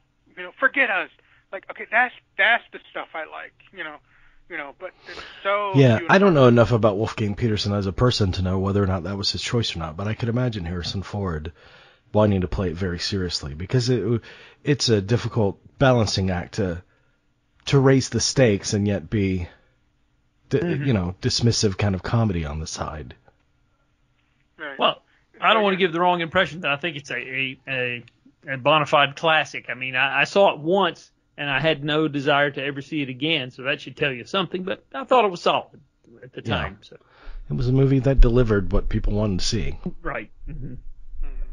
Forget us. Like, okay, that's the stuff I like. but it's so. Yeah, I don't know enough about Wolfgang Peterson as a person to know whether or not that was his choice or not, but I could imagine Harrison Ford wanting to play it very seriously, because it's a difficult balancing act to raise the stakes and yet be, dismissive kind of comedy on the side. Right. Well, I don't want to give the wrong impression that I think it's a bona fide classic. I mean, I saw it once, and I had no desire to ever see it again, so that should tell you something, but I thought it was solid at the time. So. It was a movie that delivered what people wanted to see. Right. Mm-hmm.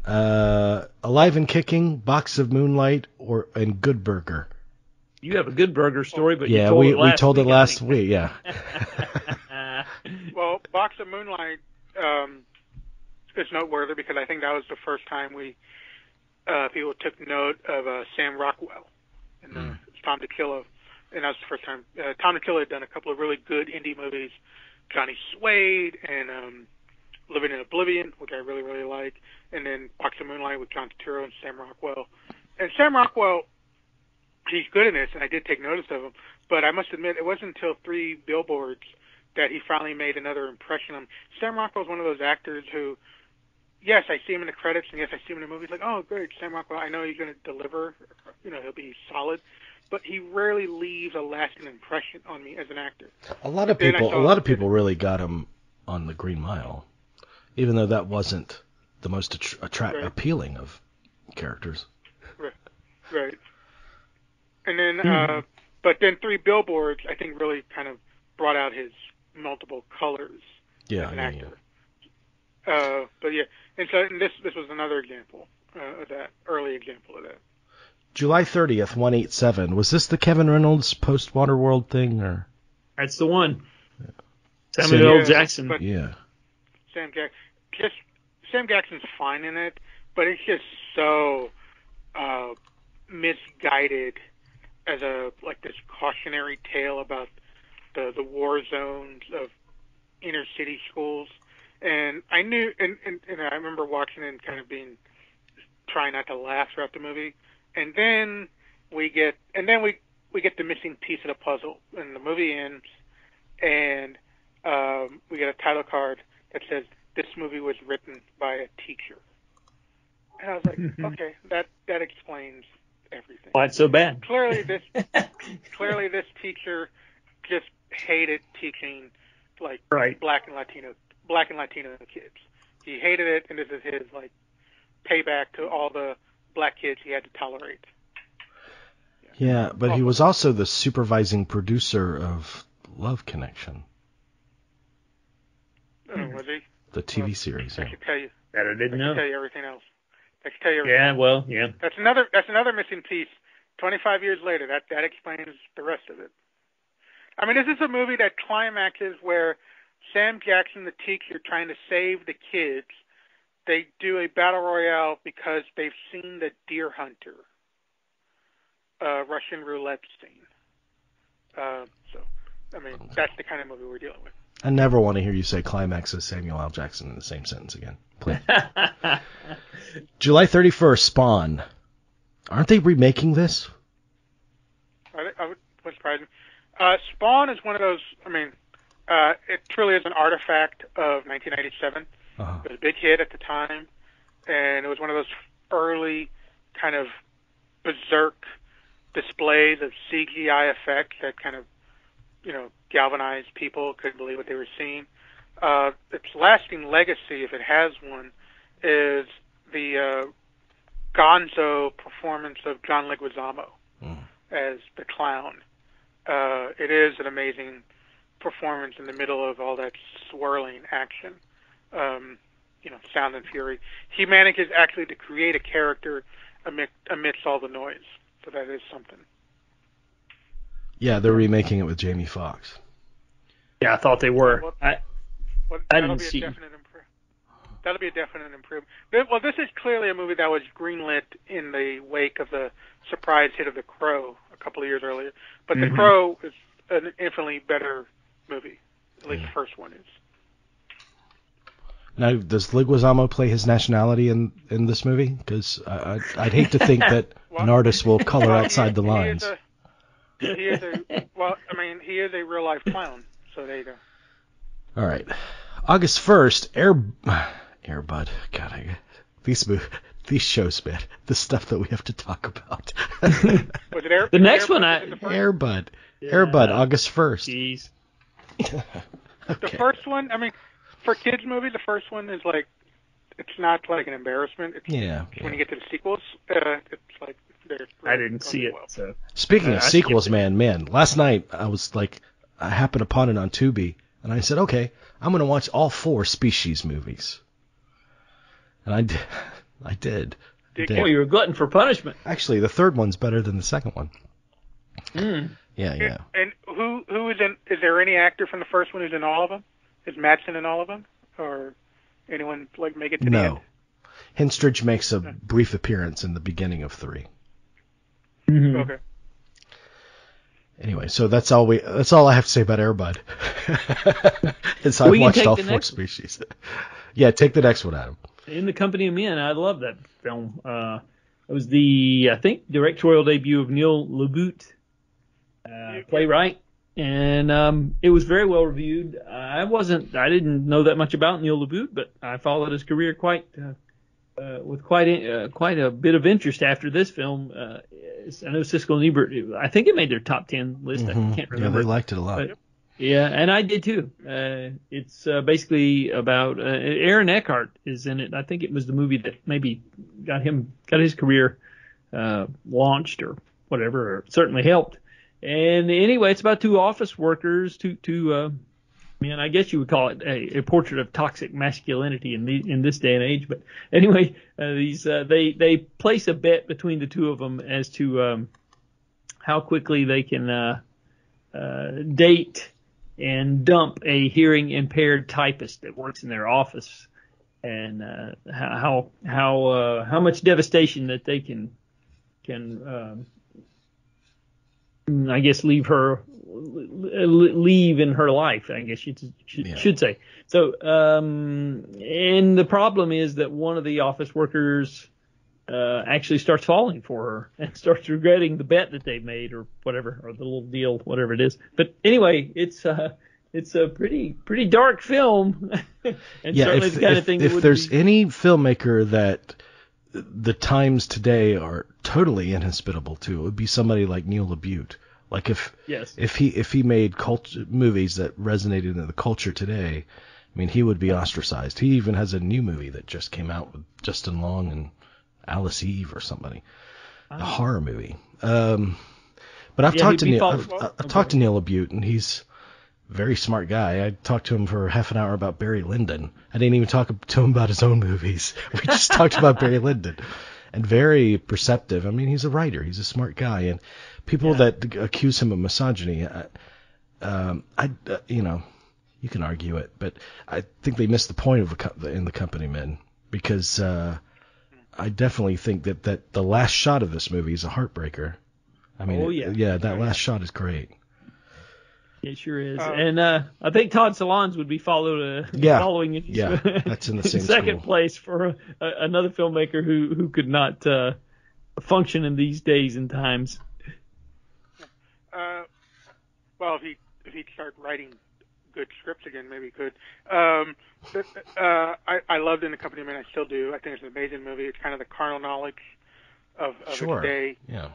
Alive and Kicking, Box of Moonlight, and Good Burger. You have a Good Burger story, but yeah, we told it last week. Yeah. Well, Box of Moonlight is noteworthy because I think that was the first time people took note of Sam Rockwell in Tom to Kill, and that was the first time. Tom to Kill had done a couple of really good indie movies, Johnny Suede and Living in Oblivion, which I really, really like, and then Box of Moonlight with John Turturro and Sam Rockwell. And Sam Rockwell, he's good in this, and I did take notice of him, but I must admit, it wasn't until 3 Billboards that he finally made another impression on him. Sam Rockwell's one of those actors who, yes, I see him in the credits, and yes, I see him in the movies, like, oh, great, Sam Rockwell, I know he's going to deliver, he'll be solid, but he rarely leaves a lasting impression on me as an actor. A lot of people really got him on The Green Mile, even though that wasn't the most appealing of characters. Right. And then, but then 3 Billboards, I think, really kind of brought out his multiple colors as an actor. Yeah. But yeah, and so this was another example of that, early example of that. July 30th, 187. Was this the Kevin Reynolds post Waterworld thing, or? That's the one. Samuel L. Jackson. Yeah. Sam Jackson's fine in it, but it's just so misguided as this cautionary tale about the war zones of inner city schools. And I knew, and I remember watching it and kind of trying not to laugh throughout the movie. And then we get the missing piece of the puzzle, and the movie ends, and we get a title card that says, "This movie was written by a teacher." And I was like, okay, that explains everything. Why it's so bad? Clearly this teacher just hated teaching black and Latino kids. He hated it, and this is his payback to all the black kids he had to tolerate. Yeah, but he was also the supervising producer of Love Connection. Was he? The TV series. I should tell you. That I didn't know. I should tell you everything else. Yeah. That's another missing piece. 25 years later, that explains the rest of it. I mean, this is a movie that climaxes where Sam Jackson, the teacher, trying to save the kids, they do a battle royale because they've seen the Deer Hunter Russian roulette scene. That's the kind of movie we're dealing with. I never want to hear you say climax as Samuel L. Jackson in the same sentence again. Please. July 31st, Spawn. Aren't they remaking this? What's surprising? Spawn is one of those, it truly is an artifact of 1997. Uh-huh. It was a big hit at the time, and it was one of those early kind of berserk displays of CGI effects that kind of, galvanized people, couldn't believe what they were seeing. Its lasting legacy, if it has one, is the gonzo performance of John Leguizamo as the clown. It is an amazing performance in the middle of all that swirling action, sound and fury. He manages actually to create a character amidst all the noise, so that is something. Yeah, they're remaking it with Jamie Foxx. Yeah, I thought they were. I didn't see. That'll be a definite improvement. Well, this is clearly a movie that was greenlit in the wake of the surprise hit of The Crow a couple of years earlier. But The Crow is an infinitely better movie. At least the first one is. Now, does Leguizamo play his nationality in this movie? Because I'd hate to think that an artist will color outside the lines. He is he is a real life clown. So there you go. All right, August 1st, Airbud. God, these shows, man, the stuff that we have to talk about. Was it Air? The next one, Airbud. Yeah. Airbud, August 1st. Jeez. Okay. The first one, for kids' movie, the first one is like, it's not like an embarrassment. When you get to the sequels, it's like they're. I didn't see it. Well. So. Speaking of sequels, man, last night I happened upon it on Tubi, and I said, okay, I'm going to watch all 4 Species movies. And I did. Oh, you're a glutton for punishment. Actually, the third one's better than the second one. Mm. Yeah. And who is in? Is there any actor from the first one who's in all of them? Is Madsen in all of them, or anyone make it to the end? No. Henstridge makes a brief appearance in the beginning of 3. Mm-hmm. Okay. Anyway, so that's all I have to say about Airbud. Is I've watched all 4 Species. Yeah, take the next one, Adam. In the Company of Men, I love that film. It was the, I think, directorial debut of Neil LaBute, playwright, and it was very well reviewed. I didn't know that much about Neil LaBute, but I followed his career with quite a bit of interest after this film. I know Siskel and Ebert, I think it made their top 10 list. Mm-hmm. I can't remember. Yeah, they liked it a lot. But, yeah, and I did too. It's basically about Aaron Eckhart is in it. I think it was the movie that maybe got his career launched or whatever, or certainly helped. And anyway, it's about 2 office workers, I guess you would call it a portrait of toxic masculinity in this day and age. But anyway, they place a bet between the 2 of them as to how quickly they can date and dump a hearing impaired typist that works in their office, and how much devastation that they can I guess leave in her life, I guess you should say. So, and the problem is that one of the office workers actually starts falling for her and starts regretting the bet that they made or whatever, or the little deal, whatever it is. But anyway, it's a pretty dark film, and certainly the kind of thing. If there's any filmmaker that the times today are totally inhospitable to, it would be somebody like Neil LaBute. Like if he made movies that resonated in the culture today, he would be ostracized. He even has a new movie that just came out with Justin Long and Alice Eve or somebody, a horror movie. But I've talked to Neil LaBute, and he's a very smart guy. I talked to him for half an hour about Barry Lyndon. I didn't even talk to him about his own movies. We just talked about Barry Lyndon. And very perceptive. He's a writer. He's a smart guy. And people that accuse him of misogyny, you can argue it, but I think they missed the point of in the Company Men, because I definitely think that the last shot of this movie is a heartbreaker. That last shot is great. It sure is. And I think Todd Solondz would be following. That's in the same second place for another filmmaker who could not function in these days and times. Well, if he'd start writing good scripts again, maybe he could. I loved In the Company of Men. I still do. I think it's an amazing movie. It's kind of the carnal knowledge of its day. Yeah.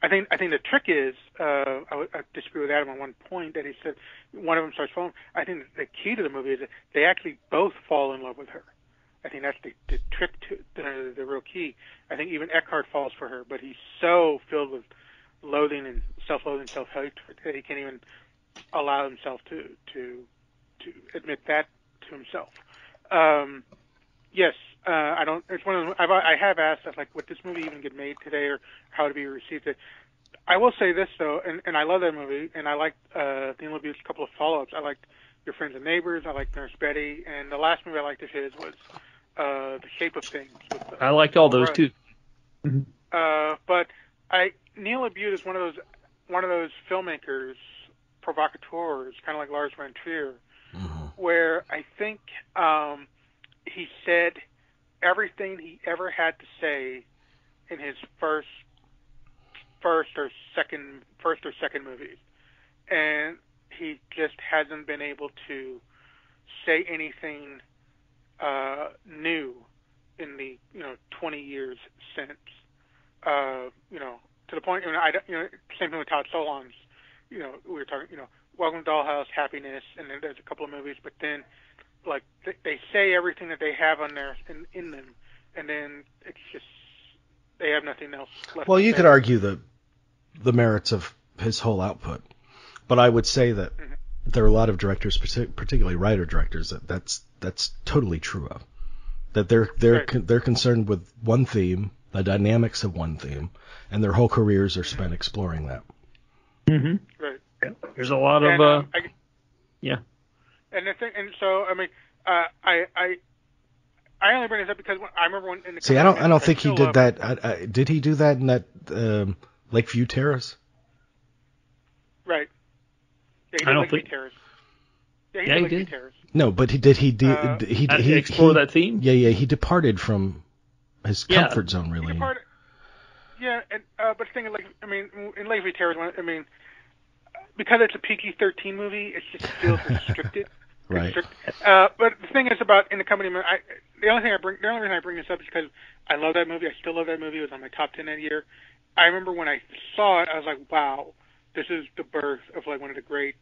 I think the trick is, I disagree with Adam on one point that he said one of them starts falling. I think the key to the movie is that they actually both fall in love with her. I think that's the trick to the real key. I think even Eckhart falls for her, but he's so filled with loathing and self-loathing, self-hatred that he can't even allow himself to admit that to himself. Yes, I don't. It's one of them. I have asked, would this movie even get made today, or how to be received? I will say this though, and I love that movie, and I liked Neil LaBute's couple of follow-ups. I liked Your Friends and Neighbors. I liked Nurse Betty, and the last movie I liked of his was The Shape of Things. I liked all those too. But Neil LaBute is one of those filmmakers, provocateurs, kind of like Lars von Trier, where I think he said everything he ever had to say in his first first or second movies, and he just hasn't been able to say anything new in the 20 years since. To the point, same thing with Todd Solondz. We were talking, Welcome to Dollhouse, Happiness, and then there's a couple of movies, but then like they say everything that they have on there in them, and then it's just they have nothing else left. Well, to you say. could argue the merits of his whole output, but I would say that there are a lot of directors, particularly writer-directors, that's totally true of. That they're concerned with one theme, the dynamics of one theme, and their whole careers are spent exploring that. Mm-hmm. Right. Yeah. There's a lot of yeah. And the thing, and so I mean, I only bring this up because I remember when in the. See, I don't think he did that. Did he do that in that Lakeview Terrace? Right. Yeah, he I did don't Lakeview think. Terrace. Yeah, he did. Terrace. No, but he explore that theme. Yeah, he departed from his comfort zone, really. He departed. Yeah, and but the thing is, in Lakeview Terrace, because it's a PG-13 movie, it just feels restricted. Right. But the thing is about In the Company of the only reason I bring this up is because I love that movie. I still love that movie. It was on my top 10 that year. I remember when I saw it, I was like, wow, this is the birth of like one of the great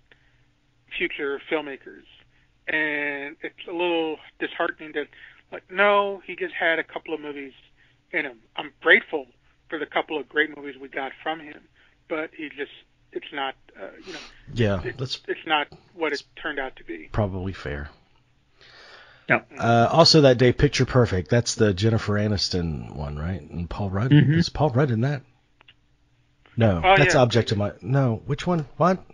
future filmmakers. And it's a little disheartening that, like, no, he just had a couple of movies in him. I'm grateful for the couple of great movies we got from him, but it's not, it's not what it turned out to be. Probably fair. Yeah. Also that day, Picture Perfect. That's the Jennifer Aniston one, right? And Paul Rudd. Mm-hmm. Is Paul Rudd in that? No, that's Object of My. No, which one? What?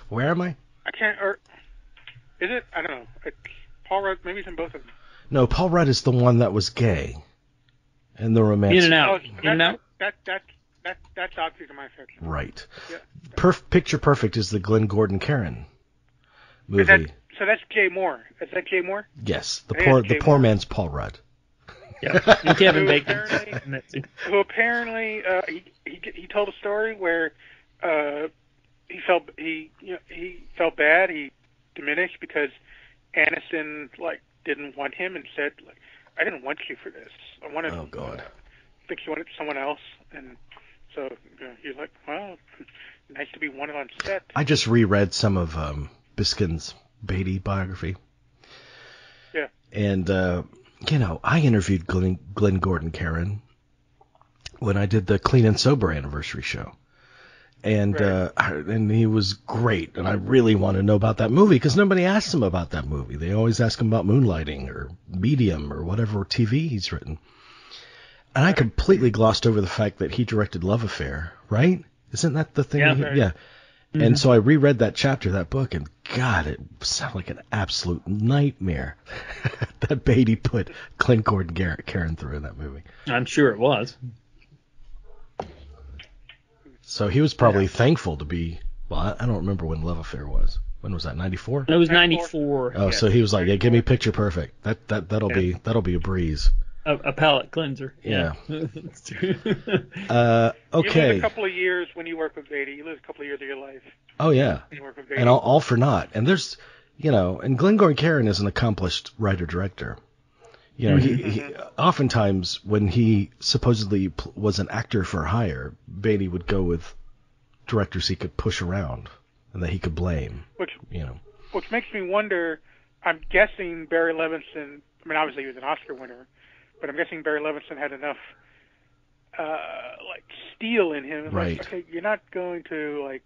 Where am I? I can't. Or is it? I don't know. It's Paul Rudd. Maybe it's in both of them. No, Paul Rudd is the one that was gay. And the romance. In and Out. In and Out. That's Object of My Affection. Right. Yeah. Picture Perfect is the Glenn Gordon Caron movie. So that's Jay Moore. Is that Jay Moore? Yes, the poor man's Paul Rudd. Yeah, and Kevin Bacon. Who apparently he told a story where he felt bad. He diminished because Aniston didn't want him and said I didn't want you for this. I wanted. Oh God. I think he wanted someone else, and so he's like, well, nice to be wanted on set. I just reread some of Biskin's Beatty biography. Yeah. And I interviewed Glenn Gordon Caron when I did the Clean and Sober anniversary show. And and he was great, and I really want to know about that movie because nobody asked him about that movie. They always ask him about Moonlighting or Medium or whatever TV he's written. And I completely glossed over the fact that he directed Love Affair, right? Isn't that the thing? Yeah. Yeah. Mm-hmm. And so I reread that chapter of that book, and God, it sounded like an absolute nightmare that Beatty put Glenn Gordon Caron through in that movie. I'm sure it was. So he was probably thankful to be. Well, I don't remember when Love Affair was. When was that? 94? It was 94. Oh, yeah. So he was like, "Yeah, give me Picture Perfect. That'll be a breeze." A palate cleanser. Yeah. That's true. Okay. You live a couple of years when you work with Beatty. You live a couple of years of your life. Oh yeah. When you work with Beatty. And all for naught. And there's, and Glenn Gordon Caron is an accomplished writer-director. He oftentimes when he supposedly was an actor for hire, Beatty would go with directors he could push around and that he could blame. Which makes me wonder. I'm guessing Barry Levinson. I mean, obviously he was an Oscar winner, but I'm guessing Barry Levinson had enough steel in him. Right. Okay, you're not going to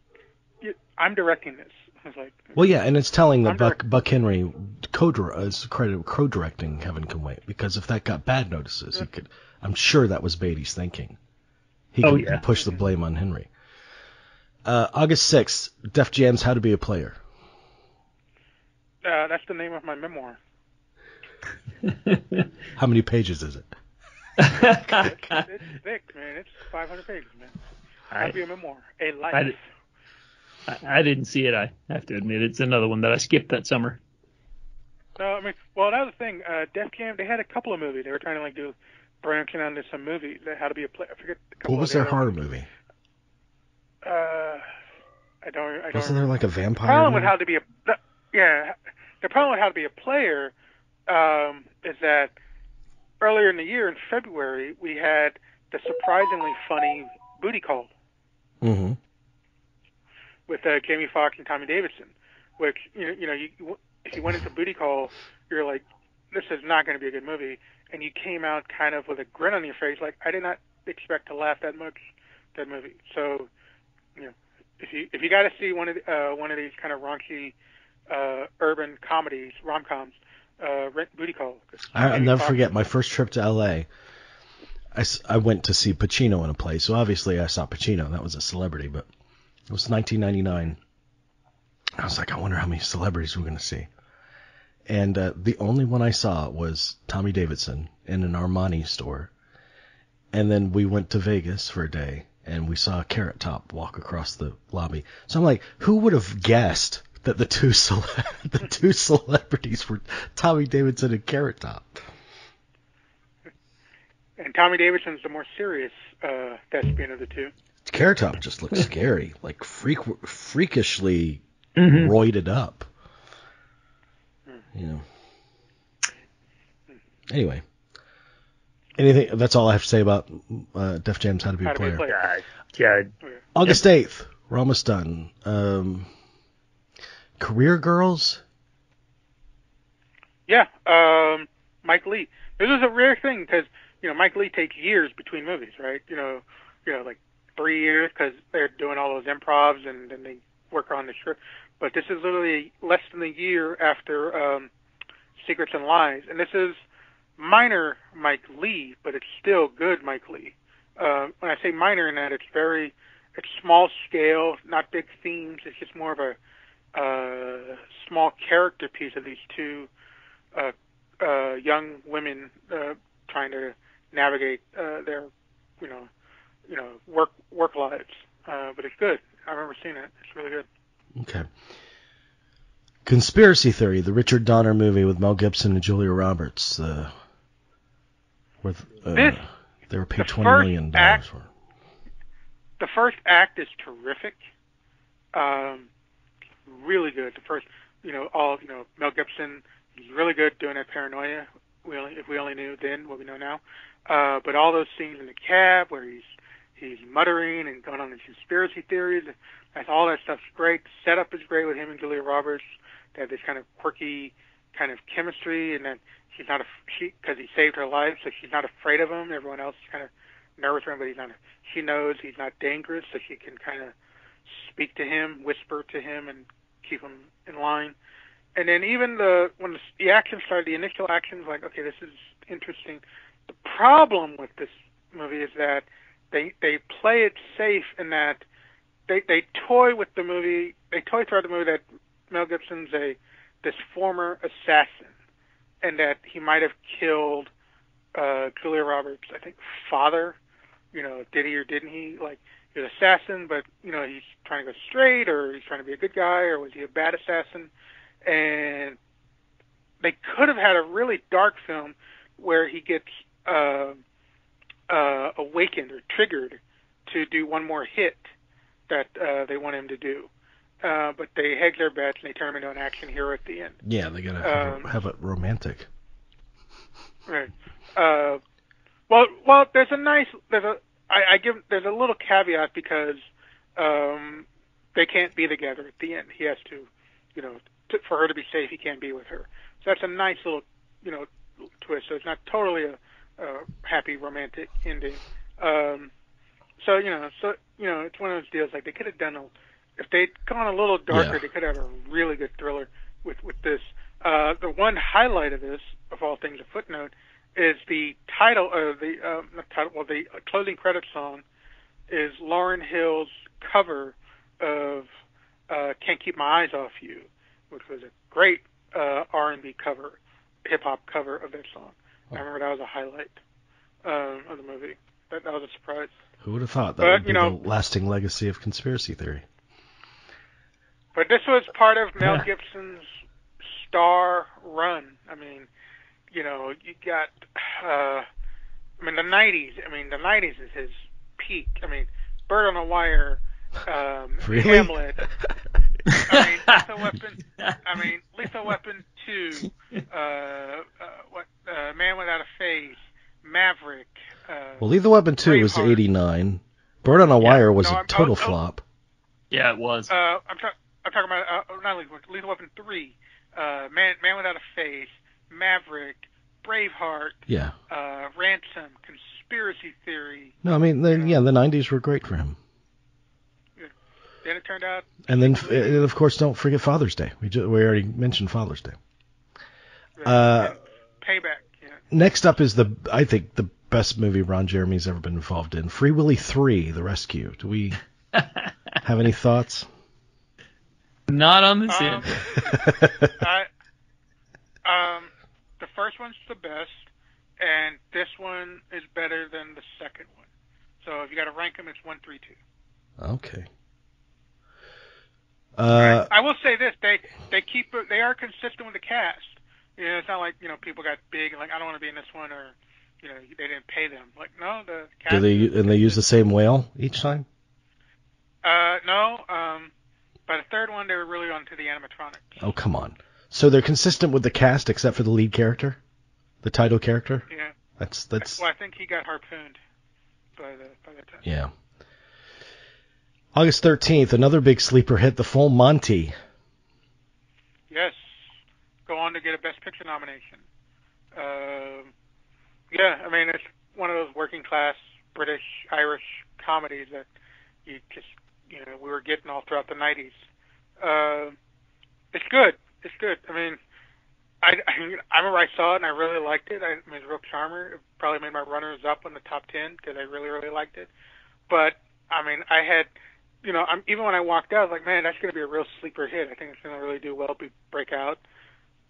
I'm directing this. I was like, well, yeah, and it's telling that Buck Henry is credited with co-directing Heaven Can Wait, because if that got bad notices, he could. I'm sure that was Beatty's thinking. He could push the blame on Henry. August 6th, Def Jam's How to Be a Player. That's the name of my memoir. How many pages is it? It's thick, man. It's 500 pages, man. How to Be a Memoir. A Life. I didn't see it. I have to admit, it's another one that I skipped that summer. No, I mean, well, that was the thing. Def Jam, they had a couple of movies. They were trying to do branching onto some movies. How to Be a Player. I forget. What was their horror movie? I don't. Wasn't there like a vampire? The problem movie? with How to Be a The problem with How to Be a Player is that earlier in the year, in February, we had the surprisingly funny Booty Call with Jamie Foxx and Tommy Davidson, which if you went into Booty Call, you're like, this is not going to be a good movie, and you came out kind of with a grin on your face, like, I did not expect to laugh that much that movie. So, if you got to see one of these kind of raunchy urban comedies, rom-coms, rent Booty Call. I'll never forget my first trip to L.A. I went to see Pacino in a play, so obviously I saw Pacino. That was a celebrity, but it was 1999. I was like, I wonder how many celebrities we're going to see. And the only one I saw was Tommy Davidson in an Armani store. And then we went to Vegas for a day, and we saw Carrot Top walk across the lobby. So I'm like, who would have guessed that the two celebrities were Tommy Davidson and Carrot Top? And Tommy Davidson's the more serious thespian of the two. Carrot Top just looks scary, like freakishly roided up. Anyway, anything? That's all I have to say about Def Jam's How to Be a Player. August 8th, we're almost done. Career Girls. Yeah, Mike Leigh. This is a rare thing because Mike Leigh takes years between movies, right? Like 3 years because they're doing all those improvs and then they work on the script. But this is literally less than a year after Secrets and Lies, and this is minor Mike Leigh, but it's still good Mike Leigh. When I say minor in that, it's small scale, not big themes. It's just more of a small character piece of these two young women trying to navigate their work lives. But it's good. I remember seeing it. It's really good. Okay. Conspiracy Theory, the Richard Donner movie with Mel Gibson and Julia Roberts. They were paid $20 million for. The first act is terrific. Really good. The first, Mel Gibson, he's really good doing that paranoia. If we only knew then what we know now. But all those scenes in the cab where he's muttering and going on these conspiracy theories, all that stuff's great. The setup is great with him and Julia Roberts. They have this kind of quirky kind of chemistry, and then because he saved her life, so she's not afraid of him. Everyone else is kind of nervous around, but she knows he's not dangerous, so she can kind of speak to him, whisper to him, and keep him in line. And then even when the action started, the initial action was like, okay, this is interesting. The problem with this movie is that they play it safe in that they toy with the movie. They toy throughout the movie that Mel Gibson's this former assassin, and that he might have killed Julia Roberts' father. Did he or didn't he? Like, he's an assassin, but he's trying to go straight, or he's trying to be a good guy, or was he a bad assassin? And they could have had a really dark film where he gets awakened or triggered to do one more hit that they want him to do. But they hedge their bets and they turn him into an action hero at the end. Yeah, they gotta have it romantic. Right. Well, there's a little caveat because they can't be together at the end. He has to, for her to be safe, he can't be with her. So that's a nice little, twist. So it's not totally a happy romantic ending. It's one of those deals. Like, they could have done if they'd gone a little darker, They could have had a really good thriller with this. The one highlight of this, of all things, a footnote, is the title of the closing credit song is Lauryn Hill's cover of "Can't Keep My Eyes Off You," which was a great R&B cover, hip hop cover of that song. I remember that was a highlight of the movie. That was a surprise. Who would have thought that would be the lasting legacy of Conspiracy Theory? But this was part of Mel Gibson's star run. I mean, you got I mean, the '90s. I mean, the '90s is his peak. I mean, Bird on a Wire, Really? Hamlet. I mean, Lethal Weapon. I mean, Lethal Weapon 2. Man Without a Face. Maverick. Well, Lethal Weapon 2 was Braveheart. '89. Bird on a Wire was no, a total flop. Yeah, it was. I'm talking about not Lethal Weapon 3. Man Without a Face. Maverick. Braveheart. Yeah. Ransom. Conspiracy Theory. No, I mean, the '90s were great for him. Then it turned out. And then, of course, don't forget Father's Day. We already mentioned Father's Day. Payback. Yeah. Next up is I think the best movie Ron Jeremy's ever been involved in, Free Willy 3: The Rescue. Do we have any thoughts? Not on this end. The first one's the best, and this one is better than the second one. So if you got to rank them, it's 1, 3, 2. Okay. I will say this: they are consistent with the cast. You know, it's not like people got big and like I don't want to be in this one, or they didn't pay them. Like no, the cast. Do they use the same whale each time? No. By the third one, they were really onto the animatronics. Oh come on! So they're consistent with the cast except for the lead character, the title character. Yeah. That's. Well, I think he got harpooned by that time. Yeah. August 13th, another big sleeper hit, The Full Monty. Yes. Go on to get a Best Picture nomination. Yeah, I mean, it's one of those working class British, Irish comedies that you just, we were getting all throughout the 90s. It's good. It's good. I mean, I remember I saw it and I really liked it. It was a real charmer. It probably made my runners up in the top 10 because I really, really liked it. But, I mean, I had... even when I walked out, I was like, man, that's going to be a real sleeper hit. I think it's going to really do well, break out.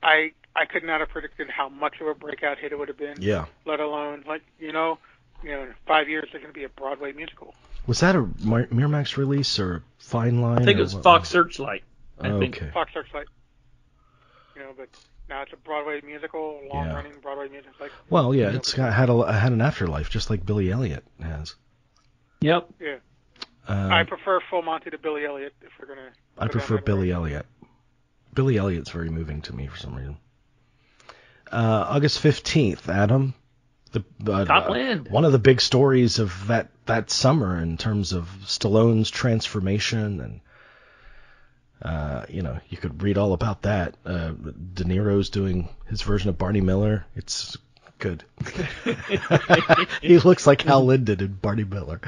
I could not have predicted how much of a breakout hit it would have been. Yeah. Let alone, in 5 years, there's going to be a Broadway musical. Was that a Miramax release or Fine Line? I think it was Fox Searchlight. Okay. Fox Searchlight. But now it's a Broadway musical, long-running Broadway musical. Well, yeah, it's had an afterlife, just like Billy Elliot has. Yep. Yeah. I prefer Full Monty to Billy Elliot if we're going to... I prefer Billy Elliot. Billy Elliot's very moving to me for some reason. August 15th, Adam. Copland. One of the big stories of that summer in terms of Stallone's transformation, and you could read all about that. De Niro's doing his version of Barney Miller. It's good. He looks like Hal Linden in Barney Miller.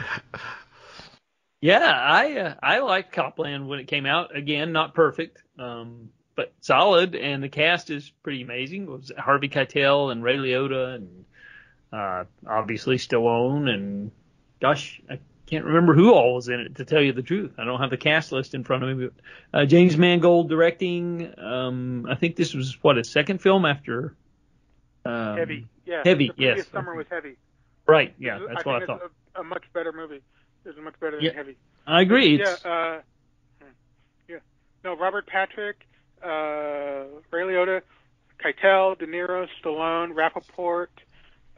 Yeah, I liked Copland when it came out. Again, not perfect, but solid, and the cast is pretty amazing. It was Harvey Keitel and Ray Liotta, and obviously Stallone, and gosh, I can't remember who all was in it, to tell you the truth. I don't have the cast list in front of me. But, James Mangold directing. I think this was, his second film after... Heavy, yeah. Heavy, the previous yes. summer was Heavy. Right, yeah, that's what I thought. It's a much better movie. It's much better than Heavy. I agree. Yeah, No, Robert Patrick, Ray Liotta, Keitel, De Niro, Stallone, Rappaport.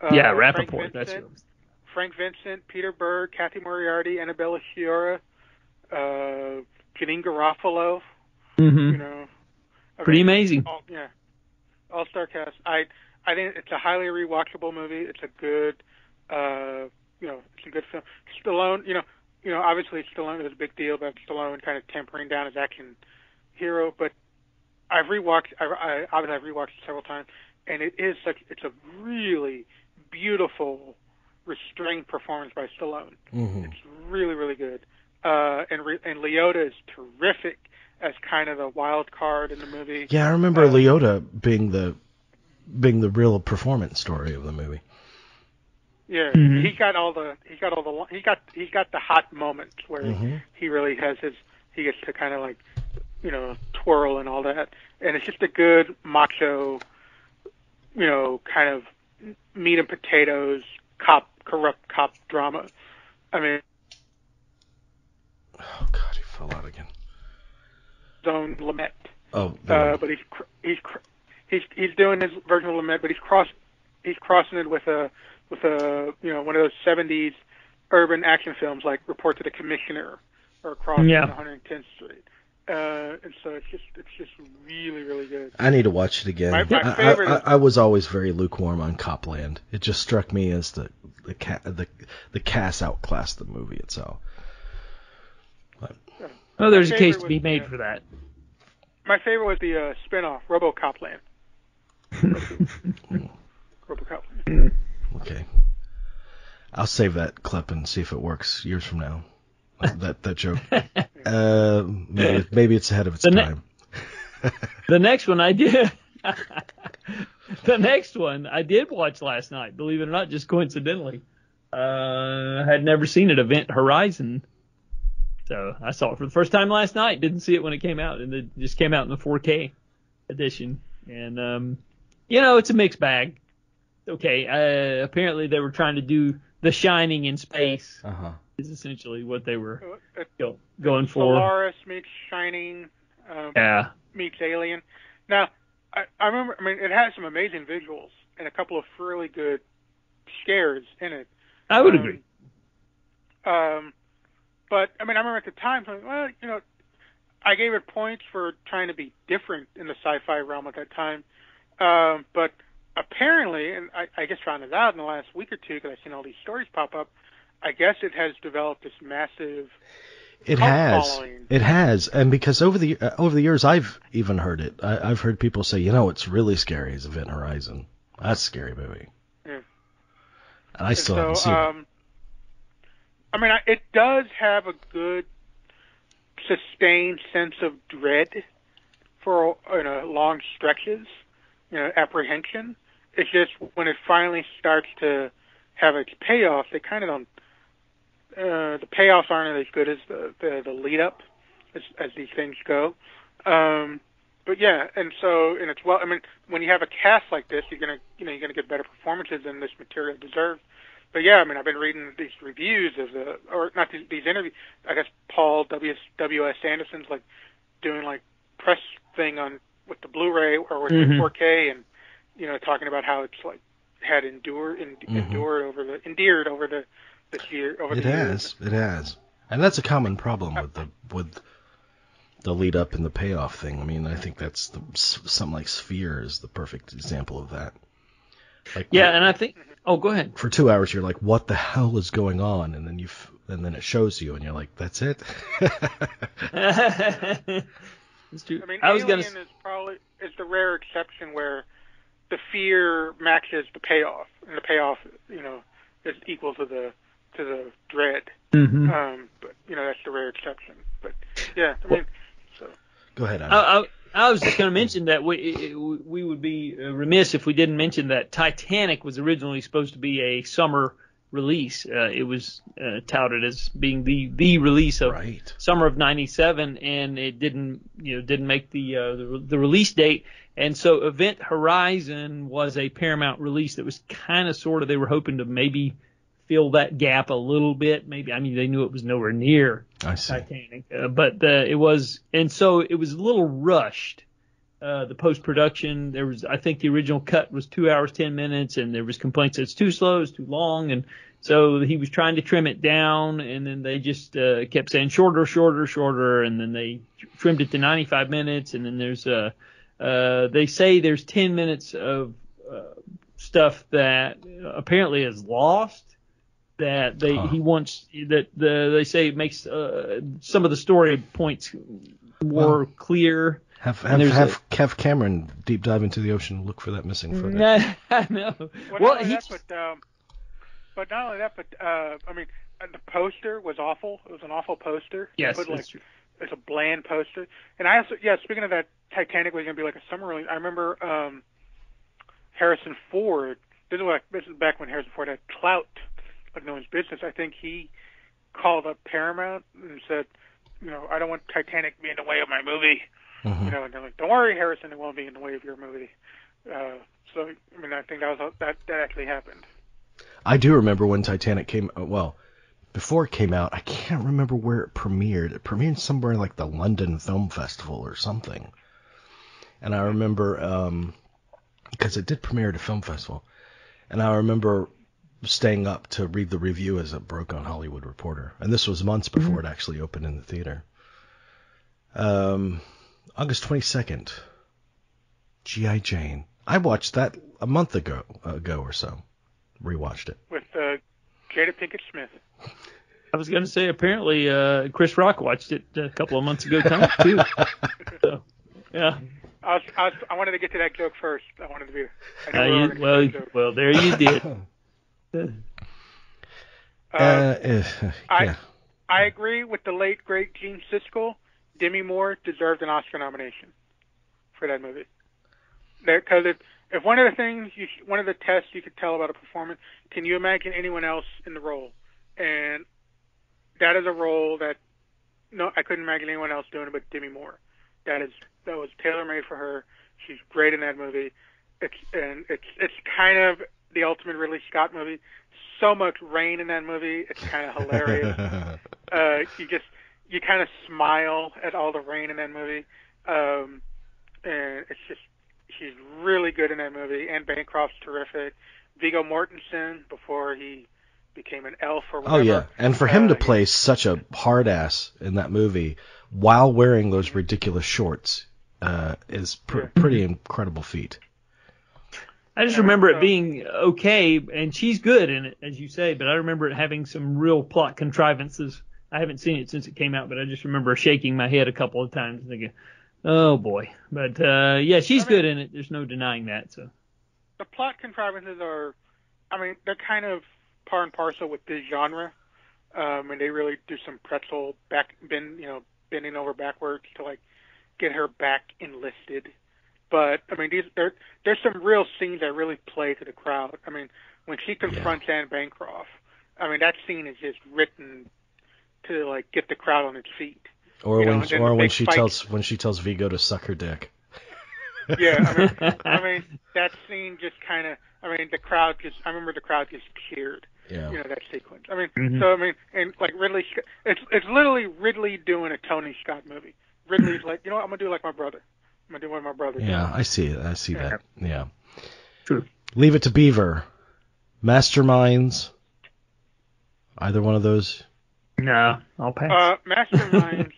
Rappaport. That's it. Frank Vincent, Peter Berg, Kathy Moriarty, Annabella Sciorra, Janine Garofalo. Mm-hmm. Pretty amazing. All-star cast. I think it's a highly rewatchable movie. It's a good, it's a good film. Stallone, obviously Stallone is a big deal about Stallone kind of tempering down his action hero, but I've rewatched it several times, and it's a really beautiful, restrained performance by Stallone. Mm-hmm. It's really, really good. And Liotta is terrific as kind of the wild card in the movie. Yeah, I remember Liotta being the real performance story of the movie. Yeah, mm-hmm. he got the hot moments where he really has he gets to kind of like, twirl and all that, and it's just a good macho, kind of meat and potatoes corrupt cop drama. I mean, oh God, he fell out again. His own Lumet. Oh, but he's doing his version of Lumet, but he's he's crossing it with a one of those 70s urban action films like Report to the Commissioner or Crossing 110th Street. And so it's just really, really good. I need to watch it again. My favorite I was always very lukewarm on Copland. It just struck me as the cast outclassed the movie itself. But, well, there's a case to be made for that. My favorite was the spin-off, RoboCopland. RoboCopland. Okay. I'll save that clip and see if it works years from now. That joke. Maybe it's ahead of its time. The next one I did. The next one I did watch last night. Believe it or not, just coincidentally, I had never seen it. Event Horizon. So I saw it for the first time last night. Didn't see it when it came out, and it just came out in the 4K edition. And it's a mixed bag. Okay, apparently they were trying to do The Shining in space. Is essentially what they were going for. Solaris meets Shining. Meets Alien. Now, I remember. I mean, it has some amazing visuals and a couple of really good scares in it. I would agree. But I mean, I remember at the time, I gave it points for trying to be different in the sci-fi realm at that time. But apparently, and I just found it out in the last week or two because I've seen all these stories pop up. I guess it has developed this massive following. It has, and because over the years I've even heard it. I've heard people say, it's really scary as Event Horizon. That's a scary movie. Yeah. And I still haven't seen it. I mean, it does have a good sustained sense of dread for long stretches, apprehension. It's just when it finally starts to have its payoff, they kind of don't. The payoffs aren't as good as the lead up as these things go. But yeah, and it's well. I mean, when you have a cast like this, you're gonna get better performances than this material deserves. But yeah, I mean, I've been reading these reviews of these interviews. I guess Paul W.S. Anderson's doing press thing with the Blu-ray or with the 4K, and talking about how it's had endured over the this year. It has, and that's a common problem with the lead up and the payoff thing. I mean, I think that's something like Sphere is the perfect example of that. And I think. Oh, go ahead. For 2 hours, you're like, "What the hell is going on?" And then it shows you, and you're like, "That's it." It's true. I mean, Alien is the rare exception where the fear matches the payoff, and the payoff, is equal to the dread. Mm-hmm. But that's the rare exception. But yeah, I mean, so. Go ahead, Adam. I was just going to mention that we would be remiss if we didn't mention that Titanic was originally supposed to be a summer release. It was touted as being the release of summer of '97, and it didn't make the release date. And so Event Horizon was a Paramount release that was kind of sort of, they were hoping to maybe fill that gap a little bit. Maybe, I mean, they knew it was nowhere near Titanic, but it was, and so it was a little rushed. The post-production, I think the original cut was 2 hours, 10 minutes, and there was complaints that it's too slow, it's too long, and so he was trying to trim it down, and then they just kept saying shorter, and then they trimmed it to 95 minutes, and then there's they say there's 10 minutes of stuff that apparently is lost, that he wants, that they say it makes some of the story points more clear. Have Cameron deep dive into the ocean and look for that missing footage. I know. But not only that, I mean, the poster was awful. It was an awful poster. Yes, that's true. It's a bland poster. And I also, speaking of that, Titanic was going to be like a summer release. I remember Harrison Ford. This is back when Harrison Ford had clout, like no one's business. I think he called up Paramount and said, I don't want Titanic to be in the way of my movie. Mm-hmm. And they're like, don't worry, Harrison, it won't be in the way of your movie. So, I mean, I think that actually happened. I do remember when Titanic came, before it came out, I can't remember where it premiered. It premiered somewhere like the London Film Festival or something. And I remember, because it did premiere at a film festival, And I remember staying up to read the review as it broke on Hollywood Reporter. And this was months before it actually opened in the theater. August 22nd, G.I. Jane. I watched that a month ago or so. Rewatched it. With Jada Pinkett Smith. I was going to say, apparently, Chris Rock watched it a couple of months ago, too. So, yeah. I wanted to get to that joke first. I wanted to be. Well, there you did. I agree with the late great Gene Siskel. Demi Moore deserved an Oscar nomination for that movie. Because if one of the things, one of the tests you could tell about a performance, can you imagine anyone else in the role? And that is a role that I couldn't imagine anyone else doing it but Demi Moore. That was tailor-made for her. She's great in that movie. It's kind of the ultimate Ridley Scott movie. So much rain in that movie. It's kind of hilarious. You kind of smile at all the rain in that movie. And it's just, she's really good in that movie. Anne Bancroft's terrific. Viggo Mortensen, before he became an elf or whatever. Oh, yeah. And for him to play such a hard ass in that movie while wearing those ridiculous shorts is pretty incredible feat. I just remember it being okay, and she's good in it, as you say, but I remember it having some real plot contrivances. I haven't seen it since it came out, but I just remember shaking my head a couple of times thinking, oh, boy. But, she's good in it. There's no denying that. So the plot contrivances are, they're kind of par and parcel with this genre, and they really do some pretzel bending over backwards to, get her back enlisted. But, there's some real scenes that really play to the crowd. When she confronts Anne Bancroft, that scene is just written to, get the crowd on its feet. Or when she tells Viggo to suck her dick. Yeah, that scene just kind of, I remember the crowd just cheered. Yeah. That sequence. And Ridley, it's literally Ridley doing a Tony Scott movie. Ridley's like, I'm gonna do it like my brother. I'm gonna do what my brother did. Yeah, I see it. I see that. Yeah. True. Leave It to Beaver. Masterminds. Either one of those? No, I'll pass. Masterminds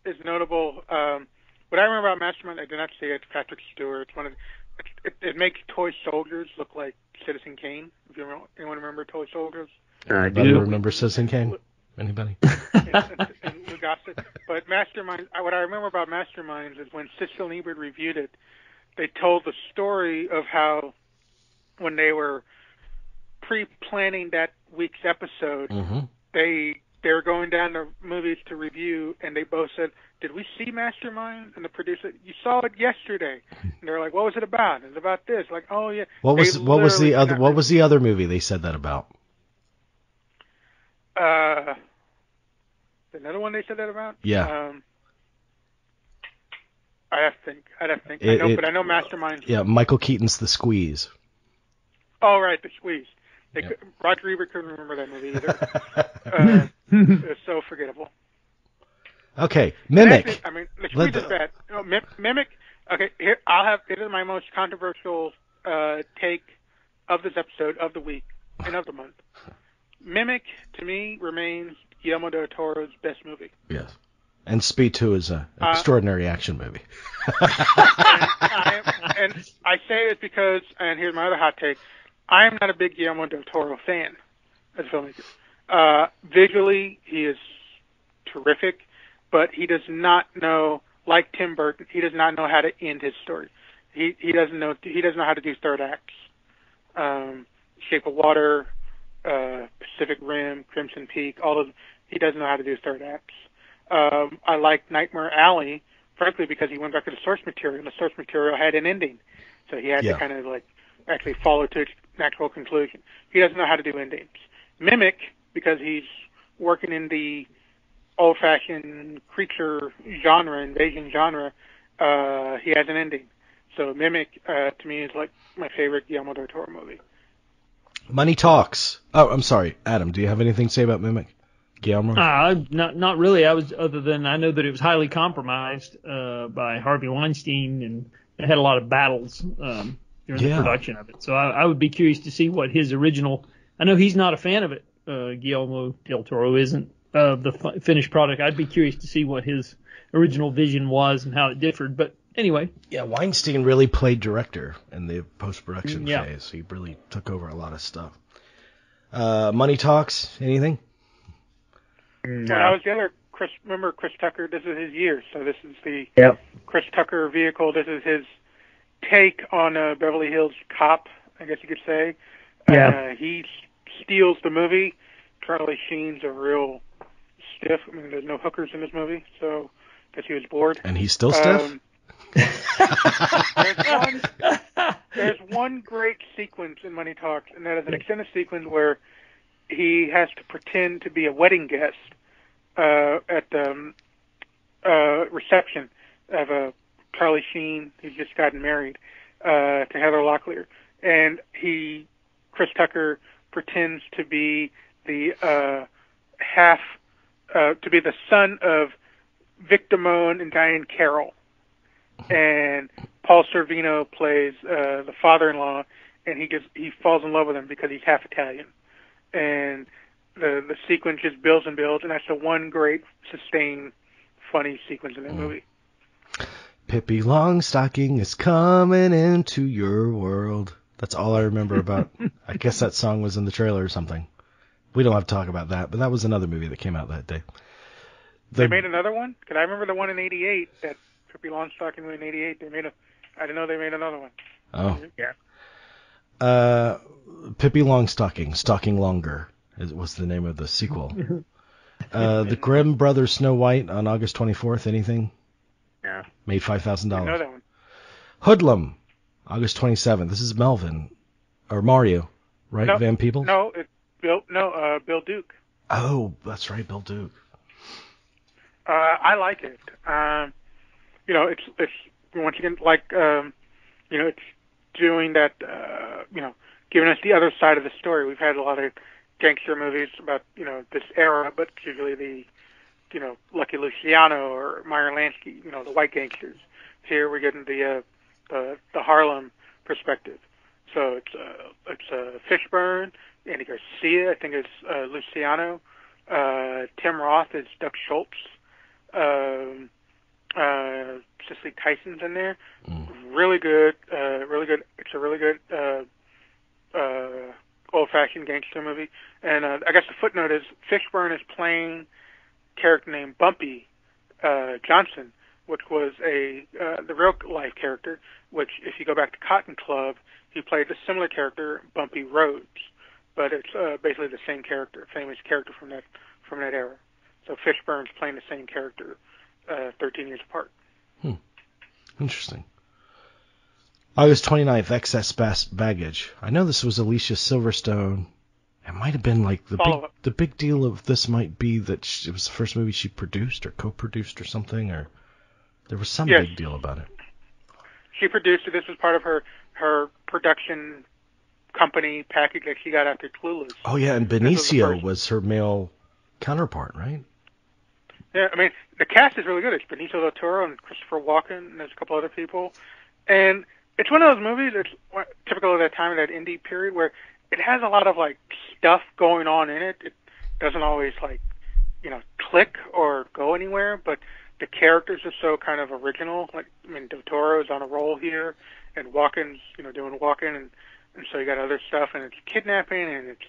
is notable. What I remember about Mastermind, I did not see it. Patrick Stewart. It makes toy soldiers look like Citizen Kane. If anyone remember Toy Soldiers? I do. Remember Citizen Kane? Anybody? and we got it. But Mastermind, what I remember about Masterminds is when Siskel and Ebert reviewed it, they told the story of how when they were pre-planning that week's episode, they were going down to movies to review, and they both said, "Did we see Mastermind?" And the producer, "You saw it yesterday." And they're like, "What was it about?" And it's about this. Like, "Oh yeah." What was the other movie they said that about? Another one they said that about? Yeah. I'd have to think. But I know Mastermind. Yeah, Michael Keaton's The Squeeze. Oh, right, The Squeeze. Roger Ebert couldn't remember that movie either. It was so forgettable. Okay, Mimic. Actually, The Squeeze is bad. Mimic. Okay, here it is my most controversial take of this episode, of the week, and of the month. Mimic, to me, remains Guillermo del Toro's best movie. Yes. And Speed 2 is an extraordinary action movie. and I say it because, and here's my other hot take, I am not a big Guillermo del Toro fan as a filmmaker. Visually, he is terrific, but he does not know, like Tim Burton, he does not know how to end his story. He doesn't know how to do third acts. Shape of Water, Pacific Rim, Crimson Peak, he doesn't know how to do third acts. I like Nightmare Alley, frankly, because he went back to the source material, and the source material had an ending. So he had to kind of actually follow to its natural conclusion. He doesn't know how to do endings. Mimic, because he's working in the old-fashioned creature genre, invasion genre, he has an ending. So Mimic, to me, is like my favorite Guillermo del Toro movie. Money Talks. Oh, I'm sorry. Adam, do you have anything to say about Mimic? Guillermo? Not really. Other than I know that it was highly compromised by Harvey Weinstein, and it had a lot of battles during the production of it. So I would be curious to see what his original. I know he's not a fan of it. Guillermo del Toro isn't the finished product. I'd be curious to see what his original vision was and how it differed. But anyway. Yeah, Weinstein really played director in the post-production phase. He really took over a lot of stuff. Money Talks, anything? No. When I was the other remember Chris Tucker, this is his year. So this is the Chris Tucker vehicle. This is his take on Beverly Hills Cop, I guess you could say. Yeah. He steals the movie. Charlie Sheen's a real stiff. I mean, there's no hookers in this movie, so I guess he was bored. And he's still stiff? There's one great sequence in Money Talks, and that is an extended sequence where he has to pretend to be a wedding guest at the reception of Charlie Sheen, who's just gotten married, to Heather Locklear. And Chris Tucker pretends to be the to be the son of Vic Damone and Diane Carroll. And Paul Sorvino plays the father-in-law, and he falls in love with him because he's half Italian. And the sequence just builds and builds, and that's the one great, sustained, funny sequence in that movie. Pippi Longstocking is coming into your world. That's all I remember about. I guess that song was in the trailer or something. We don't have to talk about that, but that was another movie that came out that day. They made another one? Because I remember the one in '88, that Pippi Longstocking movie in '88. I didn't know they made another one. Oh. Yeah. Pippi Longstocking, Stalking Longer was the name of the sequel. The Grimm Brothers Snow White on August 24th, anything? Yeah. Made $5,000. I know that one. Hoodlum, August 27th. This is Melvin, or Mario, right? No, Van Peebles? No, Bill Duke. Oh, that's right, Bill Duke. I like it. It's once again like it's doing that. Giving us the other side of the story. We've had a lot of gangster movies about this era, but usually the Lucky Luciano or Meyer Lansky, the white gangsters. Here we're getting the Harlem perspective. So it's Fishburne, Andy Garcia, I think it's Luciano, Tim Roth is Doug Schultz, Cicely Tyson's in there. Really good, really good. It's a really good old-fashioned gangster movie. And I guess the footnote is Fishburne is playing a character named Bumpy Johnson, which was the real-life character, which, if you go back to Cotton Club, he played a similar character, Bumpy Rhodes. But it's basically the same character, famous character from that era. So Fishburne's playing the same character 13 years apart. Interesting. August 29th, Excess Baggage. I know this was Alicia Silverstone. It might have been like the big deal of this might be that it was the first movie she produced or co-produced or something, or there was some big deal about it. She produced it. This was part of her production company package that she got after Clueless. Oh yeah, and Benicio was her male counterpart, right? Yeah, I mean, the cast is really good. It's Benicio del Toro and Christopher Walken, and there's a couple other people. And it's one of those movies that's typical of that time, of that indie period, where it has a lot of, stuff going on in it. It doesn't always, click or go anywhere, but the characters are so kind of original. Del Toro's on a roll here, and Walken's, doing Walken, and so you got other stuff, and it's kidnapping, and it's,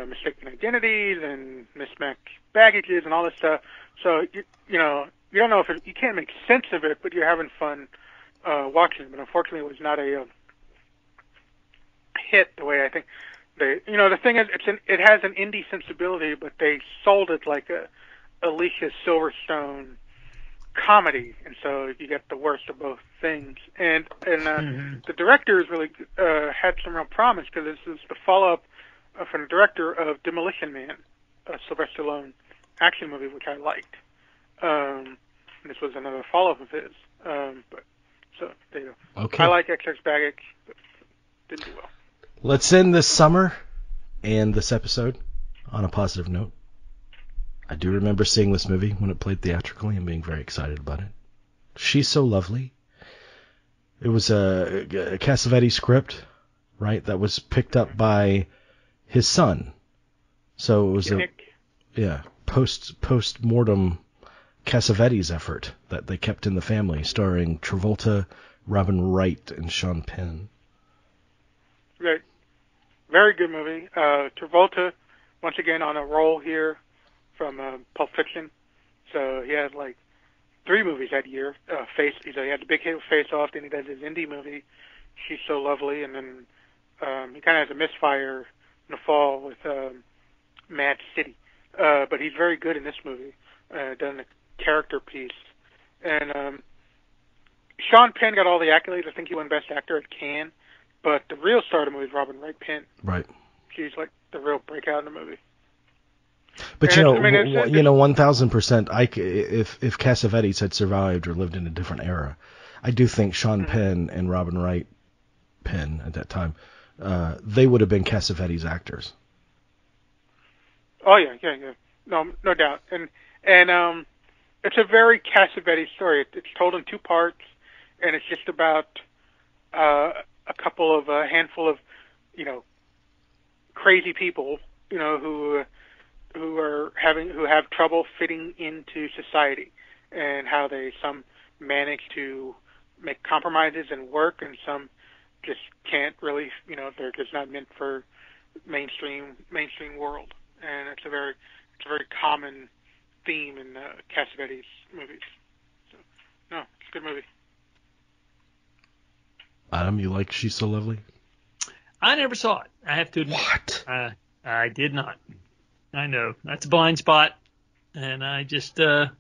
mistaken identities, and mismatched baggages, and all this stuff. So, you don't know if you can't make sense of it, but you're having fun watching it. But unfortunately, it was not a hit the way I think. The thing is, it has an indie sensibility, but they sold it like a Alicia Silverstone comedy, and so you get the worst of both things. And the director is really had some real promise, because this is the follow-up from the director of Demolition Man, a Sylvester Stallone action movie, which I liked. This was another follow-up of his. So there you go. Okay. I like Excess Baggage, but didn't do well. Let's end this summer and this episode on a positive note. I do remember seeing this movie when it played theatrically and being very excited about it. She's so lovely. It was a Cassavetes script, right? That was picked up by his son. So it was post-mortem Cassavetes effort that they kept in the family, starring Travolta, Robin Wright, and Sean Penn. Right. Very good movie. Travolta, once again, on a roll here from Pulp Fiction. So he had like 3 movies that year. He had the big hit with Face Off, then he does his indie movie, She's So Lovely, and then he kind of has a misfire in the fall with Mad City. But he's very good in this movie, done a character piece. And Sean Penn got all the accolades. I think he won Best Actor at Cannes. But the real star of the movie is Robin Wright Penn. Right. She's like the real breakout in the movie. But you know, 1,000%. If Cassavetes had survived or lived in a different era, I do think Sean Penn and Robin Wright Penn at that time, they would have been Cassavetes actors. Oh yeah. No doubt. And it's a very Cassavetes story. It's told in 2 parts, and it's just about a handful of, crazy people, who have trouble fitting into society, and how some manage to make compromises and work, and some just can't really, they're just not meant for mainstream world. And it's a very common theme in Cassavetes movies. So, no, it's a good movie. Adam, you like She's So Lovely? I never saw it. I have to admit. What? I did not. I know. That's a blind spot. And I just, I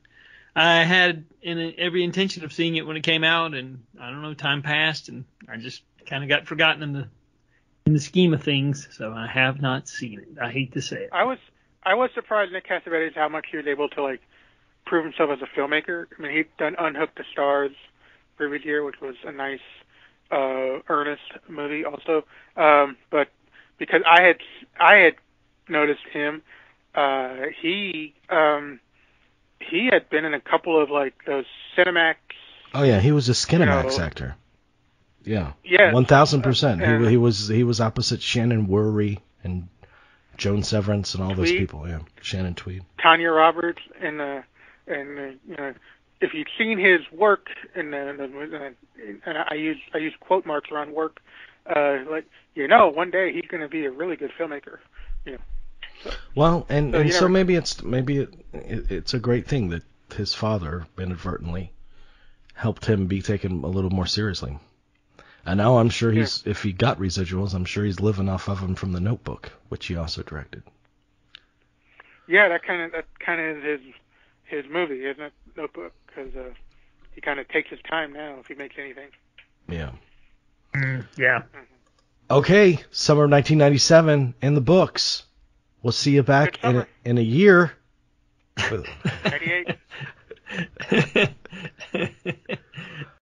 had every intention of seeing it when it came out, and I don't know, time passed, and I just kind of got forgotten in the scheme of things, so I have not seen it. I hate to say it. I was surprised Nick Cassavetes how much he was able to prove himself as a filmmaker. I mean, he'd done Unhook the Stars previous year, which was a nice earnest movie also. But because I had noticed him, he had been in a couple of those Cinemax. Oh yeah, he was a Skinemax actor. Yeah. Yeah. 1,000%. He was opposite Shannon Worry and Joan Severance and all those people. Yeah. Shannon Tweed. Tanya Roberts and if you've seen his work and I use quote marks around work, one day he's going to be a really good filmmaker. So, well, so maybe it's a great thing that his father inadvertently helped him be taken a little more seriously. And now I'm sure if he got residuals, I'm sure he's living off of them from The Notebook, which he also directed. Yeah, that kind of is his movie, isn't it? Notebook, because he kind of takes his time now if he makes anything. Yeah. Yeah. Okay, summer of 1997 in the books. We'll see you back in a year. 98.